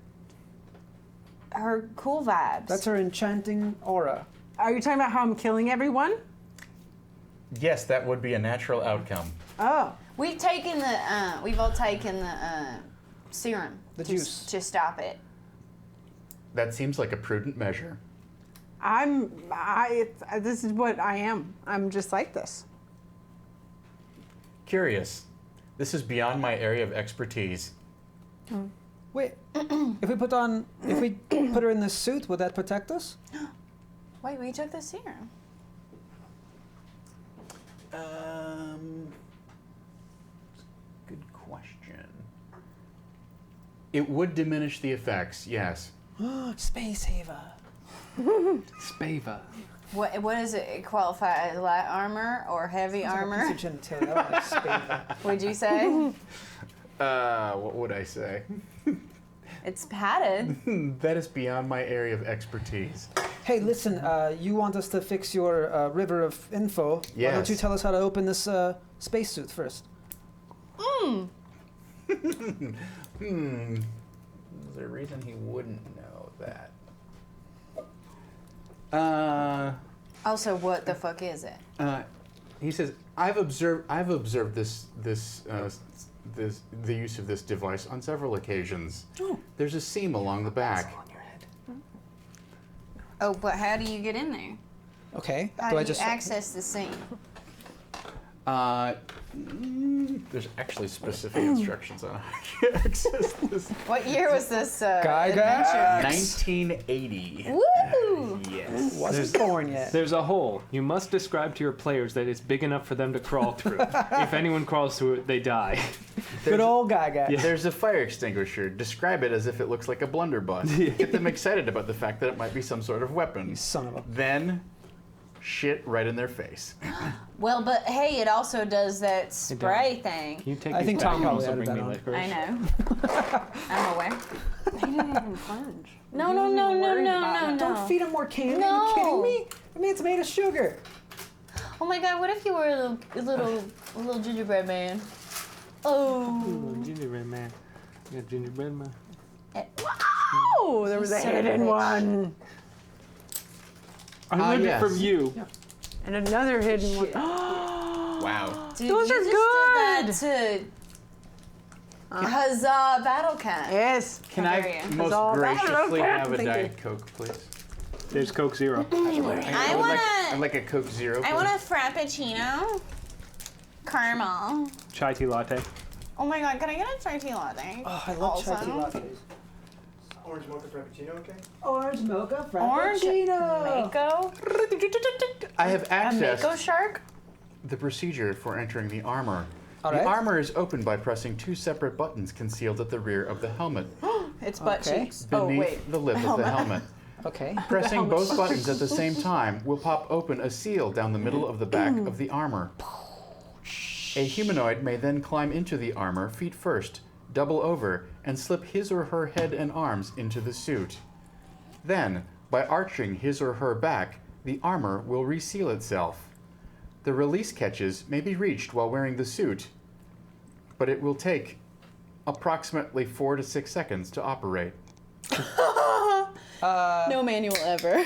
Her cool vibes. That's her enchanting aura. Are you talking about how I'm killing everyone? Yes, that would be a natural outcome. Oh. We've taken the. We've all taken the serum. The to juice. To stop it. That seems like a prudent measure. This is what I am. I'm just like this. Curious. This is beyond my area of expertise. Wait, if we put her in this suit, would that protect us? Wait, we took the serum. Good question. It would diminish the effects, yes. Space Haver. Spava. What does it qualify as? Light armor or heavy armor? Piece of genitalia. I don't like Space. Would you say? What would I say? It's padded. That is beyond my area of expertise. Hey, listen, you want us to fix your river of info. Why don't Yes. you tell us how to open this spacesuit first? Is there a reason he wouldn't know that? Also, what the fuck is it? He says, I've observed the use of this device on several occasions. Oh. There's a seam along the back. On your head. Oh, but how do you get in there? Okay. How do do I you just access the scene? There's actually specific instructions on how to access this. What year was this Gygax? adventure? 1980. Woo! Yes. wasn't born yet? There's a hole. You must describe to your players that it's big enough for them to crawl through. If anyone crawls through it, they die. Good old Gygax. There's a fire extinguisher. Describe it as if it looks like a blunderbuss. Get them excited about the fact that it might be some sort of weapon. Son of a. Then, shit right in their face. Well, but hey, it also does that spray thing. Can you take I these think back Tom and probably also added bring that me on. licorice? I know. I'm aware. He didn't even plunge. No, no, no, no, no, no, Don't no. feed him more candy. No. Are you kidding me? I mean, it's made of sugar. Oh my God! What if you were a little gingerbread man? Oh. Ooh, gingerbread man. You got gingerbread man? Oh, there was a Son of a hidden bitch. one. I learned yes. it from you. And another hidden one. Wow. Dude, Those you are just good. did that to Huzzah Battle Cat. Yes. Can How I dare you. most all graciously that. have a Thank Diet Coke, please? There's Coke Zero. I'd like a Coke Zero. I want a Frappuccino. Caramel. Chai tea latte. Oh my god, can I get a chai tea latte? Oh, I love chai tea Also? lattes. Orange mocha frappuccino, okay? Orange mocha Orange frappuccino. Mako. I have A Mako accessed shark? The procedure for entering the armor. All The right. armor is opened by pressing 2 separate buttons concealed at the rear of the helmet, It's butt Okay. cheeks. beneath Oh wait. the lip of the helmet. Okay. Pressing both buttons at the same time will pop open a seal down the middle of the back of the armor. A humanoid may then climb into the armor feet first, double over, and slip his or her head and arms into the suit. Then, by arching his or her back, the armor will reseal itself. The release catches may be reached while wearing the suit, but it will take approximately 4 to 6 seconds to operate. No manual ever.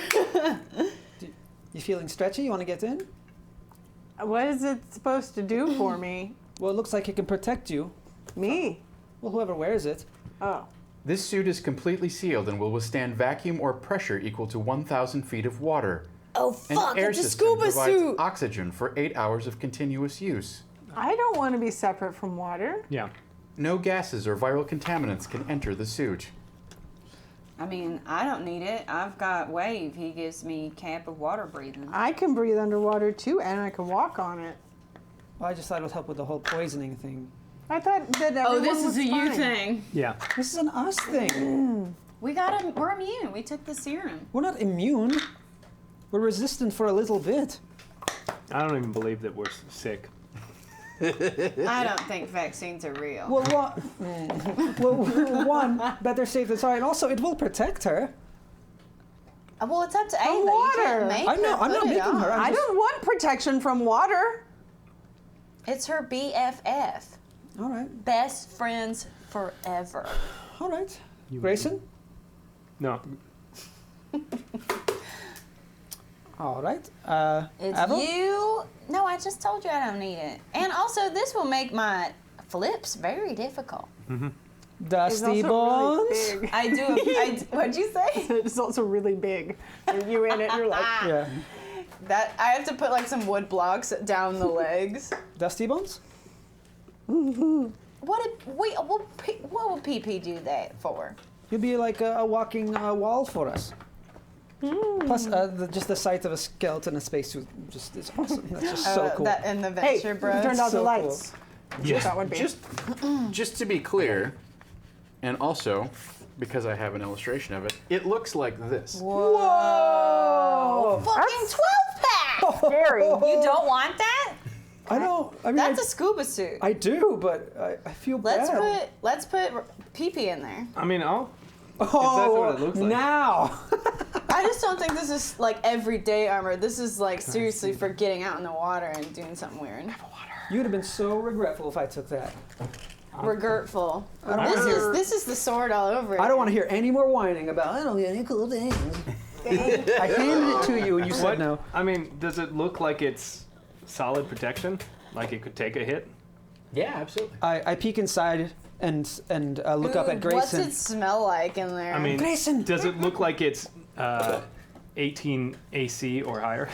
You feeling stretchy? You want to get in? What is it supposed to do for me? Well, it looks like it can protect you. Me? Well, whoever wears it. Oh. This suit is completely sealed and will withstand vacuum or pressure equal to 1,000 feet of water. Oh An fuck, air it's a system scuba provides suit. oxygen for 8 hours of continuous use. I don't want to be separate from water. Yeah. No gases or viral contaminants can enter the suit. I mean, I don't need it. I've got Wave. He gives me cap of water breathing. I can breathe underwater too, and I can walk on it. Well, I just thought it would help with the whole poisoning thing. I thought that Oh, everyone this is was a you fine. thing. Yeah. This is an us thing. We're immune. We took the serum. We're not immune. We're resistant for a little bit. I don't even believe that we're sick. I don't think vaccines are real. Well, one, better safe than sorry, and also it will protect her. Well, it's up to From Ava. You water. can't make I know, her I'm not put it making on. her. I don't want protection from water. It's her BFF. All right, Best friends forever. all right. Grayson? No. All right. It's Avril? you. No, I just told you I don't need it. And also, this will make my flips very difficult. Dusty It's also Bones? really big. I do. What'd you say? It's also really big. And you in it, you're like, Yeah. That I have to put like some wood blocks down the legs. Dusty Bones? What will PP do that for? You'll be like a walking wall for us. Plus, just the sight of a skeleton in a spacesuit just is awesome. That's just so cool. That and the hey, venture you bros. turned out the so lights. Yes. That would be. Just to be clear, and also because I have an illustration of it, it looks like this. Whoa! Fucking 12-pack! Scary. You don't want that? I don't. I mean, That's a scuba suit. I do, but I feel bad. Let's put PP in there. I mean, Oh, what it looks like. now. I just don't think this is like everyday armor. This is like seriously for getting out in the water and doing something weird. You would have been so regretful if I took that. Regretful. I don't This is the sword all over it. I don't want to hear any more whining about I don't get any cool things. I handed it to you and you said what? no. I mean, does it look like it's solid protection? Like it could take a hit? Yeah, absolutely. I peek inside and look up at Ooh, What's Grayson. it smell like in there? I mean, Grayson! does it look like it's 18 AC or higher?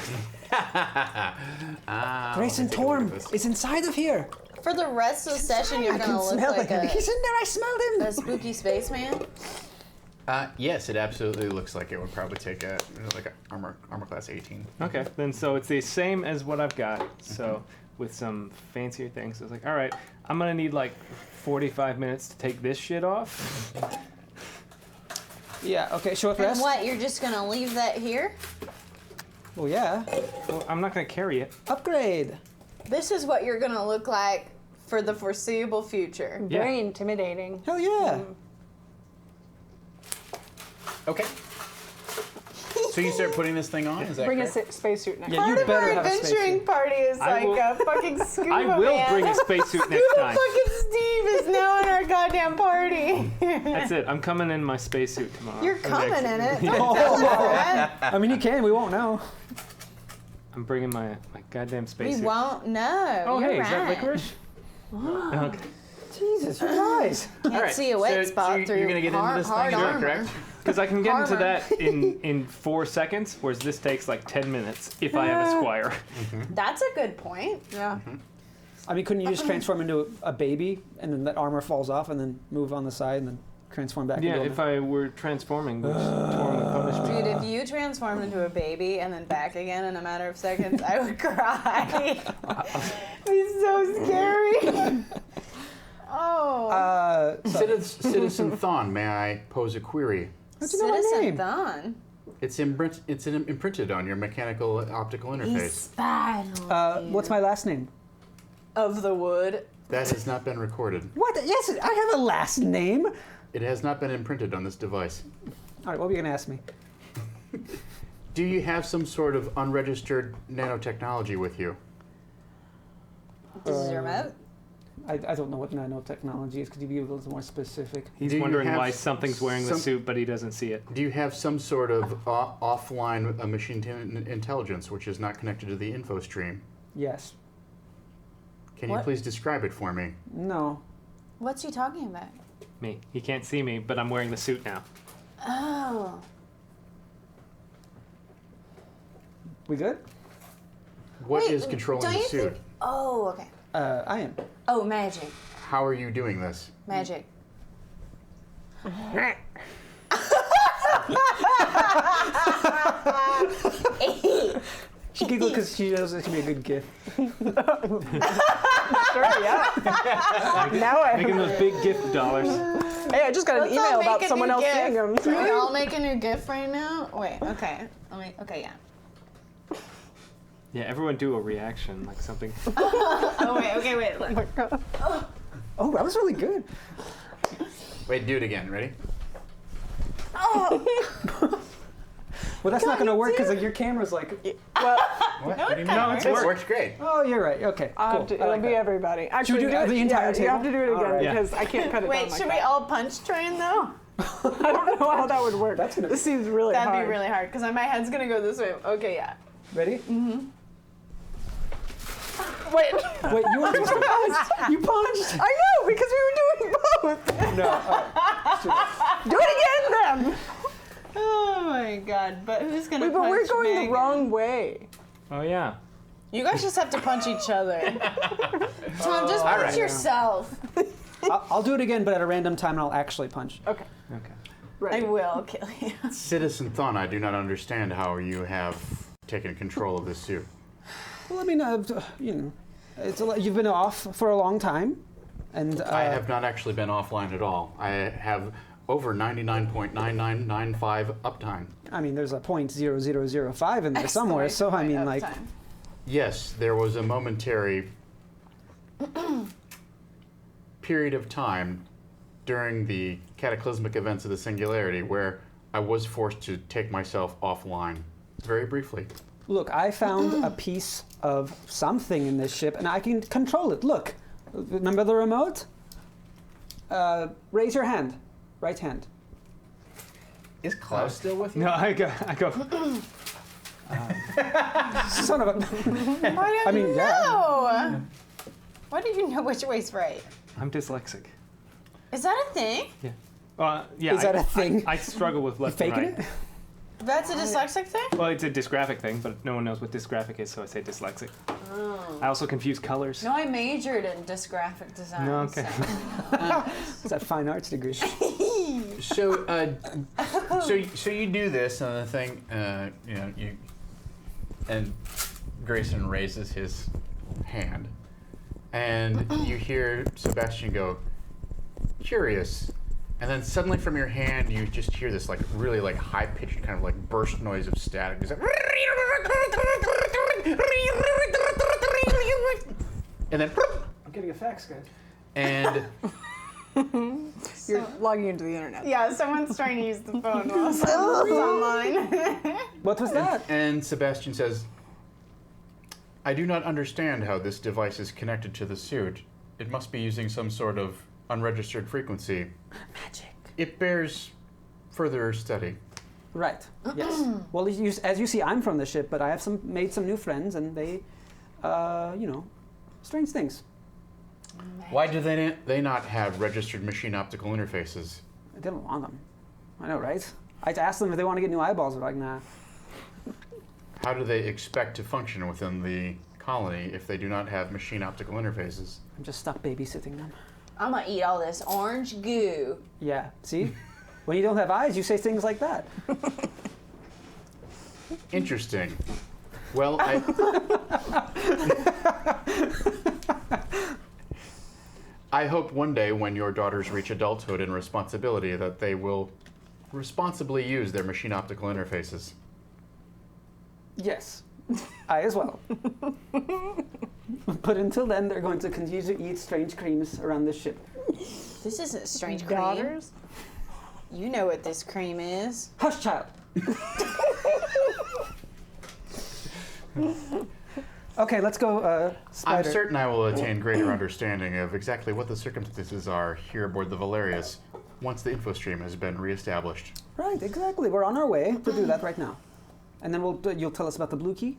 Grayson Torm is inside of here. for the rest of the session, you're I gonna can look smell like him. He's in there. I smelled him. a spooky spaceman. Yes, it absolutely looks like it would probably take a armor class 18. Okay, then so it's the same as what I've got. So with some fancier things, I was like, all right, I'm gonna need like 45 minutes to take this shit off. Yeah. Okay. Short And rest. what? You're just gonna leave that here? Well, yeah. Well, I'm not gonna carry it. Upgrade. This is what you're gonna look like for the foreseeable future. Yeah. Very intimidating. Hell yeah. Okay. So you start putting this thing on? Is that Bring a correct? spacesuit next Yeah, time. you Part of better our have a adventuring spacesuit. party is I like will- a fucking scuba I will man. bring a spacesuit next Scuba time. fucking Steve is now in our goddamn party. That's it. I'm coming in my spacesuit tomorrow. You're Or coming next- in it. Yeah. Don't tell us that. I mean, you can. We won't know. I'm bringing my goddamn We spacesuit. won't know. Oh, You're hey, is that right. licorice? Okay. Jesus, you guys. Can't All right, see a wet so spot through you're gonna get into hard, this hard thing, is that armor. correct? Because I can get into Armor. that in 4 seconds, whereas this takes like 10 minutes if I have a squire. That's a good point. Yeah. I mean, couldn't you just transform into a baby and then that armor falls off and then move on the side and then transform back Yeah, into if I were transforming, which Torm would punish me. Dude, if you transformed into a baby and then back again in a matter of seconds, I would cry. It'd be so scary. Oh. Citizen Thon, may I pose a query? How'd you know my Citizen name? Thon. It's imprinted on your mechanical optical interface. Spied on What's my last name? Of the wood. That has not been recorded. What? Yes, I have a last name. It has not been imprinted on this device. All right, what were you going to ask me? Do you have some sort of unregistered nanotechnology with you? This is your remote. I don't know what nanotechnology is. Could you be a little more specific? He's Do you wondering have why something's wearing the some- suit, but he doesn't see it. Do you have some sort of offline machine intelligence which is not connected to the info stream? Yes. Can you What? please describe it for me? No. What's he talking about? Me. He can't see me, but I'm wearing the suit now. Oh. We good? What Wait, is controlling don't the you suit? think- Oh, okay. I am. Oh, magic. How are you doing this? Magic. She giggled because she knows it can be a good gift. Sure, yeah. Now Making those big gift dollars. Hey, I just got an Let's all email make about a someone new else gift. seeing them. Can we all make a new GIF right now? Wait, okay. Okay, yeah. Yeah, everyone do a reaction, like something. Oh, wait, okay, wait. Look. Oh, that was really good. Wait, do it again. Ready? Well, that's not going to work because your camera's like. Well, What? No, What do you it mean? kinda It works. works great. Oh, you're right. Okay. I'll Cool. have to, I it'll like be that. everybody. Actually, do the entire You have table? to do it again Alright. because I can't cut it Wait, down like should we that. all punch train though? I don't know how that would work. That's gonna- This seems really That'd hard. be really hard because my head's gonna go this way. Okay, yeah. Ready? Wait, Wait, you weren't supposed to punch. You punched. I know because we were doing both. No. Do it again then. Oh my god, but who's gonna Wait, but punch we're going Megan? the wrong way. Oh yeah. You guys just have to punch each other. Tom, just punch right. yourself. I'll do it again, but at a random time, and I'll actually punch. Okay. Okay. I Ready. will kill you. Citizen Thon, I do not understand how you have taken control of this suit. Well, I mean, you know, it's you've been off for a long time, and I have not actually been offline at all. I have over 99.9995 uptime. I mean, there's a .0005 in there somewhere. So I mean, like, Uptime. Yes, there was a momentary period of time during the cataclysmic events of the Singularity where I was forced to take myself offline, very briefly. look, I found a piece of something in this ship, and I can control it. Look, remember the remote? Raise your hand, right hand. Is Klaus still with you? No, I go. Son of a. Why don't I mean, you yeah. know? Why do you know which way's right? I'm dyslexic. Is that a thing? Yeah. Yeah. Is that a thing? I struggle with You left and faking right. it? That's a dyslexic thing? Well, it's a dysgraphic thing, but no one knows what dysgraphic is, so I say dyslexic. I also confuse colors. No, I majored in dysgraphic design. No, okay. It's that fine arts degree. So, so you do this, and the thing, you know, and Grayson raises his hand, and you hear Sebastian go, "Curious," and then suddenly from your hand you just hear this like really like high pitched kind of like burst noise of static. It's like, and then, I'm getting a fax, guys. and You're logging into the internet. Yeah, someone's trying to use the phone while someone's online. What was that? And Sebastian says, I do not understand how this device is connected to the suit. It must be using some sort of unregistered frequency. Magic. It bears further study. Right. Yes. Well, as you see, I'm from the ship, but I have made some new friends, and they, strange things. Why do they not have registered machine optical interfaces? I didn't want them. I know, right? I asked them if they want to get new eyeballs. They're like, nah. How do they expect to function within the colony if they do not have machine optical interfaces? I'm just stuck babysitting them. I'm gonna eat all this orange goo. Yeah. See, when you don't have eyes, you say things like that. Interesting. Well, I hope one day when your daughters reach adulthood and responsibility that they will responsibly use their machine optical interfaces. Yes, I as well. But until then, they're going to continue to eat strange creams around this ship. This isn't strange cream. Daughters? You know what this cream is. Hush, child. Okay, let's go, Spider. I'm certain I will attain greater understanding of exactly what the circumstances are here aboard the Valerius once the info stream has been reestablished. Right, exactly. We're on our way to do that right now. And then you'll tell us about the blue key?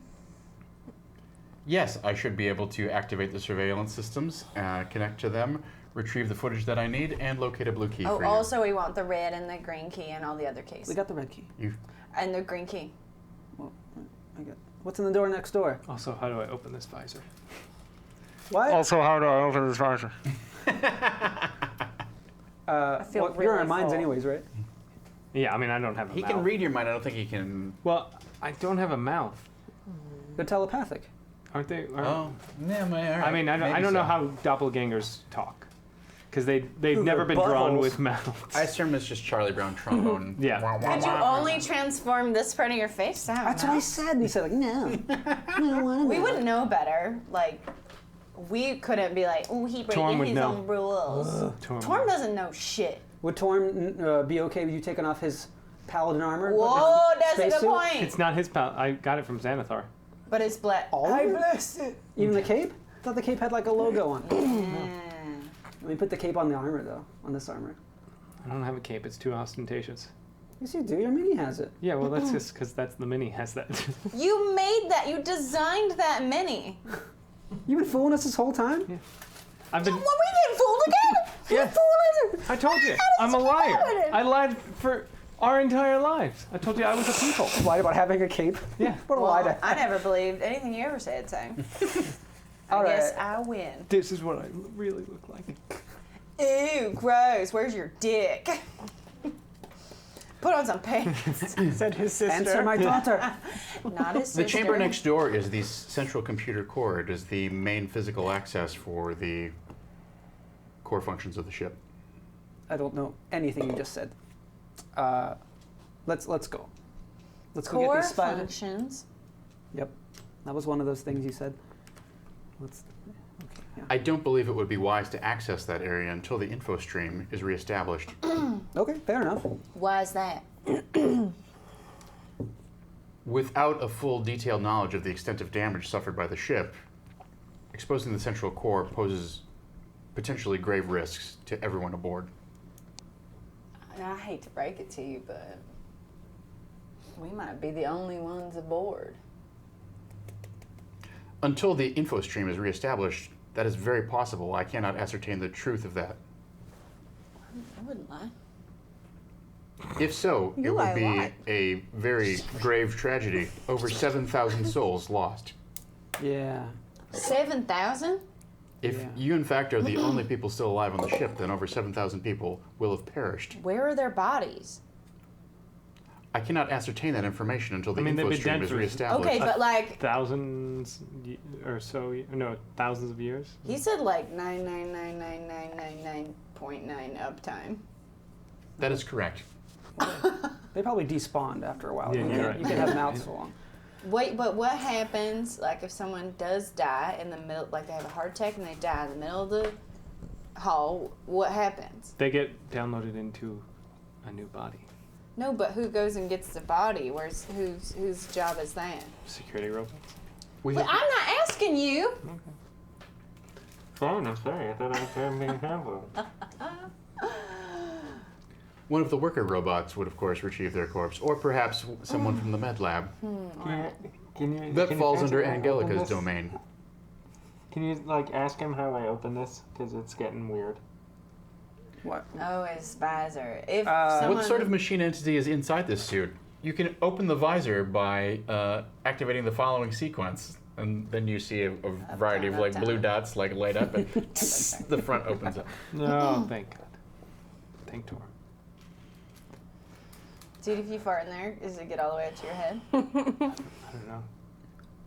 Yes, I should be able to activate the surveillance systems, connect to them, retrieve the footage that I need, and locate a blue key for you. Also we want the red and the green key and all the other keys. We got the red key. And the green key. Well, what's in the door next door? Also, how do I open this visor? What? Also, how do I open this visor? I feel you're in really our minds full. anyways, right? Yeah, I mean, I don't have a He mouth. can read your mind. I don't think he can. Well, I don't have a mouth. They're telepathic. Aren't they? Oh, yeah, all right. I mean, I don't know how doppelgangers talk. Because they've never been drawn with mouths. I assume it's just Charlie Brown trombone. Yeah. Could you only transform this part of your face to have That's what I said. And he said, like, no. I don't want to. We wouldn't know better. Like, we couldn't be like, oh, he Torm breaking would his know. own rules. Torm doesn't know shit. Would Torm be okay with you taking off his paladin armor? Whoa, that's a good spacesuit? point. It's not his pal. I got it from Xanathar. But it's black. All of I it? blessed it. Even the cape? I thought the cape had like a logo on it. Let me put the cape on the armor, though. On this armor. I don't have a cape. It's too ostentatious. Yes, you do. Your mini has it. Yeah, well, that's just because that's the mini has that. You made that. You designed that mini. You've been fooling us this whole time? Yeah. I've been. What, we getting fooled again? Yeah. Fooled? I told you. I'm a liar. I lied for our entire lives. I told you I was a people. Lied about having a cape? Yeah. What a lie Well, to I never believed anything you ever said, so. I guess I win. This is what I really look like. Ew, gross. Where's your dick? Put on some pants. Said his sister. Answer my daughter. Not his sister. The chamber next door is the central computer core. It is the main physical access for the core functions of the ship. I don't know anything you just said. Let's go. Let's go get Core these spiders. functions. Yep, that was one of those things you said. Let's. Okay. Yeah. I don't believe it would be wise to access that area until the info stream is reestablished. Okay, fair enough. Why is that? Without a full detailed knowledge of the extent of damage suffered by the ship, exposing the central core poses potentially grave risks to everyone aboard. I hate to break it to you, but we might be the only ones aboard. Until the info stream is reestablished, that is very possible. I cannot ascertain the truth of that. I wouldn't lie. If so, it You lie would a be lot. a very grave tragedy. Over 7,000 souls lost. Yeah. 7,000? If Yeah. you, in fact, are the only people still alive on the ship, then over 7,000 people will have perished. Where are their bodies? I cannot ascertain that information until the I mean, they've info been stream dead is for- reestablished. Okay, but like, thousands of years. he said like 9999999.9 uptime. That is correct. They probably despawned after a while. Yeah, you, you're can, right. you can have mouths so long. Wait, but what happens, like, if someone does die in the middle, like they have a heart attack and they die in the middle of the hall, what happens? They get downloaded into a new body. No, but who goes and gets the body? Whose job is that? Security robots. We But have, I'm not asking you. Fine, I'm sorry. I thought I was having a handle. One of the worker robots would, of course, retrieve their corpse, or perhaps someone from the med lab. That falls under Angelica's domain. Can you like ask him how I open this? Because it's getting weird. What? Oh, his visor. If What sort of machine entity is inside this suit? You can open the visor by activating the following sequence, and then you see a variety down, of like up, blue down. dots like light up, and the front opens up. No, thank God. Thank Tor. Dude, if you fart in there, does it get all the way up to your head? I don't know.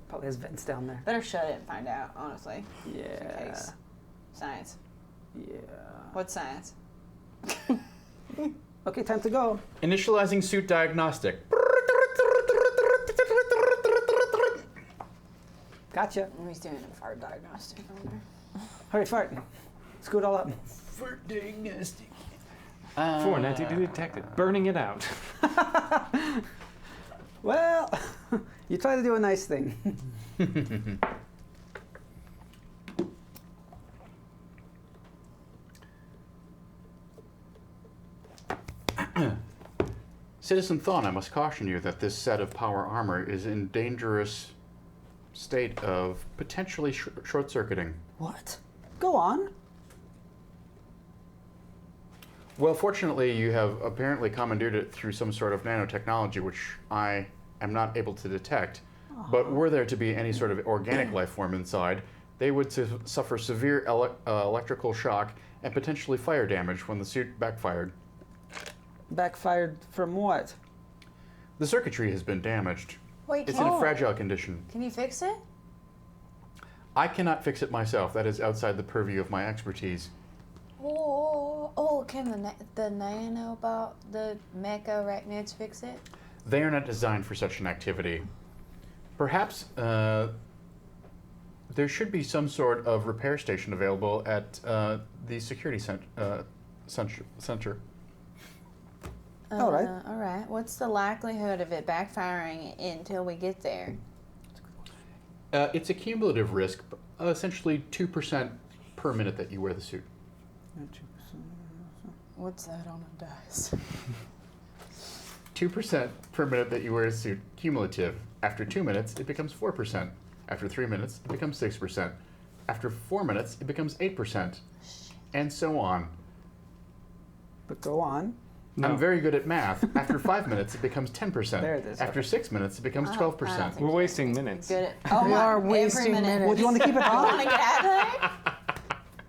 Probably has vents down there. Better shut it and find out, honestly. Yeah. Case. Science. Yeah. What's science? Okay, time to go. Initializing suit diagnostic. Gotcha. He's doing a fart diagnostic over there. Hurry, fart. Screw it all up. For diagnostic. 490 detected. Burning it out. Well, you try to do a nice thing. Citizen Thawne, I must caution you that this set of power armor is in dangerous state of potentially short-circuiting. What? Go on. Well, fortunately, you have apparently commandeered it through some sort of nanotechnology, which I am not able to detect. But were there to be any sort of organic life form inside, they would suffer severe electrical shock and potentially fire damage when the suit backfired. Backfired from what? The circuitry has been damaged. Wait, It's in a fragile condition. Can you fix it? I cannot fix it myself. That is outside the purview of my expertise. Can the nanobot, the mecha arachnids fix it? They are not designed for such an activity. Perhaps there should be some sort of repair station available at the security center. All right. All right. What's the likelihood of it backfiring until we get there? It's a cumulative risk, essentially 2% per minute that you wear the suit. What's that on a dice? 2% per minute that you wear a suit, cumulative. After 2 minutes, it becomes 4%. After 3 minutes, it becomes 6%. After 4 minutes, it becomes 8%. And so on. But go on. No. I'm very good at math. After 5 minutes, it becomes 10%. There it is. After 6 minutes, it becomes 12%. We're wasting minutes. Good at, oh We my, are every wasting minute. minutes. Well, do you want to keep it I want on? to get out of there.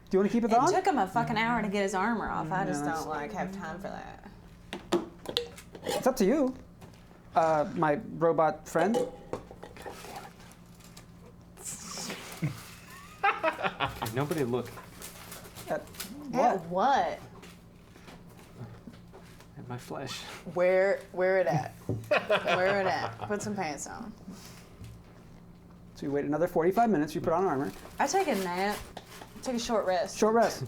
Do you want to keep it It on? took him a fucking hour to get his armor off. I just that's- don't like have time for that. It's up to you. My robot friend. Nobody look At What? what? What? at my flesh. Where it at? Where it at? Put some pants on. So you wait another 45 minutes, you put on armor. I take a nap. Take a short rest. Short rest.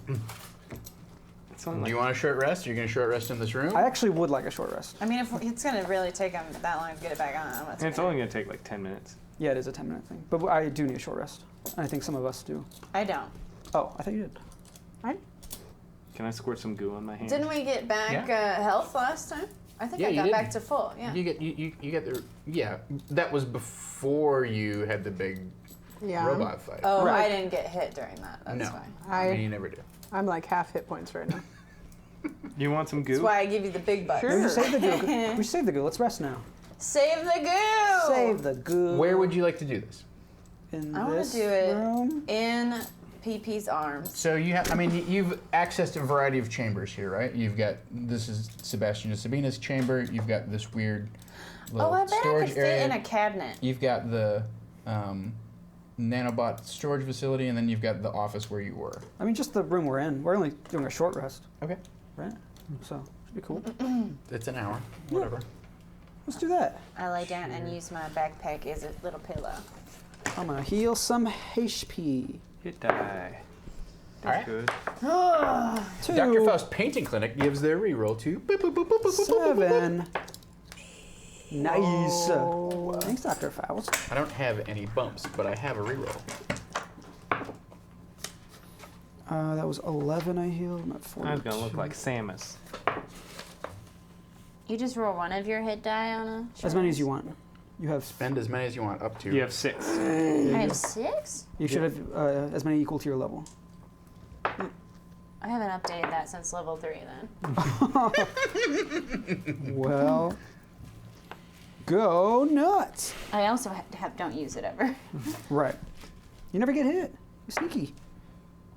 It's only Do like you want a short rest? Are you going to short rest in this room? I actually would like a short rest. I mean, if it's gonna really take him that long to get it back on, and it's only gonna take like 10 minutes. Yeah, it is a 10-minute thing. But I do need a short rest. And I think some of us do. I don't. Oh, I thought you did. Can I squirt some goo on my hand? Didn't we get back health last time? I think Yeah, I you got did. back to full. Yeah. You get the that was before you had the big Yeah. robot fight. Oh, Right. I didn't get hit during that. That's no, fine. I mean, you never do. I'm like half hit points right now. You want some goo? That's why I give you the big bucks. Sure. We should save the goo. We should save the goo. Let's rest now. Save the goo. Save the goo. Where would you like to do this? In I want this to do it room? in PP's arms. So you have, I mean, you've accessed a variety of chambers here, right? You've got, this is Sebastian and Sabina's chamber. You've got this weird little Oh, I bet I storage could fit area. in a cabinet. You've got the nanobot storage facility, and then you've got the office where you were. I mean, just the room we're in. We're only doing a short rest, Okay. right? So, should be cool. It's an hour, whatever. Let's do that. I lay down and use my backpack as a little pillow. I'm gonna heal some HP. Hit die. That's Alright. good. Two, Dr. Faust Painting Clinic gives their reroll to 7. Nice. Thanks, Dr. Faust. I don't have any bumps, but I have a reroll. That was 11 I healed. I'm at 42. I was gonna look like Samus. You just roll one of your hit die on a. As many as you want. You have. Spend as many as you want, up to. You have 6. I have 6? You should have as many equal to your level. I haven't updated that since level 3 then. Well, go nuts. I also don't use it ever. Right. You never get hit. You're sneaky.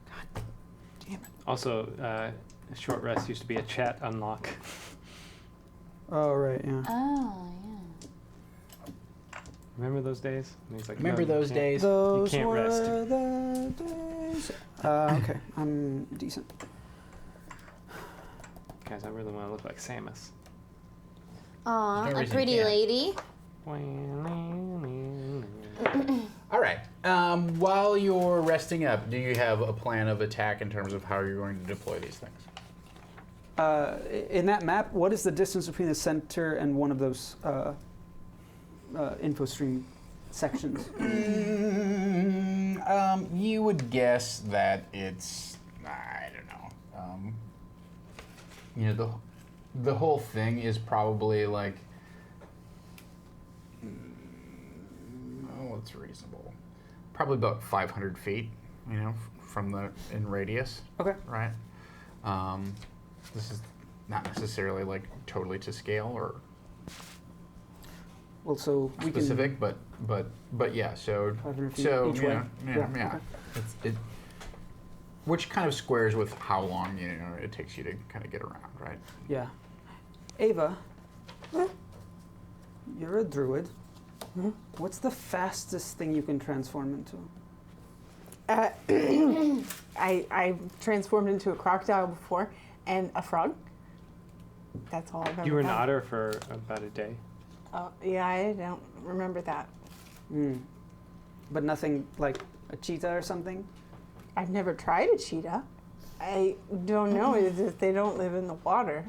God damn it. Also, short rest used to be a chat unlock. Oh, right, yeah. Oh, yeah. Remember those days? And he's like, Remember "No, you those can't." days? Those can't were rest. the days. Okay, I'm decent. Guys, I really want to look like Samus. Aw, There's no a reason pretty you can't. lady. All right. While you're resting up, do you have a plan of attack in terms of how you're going to deploy these things? In that map, what is the distance between the center and one of those info stream sections? You would guess that it's, I don't know. The whole thing is probably like, it's reasonable. Probably about 500 feet, from in radius. Okay. Right. This is not necessarily like totally to scale or Well, so we specific, but yeah. So 500 feet so each yeah, way. yeah. Okay. It which kind of squares with how long it takes you to kind of get around, right? Yeah. Ava, you're a druid. What's the fastest thing you can transform into? I transformed into a crocodile before and a frog. That's all I've ever You were an done. otter for about a day. Oh, yeah, I don't remember that. But nothing like a cheetah or something? I've never tried a cheetah. I don't know if they don't live in the water.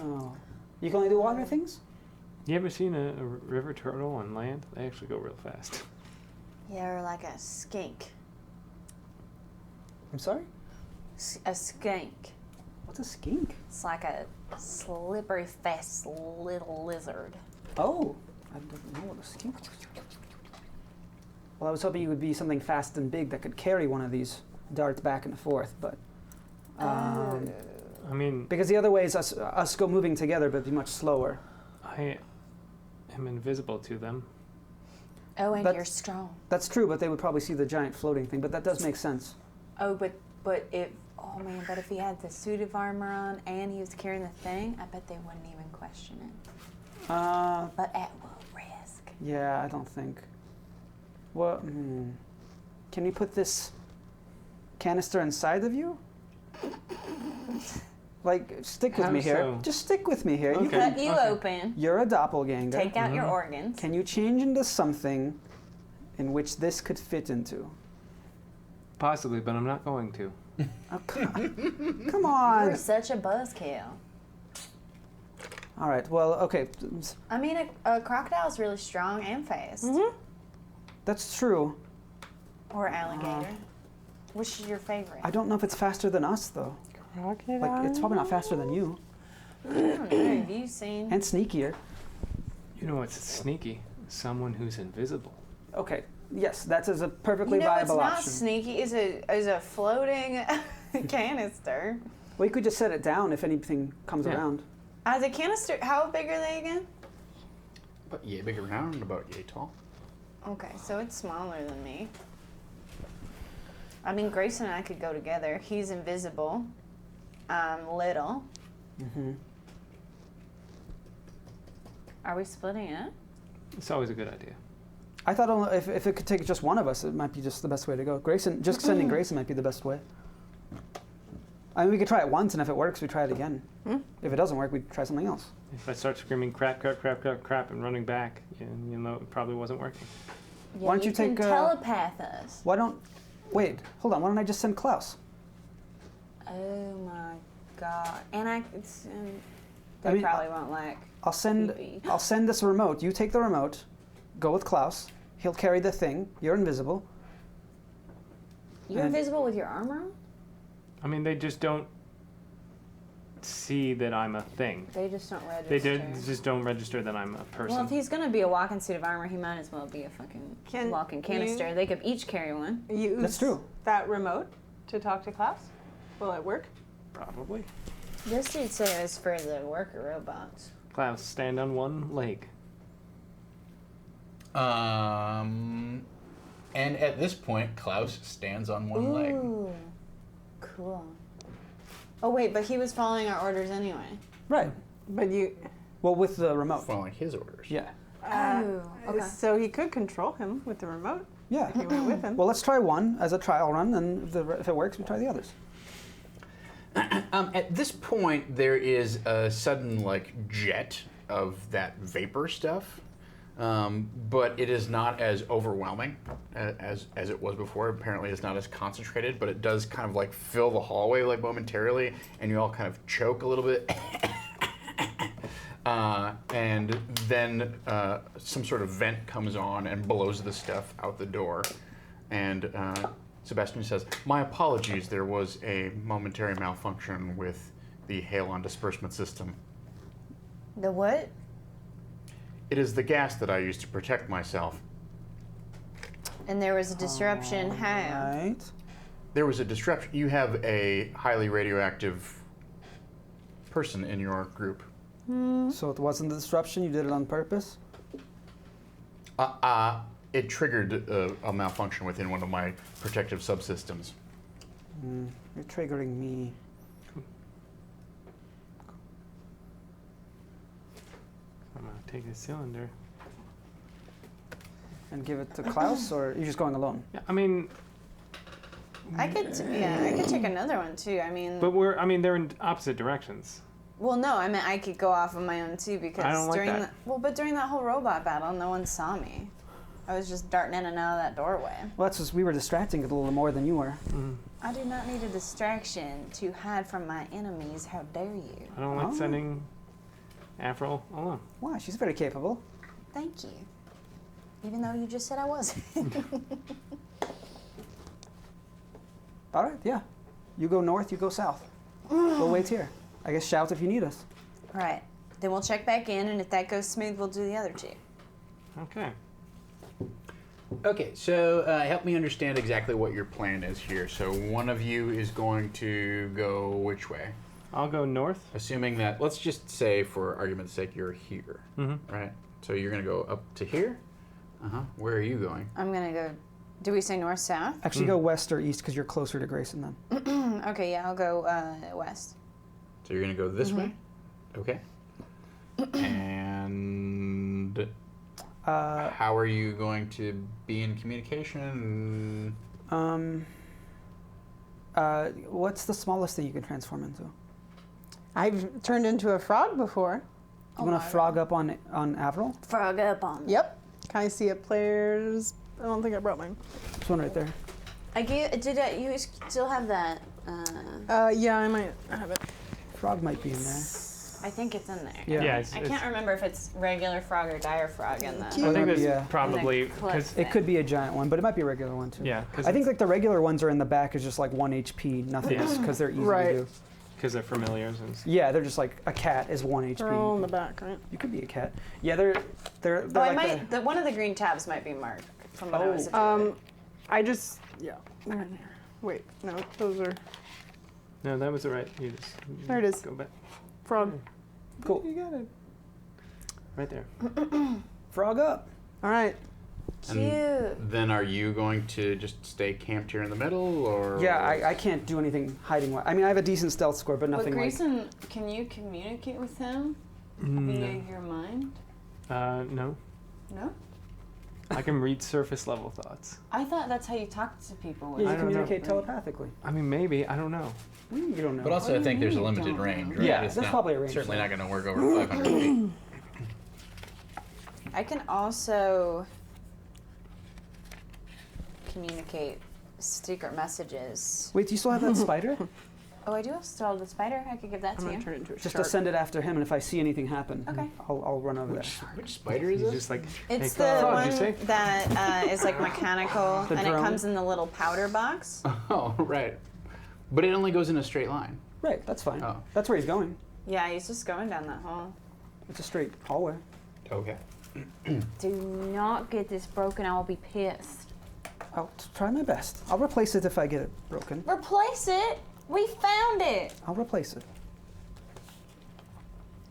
Oh. You can only do water things? You ever seen a river turtle on land? They actually go real fast. Yeah, or like a skink. I'm sorry? A skink. What's a skink? It's like a slippery, fast little lizard. Oh, I don't know what a skink is. Well, I was hoping you would be something fast and big that could carry one of these darts back and forth, but... I mean, because the other way is us go moving together, but be much slower. I am invisible to them. Oh, and That's- you're strong. That's true, but they would probably see the giant floating thing, but that does make sense. Oh, but if but if he had the suit of armor on and he was carrying the thing, I bet they wouldn't even question it. But at what risk? Yeah, I don't think. Well, can you put this canister inside of you? Like, stick with How me here. so? Just stick with me here. You Okay. Cut you open, You're a doppelganger. take out your organs. Can you change into something in which this could fit into? Possibly, but I'm not going to. Oh, come You're on. such a buzzkill. All right, well, okay. I mean, a crocodile is really strong and fast. That's true. Or alligator. Which is your favorite? I don't know if it's faster than us, though. Crocodile? Like, it's probably not faster than you. I don't know. Have you seen? And sneakier. You know what's sneaky? Someone who's invisible. Okay, yes, that is a perfectly You know, it's viable not option. sneaky. Is a floating canister. We could just set it down if anything comes Yeah. around. As a canister, how big are they again? About yay big around, about yay tall. Okay, so it's smaller than me. I mean, Grayson and I could go together. He's invisible. I'm little. Are we splitting it? It's always a good idea. I thought only if it could take just one of us, it might be just the best way to go. Grayson, just sending Grayson might be the best way. I mean, we could try it once, and if it works, we try it again. If it doesn't work, we try something else. If I start screaming crap, crap, crap, crap, crap, and running back, you know it probably wasn't working. Yeah, Why don't you can take, telepath us? Why don't... Wait, hold on. Why don't I just send Klaus? Oh my god! And they I mean, probably won't like. I'll send this remote. You take the remote. Go with Klaus. He'll carry the thing. You're invisible. You're and- invisible with your armor on? I mean, they just don't see that I'm a thing. They just don't register. They just don't register that I'm a person. Well, if he's gonna be a walking suit of armor, he might as well be a fucking walking canister. They could each carry one. Use That's true. that remote to talk to Klaus? Will it work? Probably. This dude said it was for the worker robots. Klaus, stand on one leg. And at this point, Klaus stands on one leg. Ooh, cool. Oh wait, but he was following our orders anyway. Right. But you. Well, with the remote. Following his orders. Yeah. Okay. So he could control him with the remote. Yeah. If you went with him. Well, let's try one as a trial run, and if it works, we try the others. At this point, there is a sudden jet of that vapor stuff, but it is not as overwhelming as it was before. Apparently, it's not as concentrated, but it does kind of fill the hallway momentarily, and you all kind of choke a little bit. And then some sort of vent comes on and blows the stuff out the door. And Sebastian says, "My apologies, there was a momentary malfunction with the halon disbursement system. The what? It is the gas that I use to protect myself. And there was a disruption. How? Right. There was a disruption. You have a highly radioactive person in your group. So it wasn't a disruption. You did it on purpose. It triggered a malfunction within one of my protective subsystems. You're triggering me. I'm gonna take this cylinder. And give it to Klaus, or are you just going alone? Yeah, I mean, I could take another one too. I mean, but they're in opposite directions. well, no, I mean I could go off on my own too because I don't like during that. during that whole robot battle, no one saw me. I was just darting in and out of that doorway. Well, that's just we were distracting it a little more than you were. I do not need a distraction to hide from my enemies. How dare you? I don't like sending Avril alone. Wow, she's very capable. Thank you. Even though you just said I wasn't. All right, yeah. You go north, you go south. We'll wait here. I guess shout if you need us. Right. Then we'll check back in, and if that goes smooth, we'll do the other two. Okay. Okay, so help me understand exactly what your plan is here. So one of you is going to go which way? I'll go north. Assuming that, let's just say for argument's sake, you're here, right? So you're going to go up to here? Where are you going? I'm gonna go. Do we say north south? Actually, go west or east because you're closer to Grayson then. Okay, yeah, I'll go west. So you're going to go this way? Okay. And how are you going to be in communication? What's the smallest thing you can transform into? I've turned into a frog before. You want to frog up on Avril? Frog up on me. Yep. Can I see it, players? I don't think I brought mine. This one right there. You still have that? Yeah, I might have it. Frog might be in there. I think it's in there. Yeah. Yeah, I can't remember if it's regular frog or dire frog in the. I think there's Yeah. probably clip because thing. It could be a giant one, but it might be a regular one too. yeah, because I think the regular ones are in the back is just 1 HP, nothing, Yeah. because they're easy Right. to do. they're familiars and Yeah, they're just like a cat is 1 HP. They're all in the back, right? You could be a cat. Yeah, they're Oh, like one of the green tabs might be marked from when I was a I just they're in here. Wait, no, those are no, that was the right. You just There it is. Go back frog. Cool. You got it. right there. Frog up. All right. Cute. Then are you going to just stay camped here in the middle, or? Yeah, I can't do anything hiding. I mean, I have a decent stealth score, but But nothing like. Grayson, can you communicate with him via your mind? No, No? I can read surface level thoughts. I thought that's how you talk to people. Yeah, I you don't know. communicate telepathically. I mean, maybe I don't know. You don't know. But also, I think there's a limited range, right? Yeah, It's there's not- probably a range, Certainly so. not going to work over 500 feet. I can also communicate secret messages. Wait, do you still have that spider? Oh, I do still have the spider. I could give that I'm to gonna you. turn it into a Just to shark. send it after him, and if I see anything happen, Okay. I'll run over there. Which spider is He's this? just like It's hey, the frog, one you say? that is like mechanical, The and it drone? comes in the little powder box. Oh, right. But it only goes in a straight line. Right, that's fine. Oh. That's where he's going. Yeah, he's just going down that hall. It's a straight hallway. Okay. Do not get this broken. I will be pissed. I'll try my best. I'll replace it if I get it broken. Replace it. We found it I'll replace it.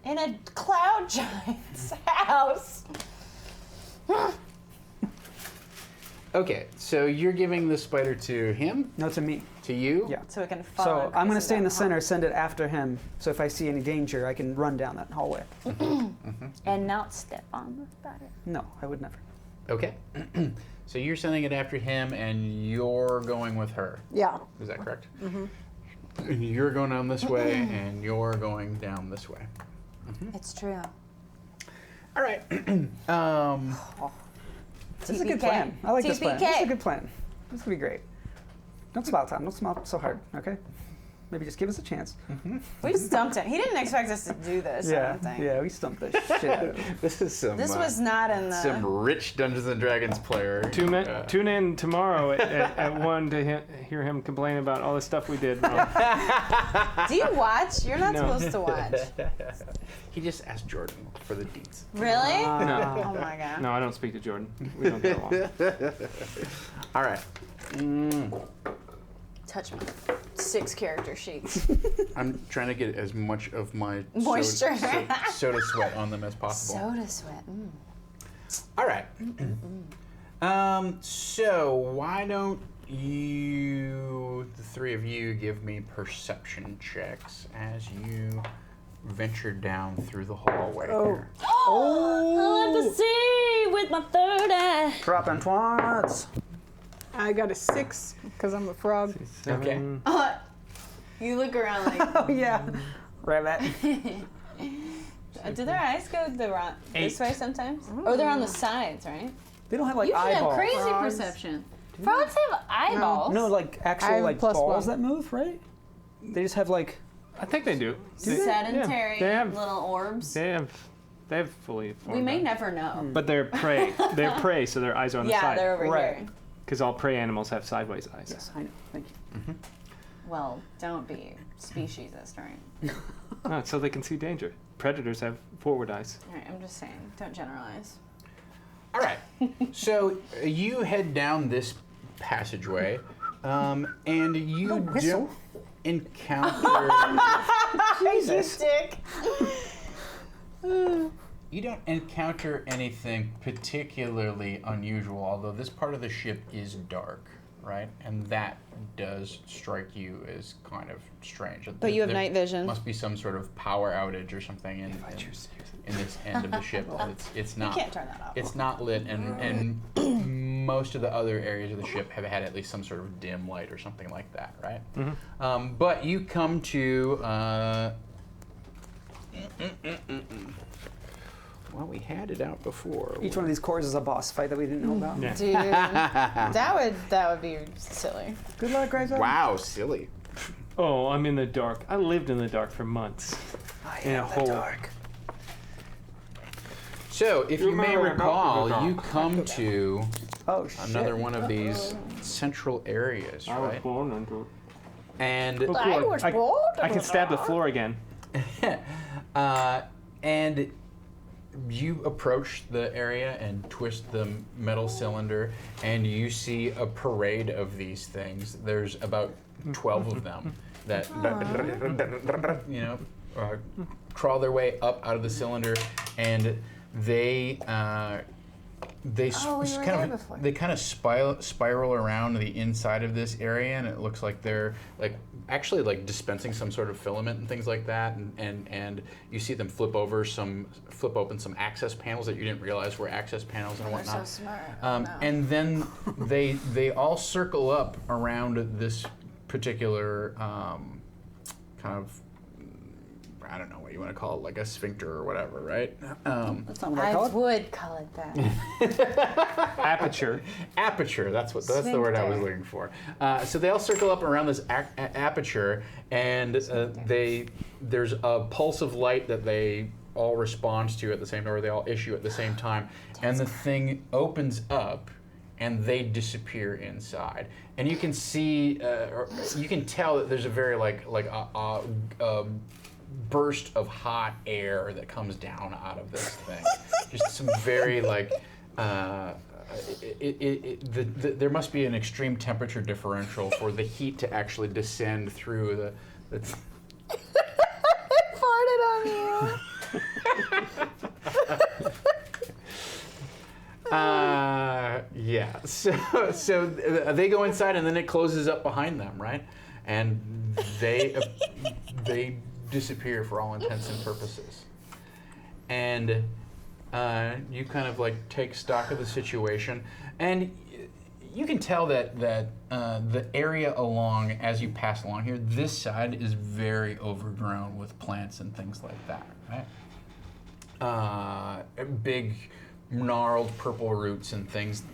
in a cloud giant's house. Okay, so you're giving the spider to him? No, to me. To you? Yeah. So we can follow. So I'm going to Chris stay in the down center, send it after him. So if I see any danger, I can run down that hallway. hall. And not step on the spider. No, I would never. Okay. So you're sending it after him, and you're going with her. Yeah. Is that correct? You're going down this way, and you're going down this way. It's true. All right. This is a good TPK. plan. I like this plan. This is a TPK. good plan. This is going to be great. Don't smile, Tom. Don't smile so hard, okay? Maybe just give us a chance. We stumped him. He didn't expect us to do this. I don't think. Yeah, we stumped the shit out of him. This is some. This was not in the. some rich Dungeons and Dragons player. Tune in tomorrow at 1 to hear him complain about all the stuff we did wrong. Do you watch? You're not No. supposed to watch. He just asked Jordan for the deets. Really? No. Oh my god. No, I don't speak to Jordan. We don't get along. All right. Touch my 6 character sheets. I'm trying to get as much of my Moisture. soda sweat on them as possible. Soda sweat. All right. So why don't you, the three of you, give me perception checks as you venture down through the hallway here. I like to see with my third eye. Dropping twats. I got a 6 because I'm a frog. Okay. You look around like. Oh, yeah. Rabbit. Do their eyes go this way sometimes? Or they're on the sides, right? They don't have like You should have eyeballs. crazy Frogs. perception. Frogs have eyeballs. No, like I actual have like +1. balls that move, right? They just have like. I think they do. Sedentary Yeah, they have- little orbs. They have fully formed We may eyes. never know. But they're prey. They're prey, so their eyes are on the Yeah, side. they're over Right. here. Because all prey animals have sideways eyes. Yes, I know. Thank you. Well, don't be speciesist, right? Oh, so they can see danger. Predators have forward eyes. All right, I'm just saying, don't generalize. All right. So you head down this passageway, and you don't encounter. Jesus. Dick. You don't encounter anything particularly unusual, although this part of the ship is dark, right? And that does strike you as kind of strange. But you have There night vision. Must be some sort of power outage or something in this end of the ship. It's You not. can't turn that off. It's not lit, and most of the other areas of the ship have had at least some sort of dim light or something like that, right? But you come to. Well, we had it out before. Each one of these cores is a boss fight that we didn't know about. Yeah. Dude, that would be silly. Good luck, guys. Wow, silly. Oh, I'm in the dark. I lived in the dark for months. In a hole. So, if you may Remember recall, about the you come to Oh shit. another one of these central areas, I was right? born into it. And I can stab the floor again. and you approach the area and twist the metal cylinder, and you see a parade of these things. There's about 12 of them that crawl their way up out of the cylinder, and they kind of spiral around the inside of this area, and it looks like they're actually dispensing some sort of filament and things like that, and you see them flip open some access panels that you didn't realize were access panels and whatnot. They're so smart. And then they all circle up around this particular kind of, I don't know what you want to call it, like a sphincter or whatever, right? That's not what I I call it. would call it that. Aperture. Aperture, that's the word I was looking for. So they all circle up around this aperture, and there's a pulse of light that they all respond to at the same time, or they all issue at the same time, and the thing opens up, and they disappear inside. And you can see, or you can tell that there's a very a burst of hot air that comes down out of this thing. Just some very there must be an extreme temperature differential for the heat to actually descend through the Farted on you. Yeah. So they go inside, and then it closes up behind them, right? And they disappear for all intents and purposes. And you kind of take stock of the situation, and you can tell that the area along, as you pass along here, this side is very overgrown with plants and things like that, right? Big, gnarled purple roots and things,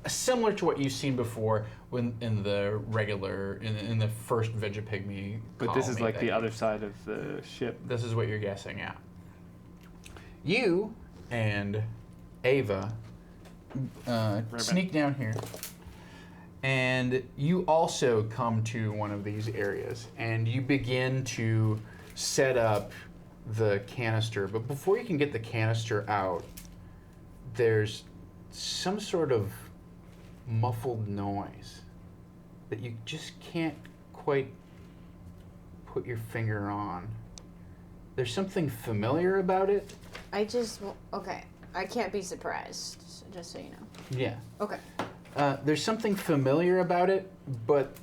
similar to what you've seen before in the regular, in the first Vegapygmy. But this is like the other side of the ship. This is what you're guessing at. You and Ava sneak down here, and you also come to one of these areas, and you begin to set up the canister. But before you can get the canister out, there's some sort of muffled noise that you just can't quite put your finger on. There's something familiar about it. Okay, I can't be surprised, just so you know. Yeah. Okay. There's something familiar about it, but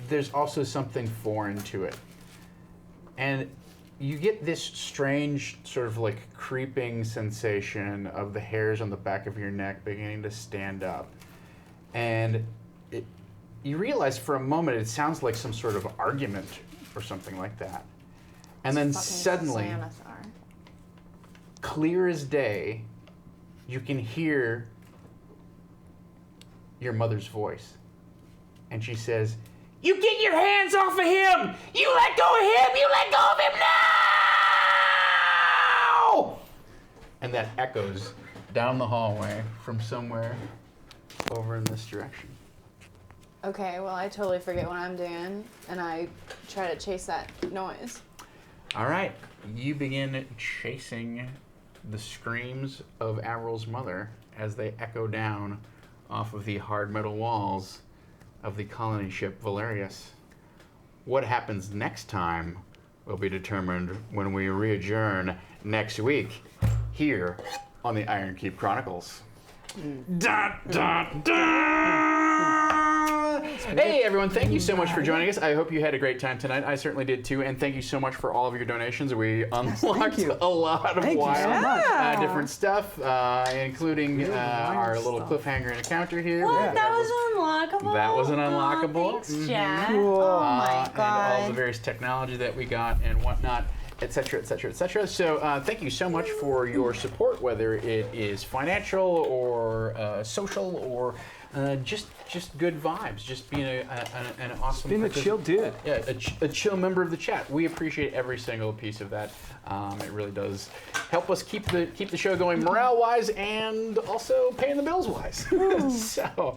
there's also something foreign to it. And you get this strange sort of creeping sensation of the hairs on the back of your neck beginning to stand up. And you realize for a moment it sounds like some sort of argument or something like that. And then suddenly, Xanathar. clear as day, you can hear your mother's voice. And she says, "You get your hands off of him! You let go of him! You let go of him now!" And that echoes down the hallway from somewhere over in this direction. Okay, well, I totally forget what I'm doing, and I try to chase that noise. All right, you begin chasing the screams of Averil's mother as they echo down off of the hard metal walls of the colony ship Valerius. What happens next time will be determined when we re-adjourn next week here on the Ironkeep Chronicles. Dun, dun, dun! Hey everyone, thank you so much for joining us. I hope you had a great time tonight. I certainly did too, and thank you so much for all of your donations. We unlocked a lot of wild different stuff, including our little cliffhanger encounter here. What? That was unlockable? That was an unlockable. Thanks, Jack. Cool. Oh my God. And all the various technology that we got and whatnot, etc., etc., etc. So thank you so much for your support, whether it is financial or social or just good vibes, just being an awesome, being a chill dude. Yeah, a chill member of the chat. We appreciate every single piece of that. It really does help us keep the show going morale-wise and also paying the bills-wise. So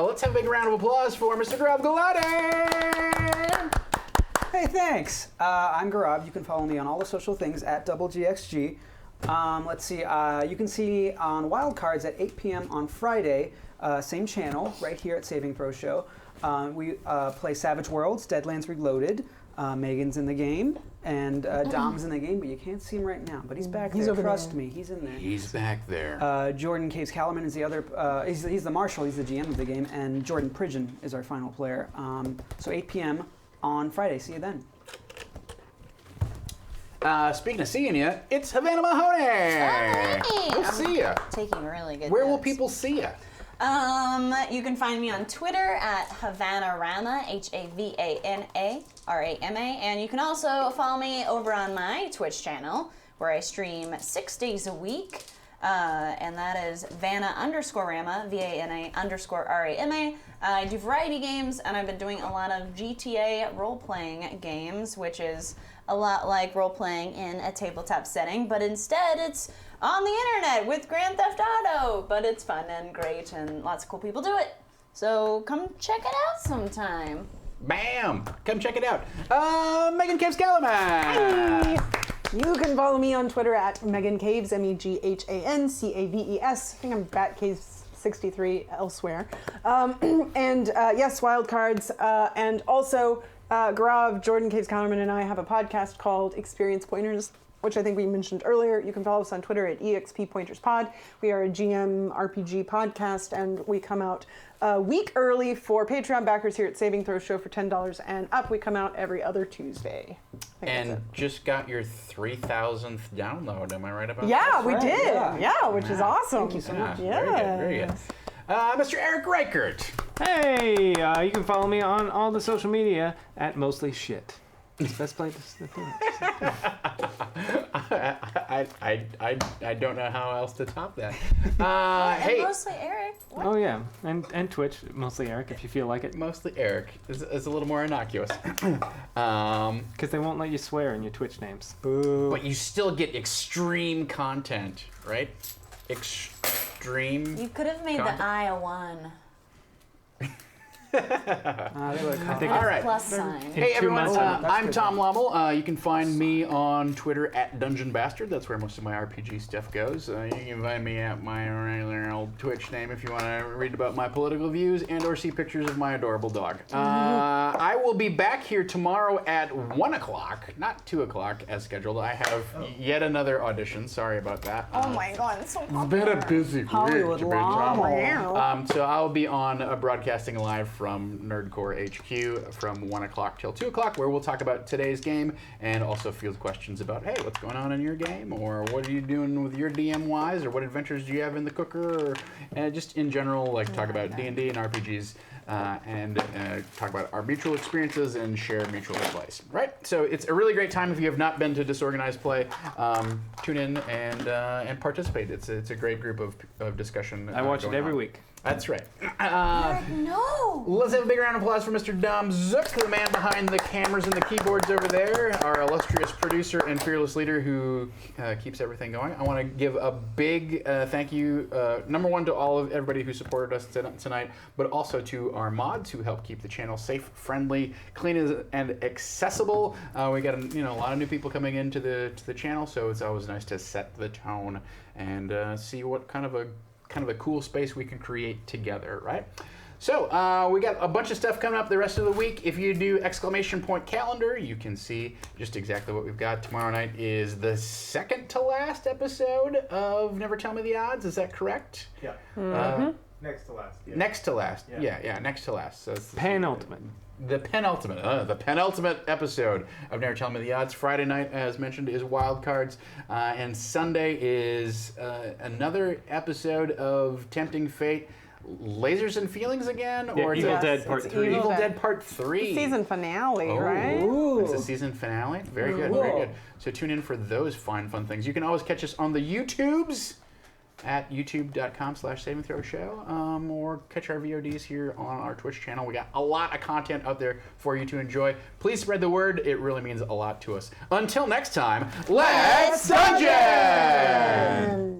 let's have a big round of applause for Mr. Garab Galati. Hey, thanks. I'm Garab. You can follow me on all the social things at DoubleGXG. Let's see. You can see on Wildcards at 8 p.m. on Friday. Same channel, right here at Saving Throw Show. We play Savage Worlds, Deadlands Reloaded. Megan's in the game, and Dom's in the game, but you can't see him right now. But he's back there. Trust me, he's in there. He's back there. Jordan Caves Callerman is the other. He's the marshal. He's the GM of the game, and Jordan Pridgeon is our final player. So 8 p.m. on Friday. See you then. Speaking of seeing you, it's Havana Mahoney. Hey. We'll see you. Taking really good Where will notes. people see you? You can find me on Twitter at Havanarama, HAVANARAMA, and you can also follow me over on my Twitch channel, where I stream 6 days a week. and that is Vanna_Rama, VANA_RAMA. I do variety games, and I've been doing a lot of GTA role-playing games, which is a lot like role-playing in a tabletop setting, but instead it's on the internet with Grand Theft Auto. But it's fun and great, and lots of cool people do it. So come check it out sometime. Bam! Come check it out. Megan Caves Calumet. You can follow me on Twitter at Megan Caves, MEGHANCAVES. I think I'm BatCaves63 elsewhere. Yes, Wildcards. And also, Gaurav, Jordan Caves Counterman, and I have a podcast called Experience Pointers, which I think we mentioned earlier. You can follow us on Twitter at EXPPointersPod. We are a GM RPG podcast, and we come out a week early for Patreon backers here at Saving Throw Show for $10 and up. We come out every other Tuesday. And just got your 3,000th download. Am I right about that? Yeah, we right, did. yeah. Yeah, which is awesome. Thank you so much. Very good, very good. Mr. Eric Reichert. Hey, you can follow me on all the social media at Mostly Shit. Best place to do it. I don't know how else to top that. And Hey, mostly Eric. What? Oh yeah, and Twitch, Mostly Eric, if you feel like it. mostly Eric is a little more innocuous. Because they won't let you swear in your Twitch names. Boo. But you still get extreme content, right? Extreme. You could have made Content. the I a 1. They would I think All right. Plus sign. In Hey 2 everyone, months, that's I'm good. Tom Lommel. You can find me on Twitter at Dungeon Bastard. That's where most of my RPG stuff goes. You can find me at my regular old Twitch name if you want to read about my political views and or see pictures of my adorable dog. I will be back here tomorrow at 1 o'clock, not 2 o'clock as scheduled. I have yet another audition. Sorry about that. Oh my god, it's so It's popular. been a busy Hollywood week. It's been long. drama. So I'll be on broadcasting live from Nerdcore HQ from 1 o'clock till 2 o'clock, where we'll talk about today's game and also field questions about, hey, what's going on in your game, or what are you doing with your DM-wise, or what adventures do you have in the cooker, and just in general, like talk about D&D and RPGs, and talk about our mutual experiences and share mutual advice, right? So it's a really great time if you have not been to Disorganized Play. Tune in and participate. It's a great group of discussion. I watch it going every on. week. That's right. No. Let's have a big round of applause for Mr. Dom Zook, the man behind the cameras and the keyboards over there, our illustrious producer and fearless leader who keeps everything going. I want to give a big thank you, number one, to all of everybody who supported us tonight, but also to our mods who help keep the channel safe, friendly, clean, and accessible. We got a lot of new people coming into the channel, so it's always nice to set the tone and see what kind of a cool space we can create together, right? So we got a bunch of stuff coming up the rest of the week. If you do !calendar, you can see just exactly what we've got. Tomorrow night is the second to last episode of Never Tell Me the Odds. Is that correct? Yeah. Next to last. Yeah. Next to last. Yeah. Yeah, next to last. So it's Penultimate. the penultimate episode of Never Tell Me the Odds. Friday night, as mentioned, is Wildcards, and Sunday is another episode of Tempting Fate. Lasers and Feelings again, or Evil it's Dead Part it's 3. Evil Dead Part 3. Season finale, Oh. right? It's a season finale. Very good, very good. So tune in for those fun things. You can always catch us on the YouTubes at youtube.com/savingthrowshow, or catch our VODs here on our Twitch channel. We got a lot of content out there for you to enjoy. Please spread the word. It really means a lot to us. Until next time, let's dungeon!